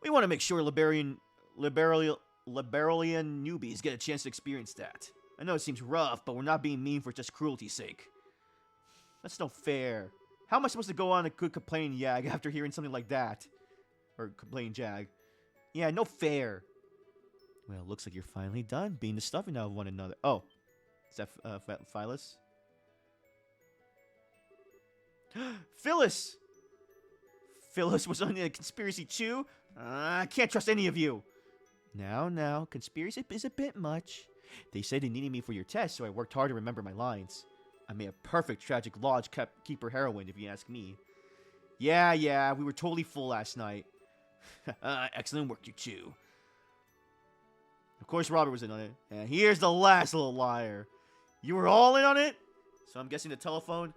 We want to make sure Liberalian newbies get a chance to experience that. I know it seems rough, but we're not being mean for just cruelty's sake. That's no fair. How am I supposed to go on a good complaining Jag after hearing something like that? Or complaining Jag. Yeah, no fair. Well, looks like you're finally done being the stuffing out of one another. Oh, is that Phyllis? Phyllis! Phyllis was on the conspiracy too? I can't trust any of you. Now, conspiracy is a bit much. They said they needed me for your test, so I worked hard to remember my lines. I made a perfect tragic lodge keeper heroine, if you ask me. Yeah, we were totally full last night. Excellent work, you two. Of course, Robert was in on it. And here's the last little liar. You were all in on it? So I'm guessing the telephone?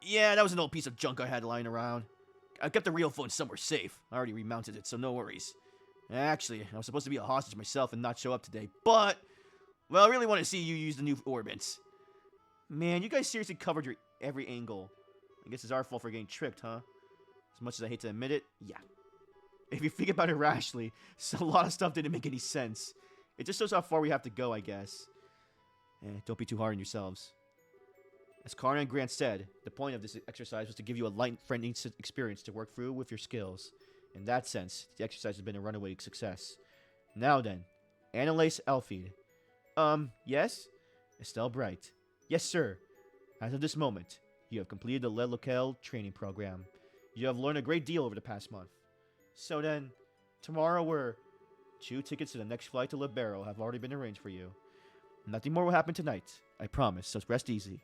Yeah, that was an old piece of junk I had lying around. I kept the real phone somewhere safe. I already remounted it, so no worries. Actually, I was supposed to be a hostage myself and not show up today, but... Well, I really want to see you use the new orbits. Man, you guys seriously covered your every angle. I guess it's our fault for getting tricked, huh? As much as I hate to admit it, yeah. If you think about it rationally, so a lot of stuff didn't make any sense. It just shows how far we have to go, I guess. Don't be too hard on yourselves. As Karna and Grant said, the point of this exercise was to give you a light, friendly experience to work through with your skills. In that sense, the exercise has been a runaway success. Now then, Annalise Elfied. Yes? Estelle Bright. Yes, sir. As of this moment, you have completed the Le Locale training program. You have learned a great deal over the past month. So then, tomorrow 2 tickets to the next flight to Libero have already been arranged for you. Nothing more will happen tonight, I promise, so rest easy.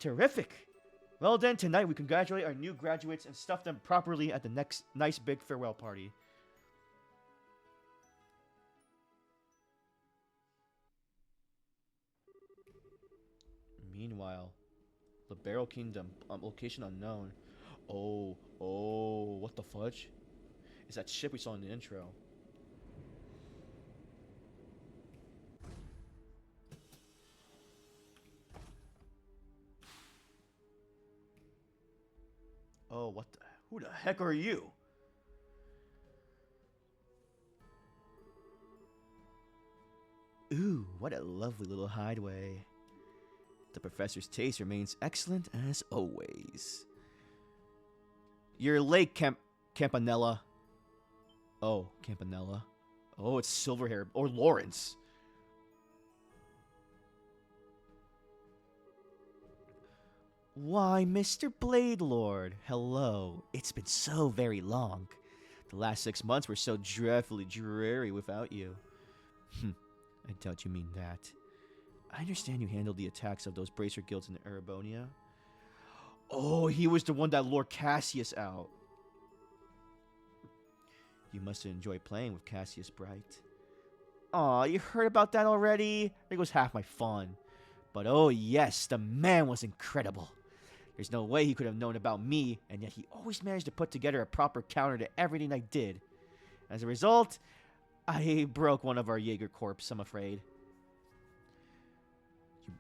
Terrific! Well then, tonight we congratulate our new graduates and stuff them properly at the next nice big farewell party. Meanwhile, Libero Kingdom, location unknown. Oh, what the fudge? It's that ship we saw in the intro. Oh, who the heck are you? Ooh, what a lovely little hideaway. The professor's taste remains excellent as always. You're late, Campanella. Oh, Campanella. Oh, it's Silverhair. Or Lawrence. Why, Mr. Blade Lord, hello. It's been so very long. The last 6 months were so dreadfully dreary without you. I doubt you mean that. I understand you handled the attacks of those bracer guilds in Erebonia. Oh, he was the one that lured Cassius out. You must have enjoyed playing with Cassius Bright. Aw, you heard about that already? It was half my fun. But oh yes, the man was incredible. There's no way he could have known about me, and yet he always managed to put together a proper counter to everything I did. As a result, I broke one of our Jaeger Corps, I'm afraid.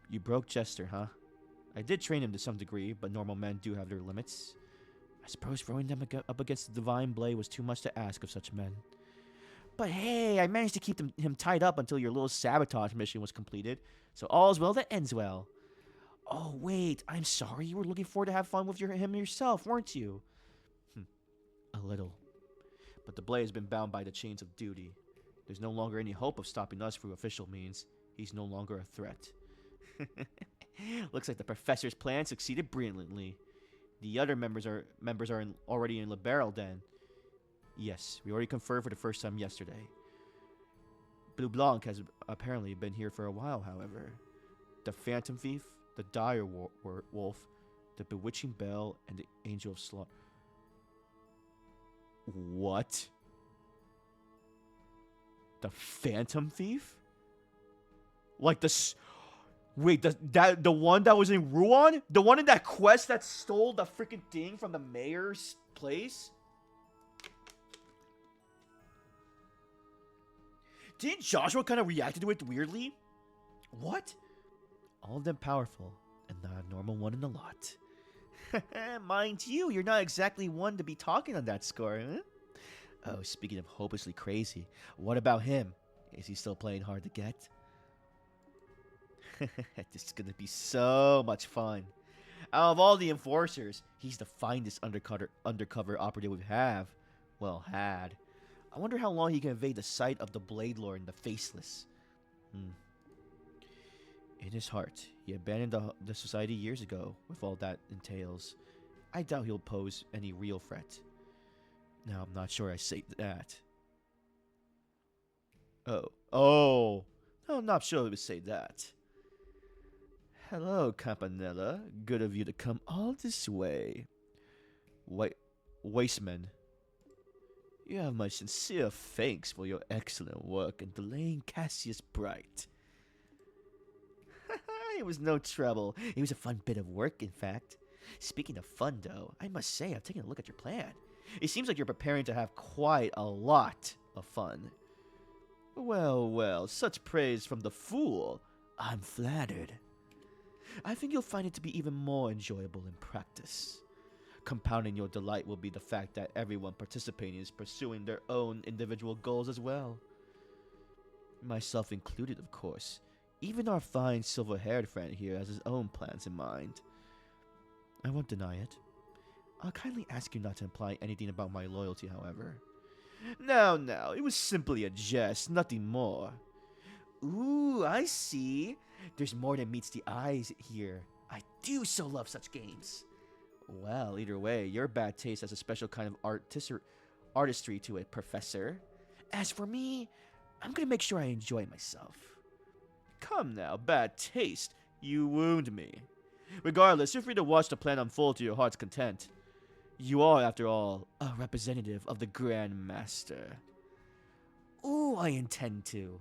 You broke Jester, huh? I did train him to some degree, but normal men do have their limits. I suppose throwing them up against the Divine Blade was too much to ask of such men. But hey, I managed to keep him tied up until your little sabotage mission was completed. So all's well that ends well. Oh, wait, I'm sorry. You were looking forward to have fun with him yourself, weren't you? A little. But the Blade has been bound by the chains of duty. There's no longer any hope of stopping us through official means. He's no longer a threat. Looks like the professor's plan succeeded brilliantly. The other members are already in Libero then. Yes, we already confirmed for the first time yesterday. Blue Blanc has apparently been here for a while, however. The Phantom Thief, the Dire Wolf, the Bewitching Bell, and the Angel of Slaughter. What? The Phantom Thief? Like wait, the one that was in Ruan? The one in that quest that stole the freaking thing from the mayor's place? Didn't Joshua kind of react to it weirdly? What? All of them powerful, and not a normal one in the lot. Mind you, you're not exactly one to be talking on that score, huh? Oh, speaking of hopelessly crazy, what about him? Is he still playing hard to get? This is gonna be so much fun. Out of all the enforcers, he's the finest undercover operative we have. Well, had. I wonder how long he can evade the sight of the Blade Lord and the Faceless. In his heart, he abandoned the society years ago, with all that entails. I doubt he'll pose any real threat. Now, I'm not sure I say that. Oh. No, I'm not sure I would say that. Hello, Campanella. Good of you to come all this way. Wasteman. You have my sincere thanks for your excellent work in delaying Cassius Bright. It was no trouble. It was a fun bit of work, in fact. Speaking of fun, though, I must say I've taken a look at your plan. It seems like you're preparing to have quite a lot of fun. Well, such praise from the fool. I'm flattered. I think you'll find it to be even more enjoyable in practice. Compounding your delight will be the fact that everyone participating is pursuing their own individual goals as well. Myself included, of course. Even our fine silver-haired friend here has his own plans in mind. I won't deny it. I'll kindly ask you not to imply anything about my loyalty, however. No, it was simply a jest, nothing more. Ooh, I see. There's more than meets the eyes here. I do so love such games. Well, either way, your bad taste has a special kind of artistry to it, Professor. As for me, I'm gonna make sure I enjoy myself. Come now, bad taste. You wound me. Regardless, you're free to watch the plan unfold to your heart's content. You are, after all, a representative of the Grand Master. Ooh, I intend to.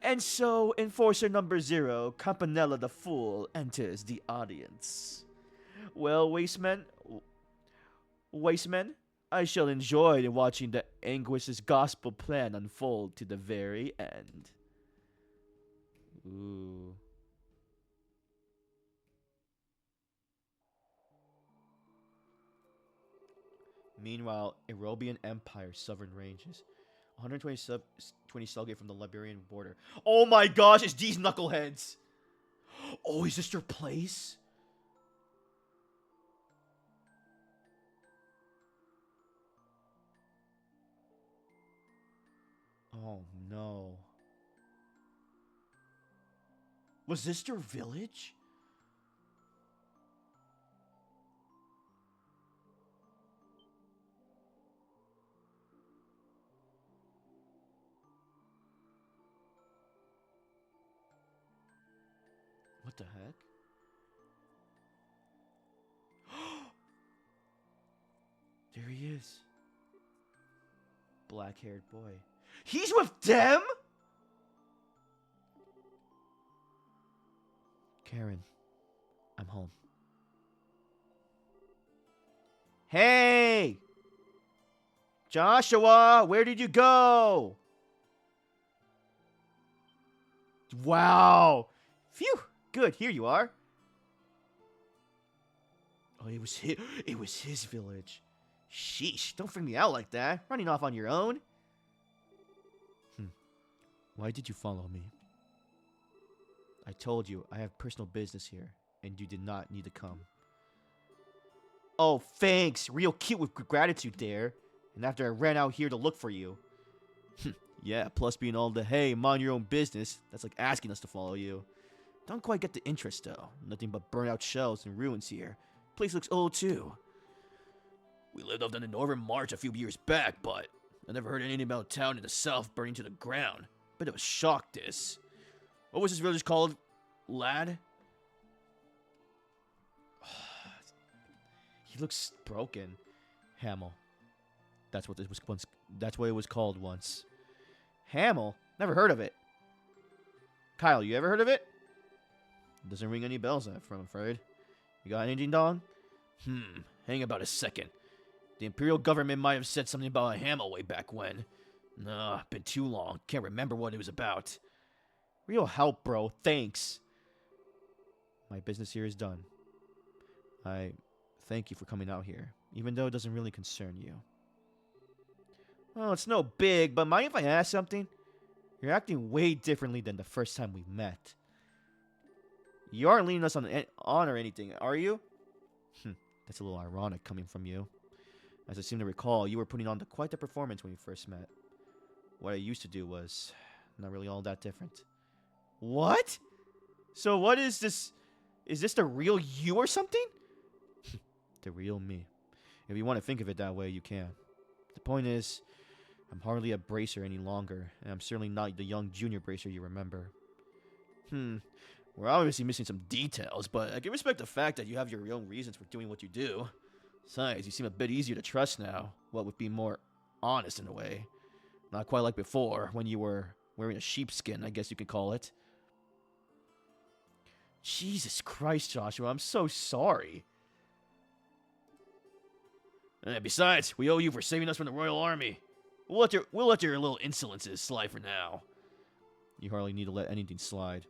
And so, Enforcer number 0, Campanella the Fool, enters the audience. Well, Wasteman, I shall enjoy watching the Anguish's gospel plan unfold to the very end. Ooh. Meanwhile, Erobian Empire Southern Ranges. 120 Cellgate from the Liberian border. Oh my gosh, it's these knuckleheads! Oh, is this their place? Oh no. Was this their village? What the heck? There he is. Black-haired boy. He's with them? Karen, I'm home. Hey! Joshua, where did you go? Wow. Phew. Good, here you are. Oh, it was his village. Sheesh, don't freak me out like that. Running off on your own. Why did you follow me? I told you, I have personal business here, and you did not need to come. Oh, thanks. Real cute with gratitude there. And after I ran out here to look for you. Yeah, plus being all the, hey, mind your own business, that's like asking us to follow you. Don't quite get the interest, though. Nothing but burnt out shells and ruins here. Place looks old, too. We lived up in the northern march a few years back, but I never heard anything about a town in the south burning to the ground. Bit of a shock, this. What was this village called, lad? He looks broken. Hamel. That's what it was once. That's what it was called once. Hamel? Never heard of it. Kyle, you ever heard of it? Doesn't ring any bells, I'm afraid. You got anything, Don? Hang about a second. The Imperial government might have said something about a Hamel way back when. Nah, been too long. Can't remember what it was about. Real help, bro. Thanks. My business here is done. I thank you for coming out here, even though it doesn't really concern you. Well, it's no big, but mind if I ask something? You're acting way differently than the first time we met. You aren't leading us on or anything, are you? That's a little ironic coming from you. As I seem to recall, you were putting on quite the performance when we first met. What I used to do was not really all that different. What? So what is this? Is this the real you or something? The real me. If you want to think of it that way, you can. The point is, I'm hardly a bracer any longer, and I'm certainly not the young junior bracer you remember. We're obviously missing some details, but I can respect the fact that you have your own reasons for doing what you do. Besides, you seem a bit easier to trust now. What would be more honest in a way. Not quite like before, when you were wearing a sheepskin, I guess you could call it. Jesus Christ, Joshua, I'm so sorry. Besides, we owe you for saving us from the Royal Army. We'll let your little insolences slide for now. You hardly need to let anything slide.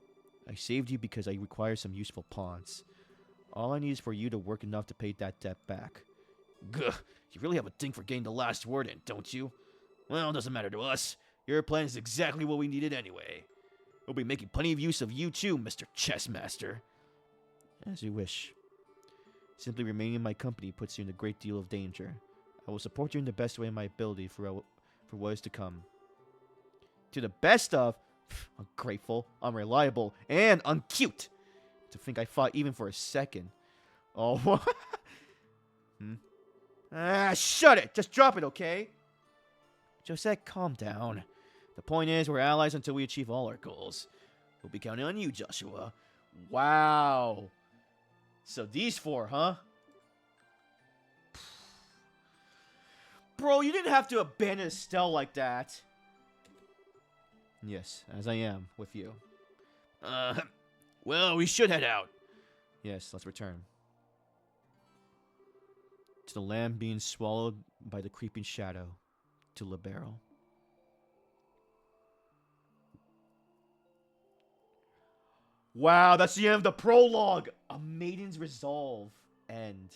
I saved you because I require some useful pawns. All I need is for you to work enough to pay that debt back. Gah, you really have a thing for getting the last word in, don't you? Well, it doesn't matter to us. Your plan is exactly what we needed anyway. We'll be making plenty of use of you too, Mr. Chessmaster. As you wish. Simply remaining in my company puts you in a great deal of danger. I will support you in the best way in my ability for what is to come. To the best of... Ungrateful, unreliable, and uncute. To think I fought even for a second. Oh, what? Shut it! Just drop it, okay? Josette, calm down. The point is, we're allies until we achieve all our goals. We'll be counting on you, Joshua. Wow. So these four, huh? Bro, you didn't have to abandon Estelle like that. Yes, as I am with you. Well, we should head out. Yes, let's return. To the land being swallowed by the creeping shadow. To Libero. Wow, that's the end of the prologue! A Maiden's Resolve. End.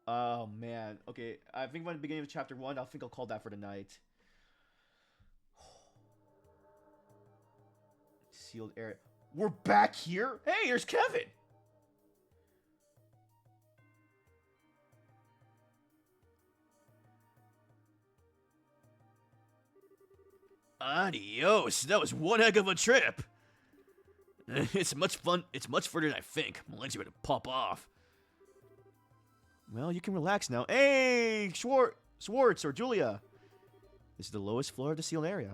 Oh, man. Okay, I think by the beginning of chapter 1, I think I'll call that for the night. Sealed area. We're back here? Hey, there's Kevin! Adios. That was one heck of a trip. It's much fun. It's much further than I think. My legs are going to pop off. Well, you can relax now. Hey, Schwartz or Julia. This is the lowest floor of the sealed area.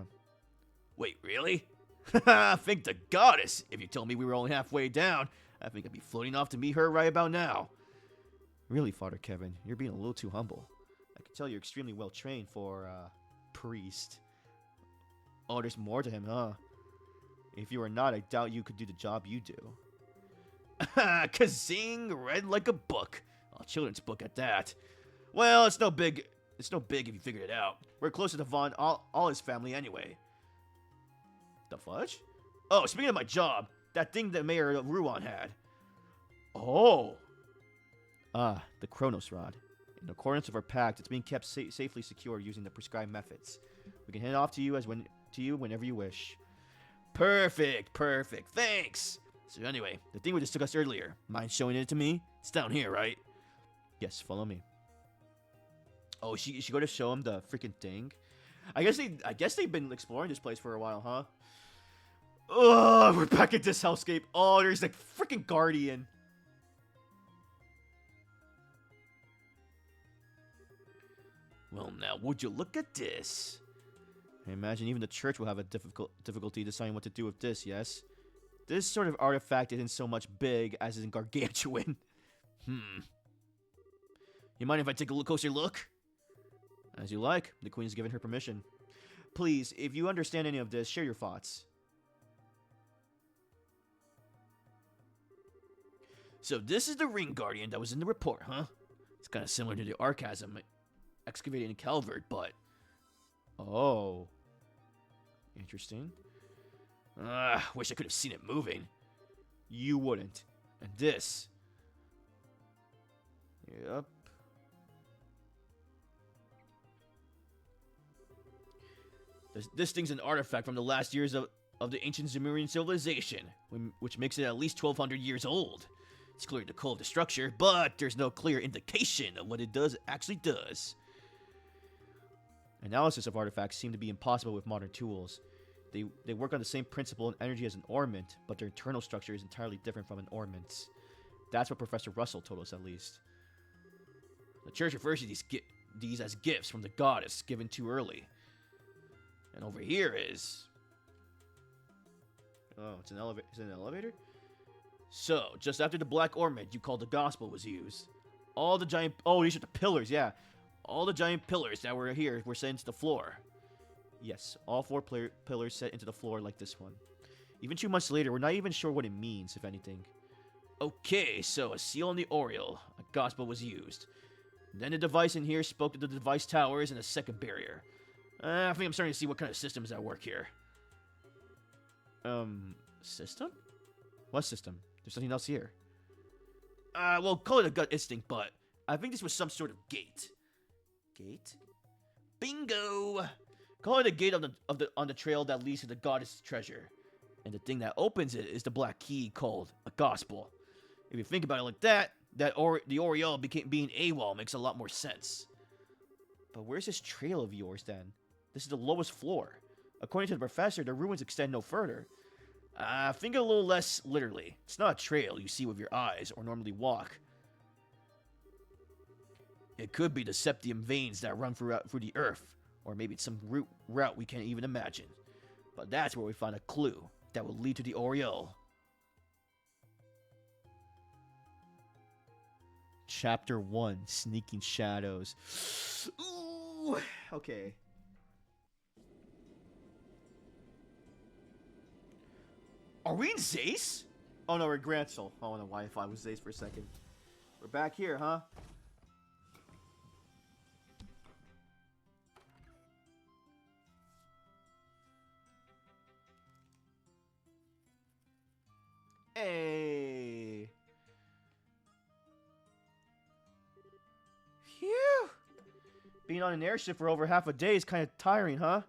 Wait, really? Thank the goddess! If you told me we were only halfway down, I think I'd be floating off to meet her right about now. Really, Father Kevin, you're being a little too humble. I can tell you're extremely well trained for, priest. Oh, there's more to him, huh? If you are not, I doubt you could do the job you do. Kazing, read like a book. A children's book at that. Well, it's no big if you figured it out. We're closer to Von all his family anyway. The fudge? Oh, speaking of my job, that thing that Mayor Ruan had. Oh! Ah, the Chronos Rod. In accordance with our pact, it's being kept safely secure using the prescribed methods. We can hand it off to you whenever you wish. Perfect, thanks! So anyway, the thing we discussed earlier, mind showing it to me? It's down here, right? Yes, follow me. Oh, she go to show him the freaking thing? I guess they've been exploring this place for a while, huh? Oh, we're back at this hellscape. Oh, there's the freaking guardian. Well, now, would you look at this? I imagine even the church will have a difficulty deciding what to do with this, yes? This sort of artifact isn't so much big as in gargantuan. You mind if I take a closer look? As you like. The queen has given her permission. Please, if you understand any of this, share your thoughts. So this is the ring guardian that was in the report, huh? It's kind of similar to the Archasm excavated in Calvert, but... Oh. Interesting. Wish I could have seen it moving. You wouldn't. And this... Yep. This thing's an artifact from the last years of the ancient Zemurian civilization, which makes it at least 1,200 years old. It's clearly the core of the structure, but there's no clear indication of what it actually does. Analysis of artifacts seem to be impossible with modern tools. They work on the same principle and energy as an ornament, but their internal structure is entirely different from an ornament's. That's what Professor Russell told us, at least. The church refers to these as gifts from the goddess given too early. And over here is... Oh, it's an elevator. Is it an elevator? So, just after the black ornament you called the gospel was used, all the giant... Oh, these are the pillars, yeah. All the giant pillars that were here were set into the floor. Yes, all four pillars set into the floor like this one. Even 2 months later, we're not even sure what it means, if anything. Okay, so a seal on the Oriole, a gospel was used. Then the device in here spoke to the device towers and a second barrier. I think I'm starting to see what kind of system is at work here. System? What system? There's nothing else here. Well, call it a gut instinct, but I think this was some sort of gate. Gate? Bingo! Call it a gate on the trail that leads to the goddess' treasure. And the thing that opens it is the black key called a gospel. If you think about it like that, the Oriole being AWOL makes a lot more sense. But where's this trail of yours, then? This is the lowest floor. According to the professor, the ruins extend no further. Think a little less literally. It's not a trail you see with your eyes or normally walk. It could be the septium veins that run through the earth, or maybe it's some route we can't even imagine. But that's where we find a clue that will lead to the Oriole. Chapter 1, Sneaking Shadows. Ooh, okay. Are we in Zace? Oh no, we're in Gransel. I don't know why I thought it was Zace for a second. We're back here, huh? Hey. Phew. Being on an airship for over half a day is kind of tiring, huh?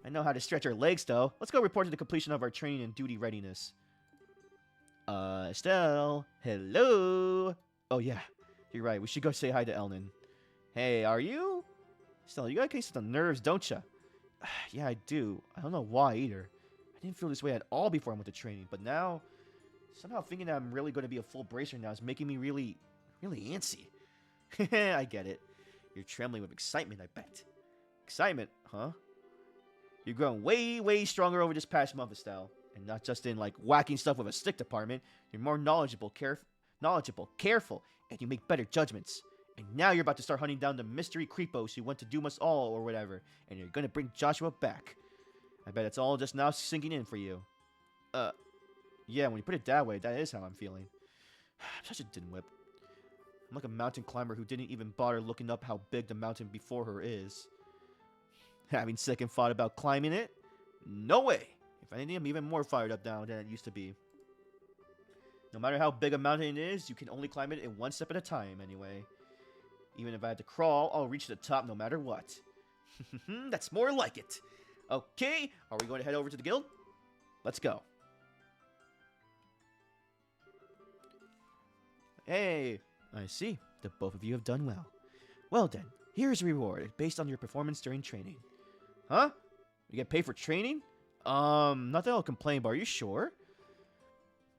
I know how to stretch our legs, though. Let's go report to the completion of our training and duty readiness. Estelle. Hello. Oh, yeah. You're right. We should go say hi to Elnan. Hey, are you? Estelle, you got a case of the nerves, don't ya? Yeah, I do. I don't know why, either. I didn't feel this way at all before I went to training, but now... Somehow thinking that I'm really going to be a full bracer now is making me really antsy. I get it. You're trembling with excitement, I bet. Excitement, huh? You've grown way, way stronger over this past month, Estelle. And not just in, like, whacking stuff with a stick department. You're more knowledgeable, careful, and you make better judgments. And now you're about to start hunting down the mystery creepos who want to doom us all or whatever. And you're gonna bring Joshua back. I bet it's all just now sinking in for you. Yeah, when you put it that way, that is how I'm feeling. I'm such a dimwit. I'm like a mountain climber who didn't even bother looking up how big the mountain before her is. Having second thought about climbing it? No way! If anything, I'm even more fired up now than it used to be. No matter how big a mountain it is, you can only climb it in one step at a time anyway. Even if I had to crawl, I'll reach the top no matter what. That's more like it. Okay, are we going to head over to the guild? Let's go. Hey, I see that both of you have done well. Well then, here's a reward based on your performance during training. Huh? You get paid for training? Not that I'll complain, but are you sure?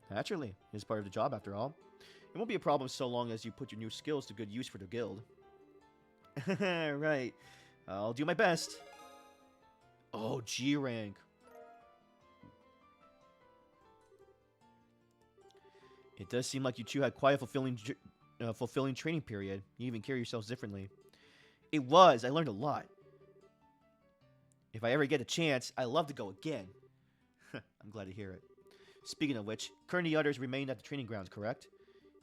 Naturally, it's part of the job after all. It won't be a problem so long as you put your new skills to good use for the guild. Right. I'll do my best. Oh, G rank. It does seem like you two had quite a fulfilling training period. You even carry yourselves differently. It was. I learned a lot. If I ever get a chance, I'd love to go again. I'm glad to hear it. Speaking of which, Kern and the others remain at the training grounds, correct?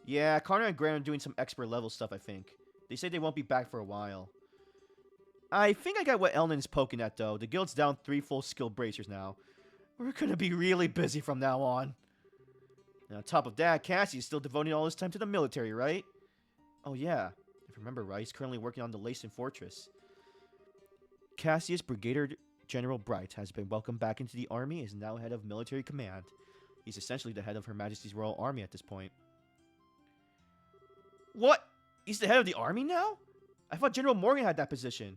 Yeah, Connor and Grant are doing some expert level stuff, I think. They say they won't be back for a while. I think I got what Elnan is poking at, though. The guild's down 3 full skill bracers now. We're gonna be really busy from now on. And on top of that, Cassie is still devoting all his time to the military, right? Oh yeah, if I remember right, he's currently working on the Lacen Fortress. Cassius Brigadier General Bright has been welcomed back into the army and is now head of military command. He's essentially the head of Her Majesty's Royal Army at this point. What? He's the head of the army now? I thought General Morgan had that position.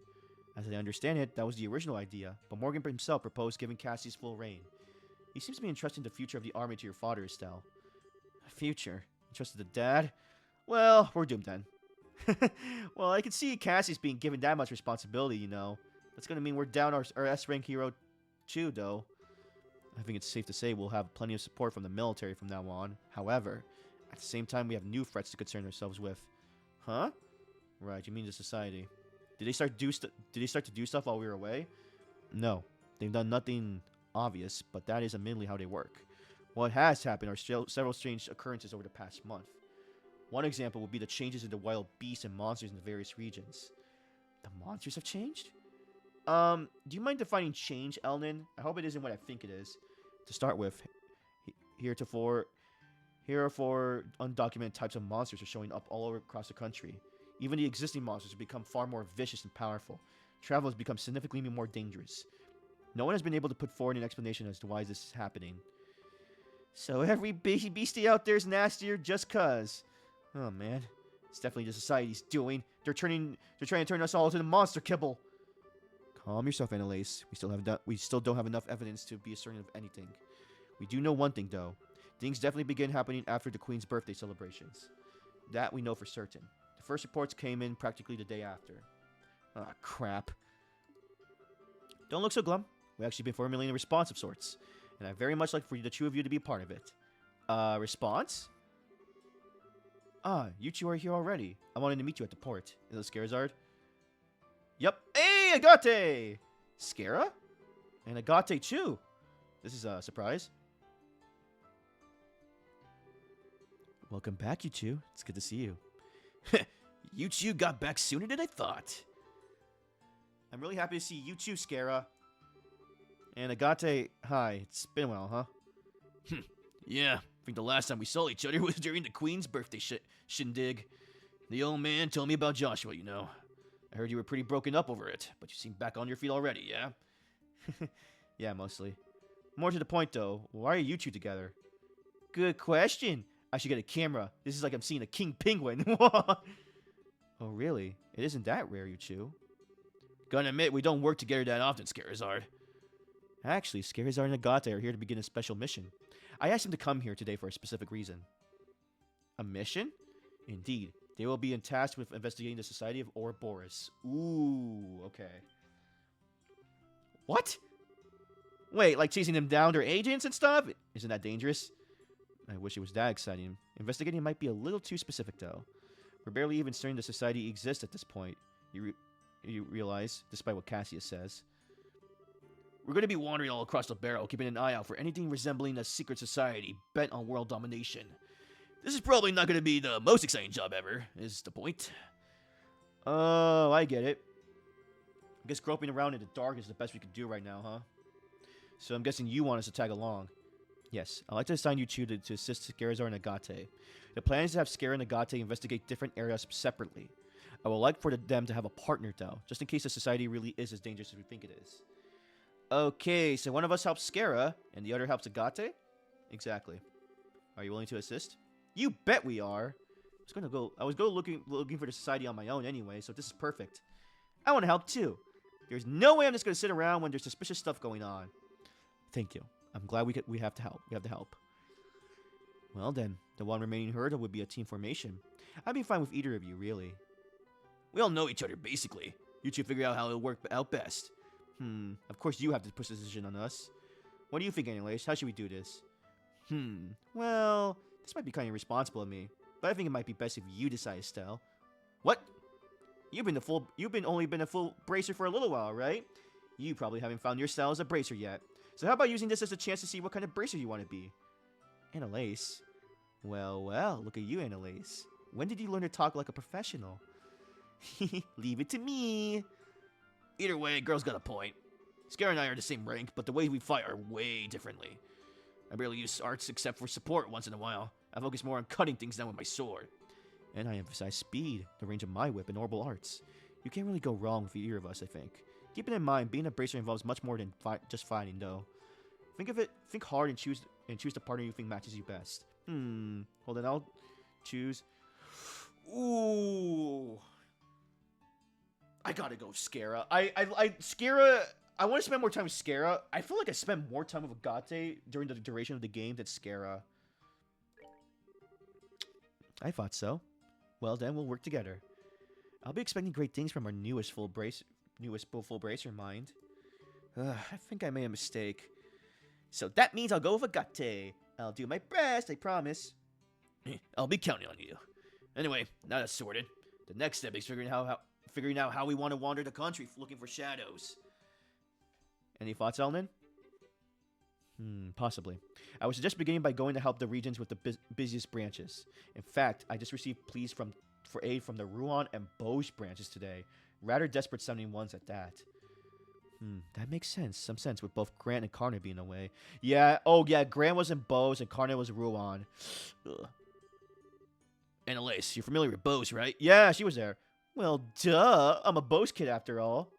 As I understand it, that was the original idea, but Morgan himself proposed giving Cassius full reign. He seems to be entrusting the future of the army to your father, Estelle. Future? Entrusted to Dad? Well, we're doomed then. Well, I can see Cassius being given that much responsibility, you know. That's gonna mean we're down our S-rank hero too, though. I think it's safe to say we'll have plenty of support from the military from now on. However, at the same time, we have new threats to concern ourselves with. Huh? Right, you mean the society. Did they start to do stuff while we were away? No. They've done nothing obvious, but that is admittedly how they work. What has happened are several strange occurrences over the past month. One example would be the changes in the wild beasts and monsters in the various regions. The monsters have changed? Do you mind defining change, Elnan? I hope it isn't what I think it is. To start with, here are 4 undocumented types of monsters are showing up all over across the country. Even the existing monsters have become far more vicious and powerful. Travel has become significantly more dangerous. No one has been able to put forward an explanation as to why this is happening. So every beastie out there is nastier just cuz. Oh man, it's definitely the society's doing. They're trying to turn us all into the monster kibble. Calm yourself, Annalise. We still don't have enough evidence to be certain of anything. We do know one thing though. Things definitely began happening after the Queen's birthday celebrations. That we know for certain. The first reports came in practically the day after. Ah, crap. Don't look so glum. We've actually been formulating a response of sorts. And I'd very much like for the two of you to be a part of it. Response? Ah, you two are here already. I wanted to meet you at the port. Is it Scarizard? Yep. Hey, Agate! Scara? And Agate too. This is a surprise. Welcome back, you two. It's good to see you. You two got back sooner than I thought. I'm really happy to see you too, Scara. And Agate, hi. It's been a while, huh? Yeah, I think the last time we saw each other was during the Queen's birthday shindig. The old man told me about Joshua, you know. I heard you were pretty broken up over it, but you seem back on your feet already, yeah? Yeah, mostly. More to the point, though, why are you two together? Good question. I should get a camera. This is like I'm seeing a king penguin. Oh, really? It isn't that rare, you two. Gotta admit, we don't work together that often, Scarizard. Actually, Scarizard and Agate are here to begin a special mission. I asked them to come here today for a specific reason. A mission? Indeed. They will be tasked with investigating the Society of Ouroboros. Ooh, okay. What? Wait, like chasing them down their agents and stuff? Isn't that dangerous? I wish it was that exciting. Investigating might be a little too specific, though. We're barely even certain the society exists at this point. You realize, despite what Cassius says. We're going to be wandering all across the barrel, keeping an eye out for anything resembling a secret society bent on world domination. This is probably not going to be the most exciting job ever, is the point. Oh, I get it. I guess groping around in the dark is the best we can do right now, huh? So I'm guessing you want us to tag along. Yes, I'd like to assign you two to assist Scarazar and Agate. The plan is to have Scara and Agate investigate different areas separately. I would like for them to have a partner, though, just in case the society really is as dangerous as we think it is. Okay, so one of us helps Scara, and the other helps Agate? Exactly. Are you willing to assist? You bet we are! I was looking for the society on my own anyway, so this is perfect. I want to help, too. There's no way I'm just going to sit around when there's suspicious stuff going on. Thank you. I'm glad we have to help. We have to help. Well then, the one remaining hurdle would be a team formation. I'd be fine with either of you, really. We all know each other, basically. You two figure out how it'll work out best. Of course you have to push the decision on us. What do you think, Annalise? How should we do this? Well, this might be kind of irresponsible of me, but I think it might be best if you decide, Estelle. What? You've only been a full bracer for a little while, right? You probably haven't found your style as a bracer yet. So how about using this as a chance to see what kind of bracer you want to be? Annalise. Well, look at you, Annalise. When did you learn to talk like a professional? Leave it to me. Either way, girl's got a point. Scara and I are the same rank, but the way we fight are way differently. I barely use arts except for support once in a while. I focus more on cutting things down with my sword. And I emphasize speed, the range of my whip, and orbital arts. You can't really go wrong with either of us, I think. Keep it in mind, being a bracer involves much more than just fighting, though. Think hard and choose the partner you think matches you best. Hold on, I'll choose. Ooh. I gotta go with Scara. Scara, I want to spend more time with Scara. I feel like I spent more time with Agate during the duration of the game than Scara. I thought so. Well, then we'll work together. I'll be expecting great things from our newest full bracer, mind. I think I made a mistake. So that means I'll go with Agate. I'll do my best, I promise. I'll be counting on you. Anyway, now that's sorted. The next step is figuring out how we want to wander the country looking for shadows. Any thoughts, Elnan? Possibly. I would suggest beginning by going to help the regions with the busiest branches. In fact, I just received pleas for aid from the Ruan and Boj branches today. Rather desperate sounding ones at that. That makes sense. Some sense with both Grant and Karna being away. Yeah, Grant was in Boj and Karna was Ruan. Ugh. Annalise, you're familiar with Boj, right? Yeah, she was there. Well, duh. I'm a Boj kid after all.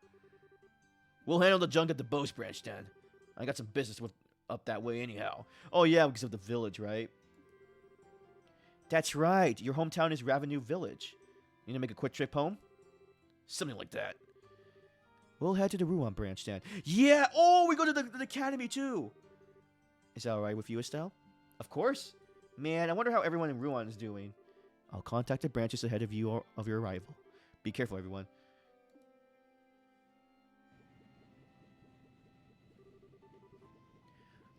We'll handle the junk at the Boj branch then. I got some business up that way anyhow. Oh yeah, because of the village, right? That's right. Your hometown is Ravenue Village. You gonna make a quick trip home? Something like that. We'll head to the Ruan branch then. Yeah! Oh, we go to the academy too! Is that alright with you, Estelle? Of course. Man, I wonder how everyone in Ruan is doing. I'll contact the branches ahead of your arrival. Be careful, everyone.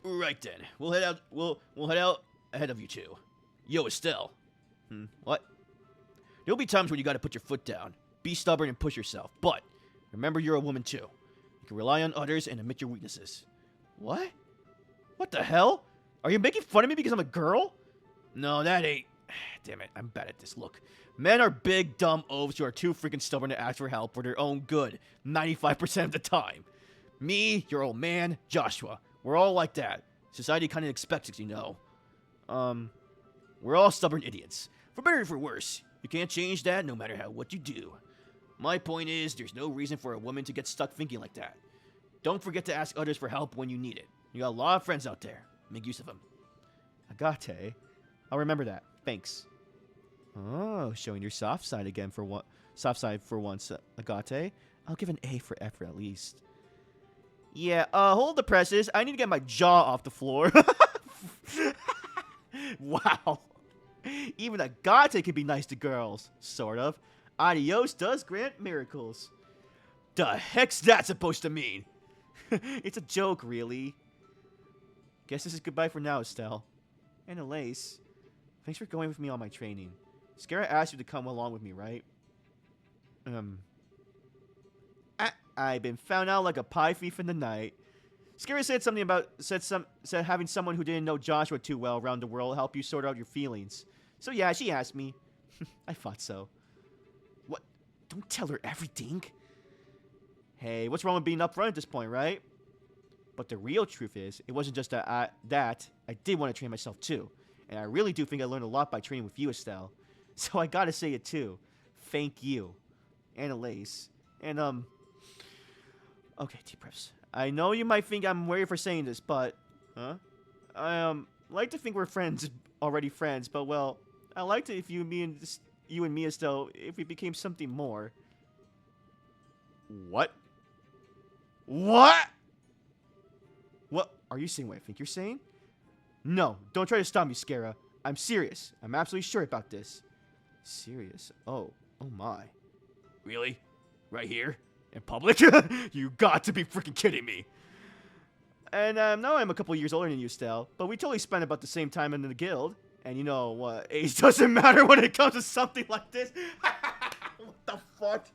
Right then. We'll head out. We'll head out ahead of you two. Yo, Estelle. What? There'll be times when you gotta put your foot down. Be stubborn and push yourself. But remember, you're a woman too. You can rely on others and admit your weaknesses. What? What the hell? Are you making fun of me because I'm a girl? No, that ain't. Damn it, I'm bad at this. Look, men are big, dumb oafs who are too freaking stubborn to ask for help for their own good 95% of the time. Me, your old man, Joshua, we're all like that. Society kind of expects it, you know. We're all stubborn idiots. For better or for worse. You can't change that no matter what you do. My point is, there's no reason for a woman to get stuck thinking like that. Don't forget to ask others for help when you need it. You got a lot of friends out there. Make use of them. Agate. I'll remember that. Thanks. Oh, showing your soft side again for one. Soft side for once, Agate. I'll give an A for effort at least. Yeah, hold the presses. I need to get my jaw off the floor. Wow. Even Agate can be nice to girls. Sort of. Adios does grant miracles. The heck's that supposed to mean? It's a joke, really. Guess this is goodbye for now, Estelle. And Elise, thanks for going with me on my training. Scara asked you to come along with me, right? I've been found out like a pie thief in the night. Scara said something about said having someone who didn't know Joshua too well around the world help you sort out your feelings. So yeah, she asked me. I thought so. What? Don't tell her everything. Hey, what's wrong with being upfront at this point, right? But the real truth is, it wasn't just that I did want to train myself too. And I really do think I learned a lot by training with you, Estelle. So I gotta say it too. Thank you. And Elise. And, okay, T-Preps. I know you might think I'm weird for saying this, but... Huh? I, like to think we're friends, already friends, but, well... I liked it if you and me, Estelle, if we became something more. What? What? What are you saying what I think you're saying? No, don't try to stop me, Scara. I'm serious. I'm absolutely sure about this. Serious? Oh my. Really? Right here? In public? You got to be freaking kidding me. And now I'm a couple years older than you, Estelle, but we totally spent about the same time in the guild. And you know what? Age doesn't matter when it comes to something like this. What the fuck?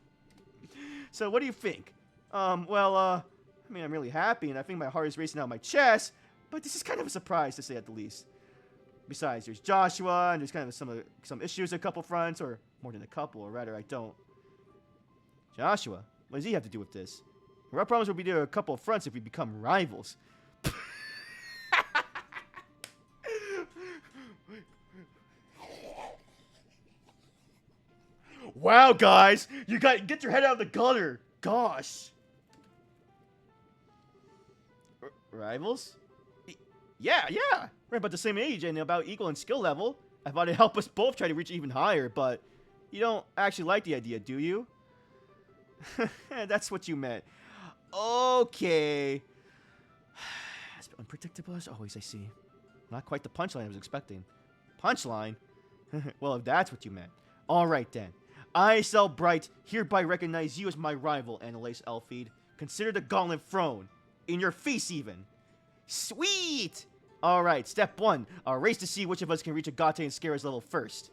So what do you think? I mean, I'm really happy, and I think my heart is racing out my chest, but this is kind of a surprise, to say at the least. Besides, there's Joshua, and there's kind of some issues at a couple fronts, or more than a couple, or rather, I don't. Joshua? What does he have to do with this? Our problems will be there a couple of fronts if we become rivals. Wow, guys! You get your head out of the gutter! Gosh! Rivals? Yeah! We're about the same age and about equal in skill level. I thought it'd help us both try to reach even higher, but you don't actually like the idea, do you? That's what you meant. Okay. As unpredictable as always, I see. Not quite the punchline I was expecting. Punchline? Well, if that's what you meant. Alright then. I, Cell Bright, hereby recognize you as my rival, Annalise Elfeed. Consider the gauntlet thrown. In your face, even. Sweet! Alright, step 1. A race to see which of us can reach Agate and Scara's level first.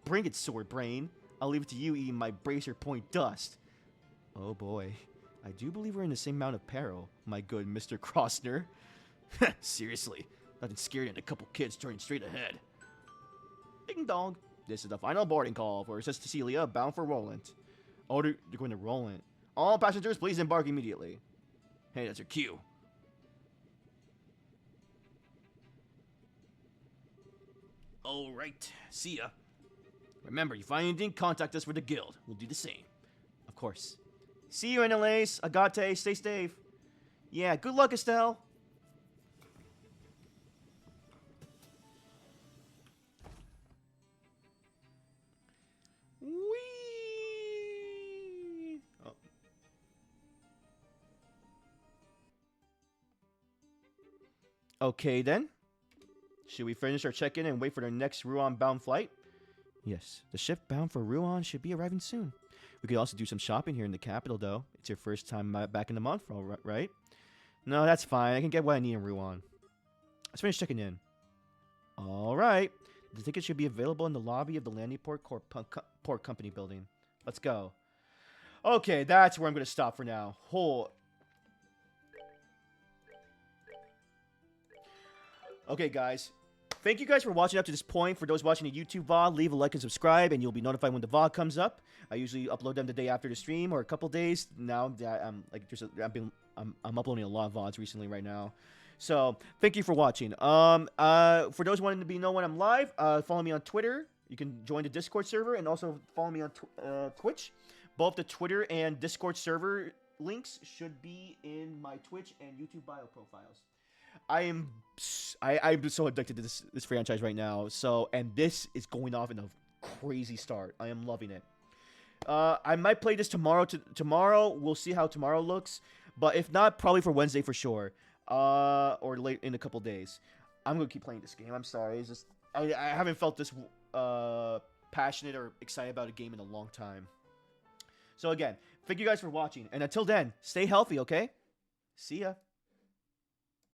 Bring it, Sword Brain. I'll leave it to you eating my bracer point dust. Oh boy. I do believe we're in the same amount of peril, my good Mr. Crossner. Seriously. Nothing scarier than a couple kids turning straight ahead. Ding dong. This is the final boarding call for Sis Cecilia, bound for Roland. Oh, they're going to Roland. All passengers, please embark immediately. Hey, that's your cue. Alright, see ya. Remember, you find anything, contact us for the guild. We'll do the same. Of course. See you, Annalise. Agate, stay safe. Yeah, good luck, Estelle. Whee! Oh. Okay, then. Should we finish our check-in and wait for the next Ruan-bound flight? Yes, the ship bound for Ruan should be arriving soon. We could also do some shopping here in the capital, though. It's your first time back in the month, right? No, that's fine. I can get what I need in Ruan. Let's finish checking in. All right. The ticket should be available in the lobby of the Landingport Port Company building. Let's go. Okay, that's where I'm going to stop for now. Okay, guys. Thank you guys for watching up to this point. For those watching the YouTube VOD, leave a like and subscribe, and you'll be notified when the VOD comes up. I usually upload them the day after the stream or a couple days. Now that I'm uploading a lot of VODs recently right now. So thank you for watching. For those wanting to know when I'm live, follow me on Twitter. You can join the Discord server and also follow me on Twitch. Both the Twitter and Discord server links should be in my Twitch and YouTube bio profiles. I'm so addicted to this franchise right now. And this is going off in a crazy start. I am loving it. I might play this tomorrow. Tomorrow, we'll see how tomorrow looks. But if not, probably for Wednesday for sure. Or late in a couple days. I'm gonna keep playing this game. I'm sorry. It's just I haven't felt this passionate or excited about a game in a long time. So again, thank you guys for watching. And until then, stay healthy, okay? See ya.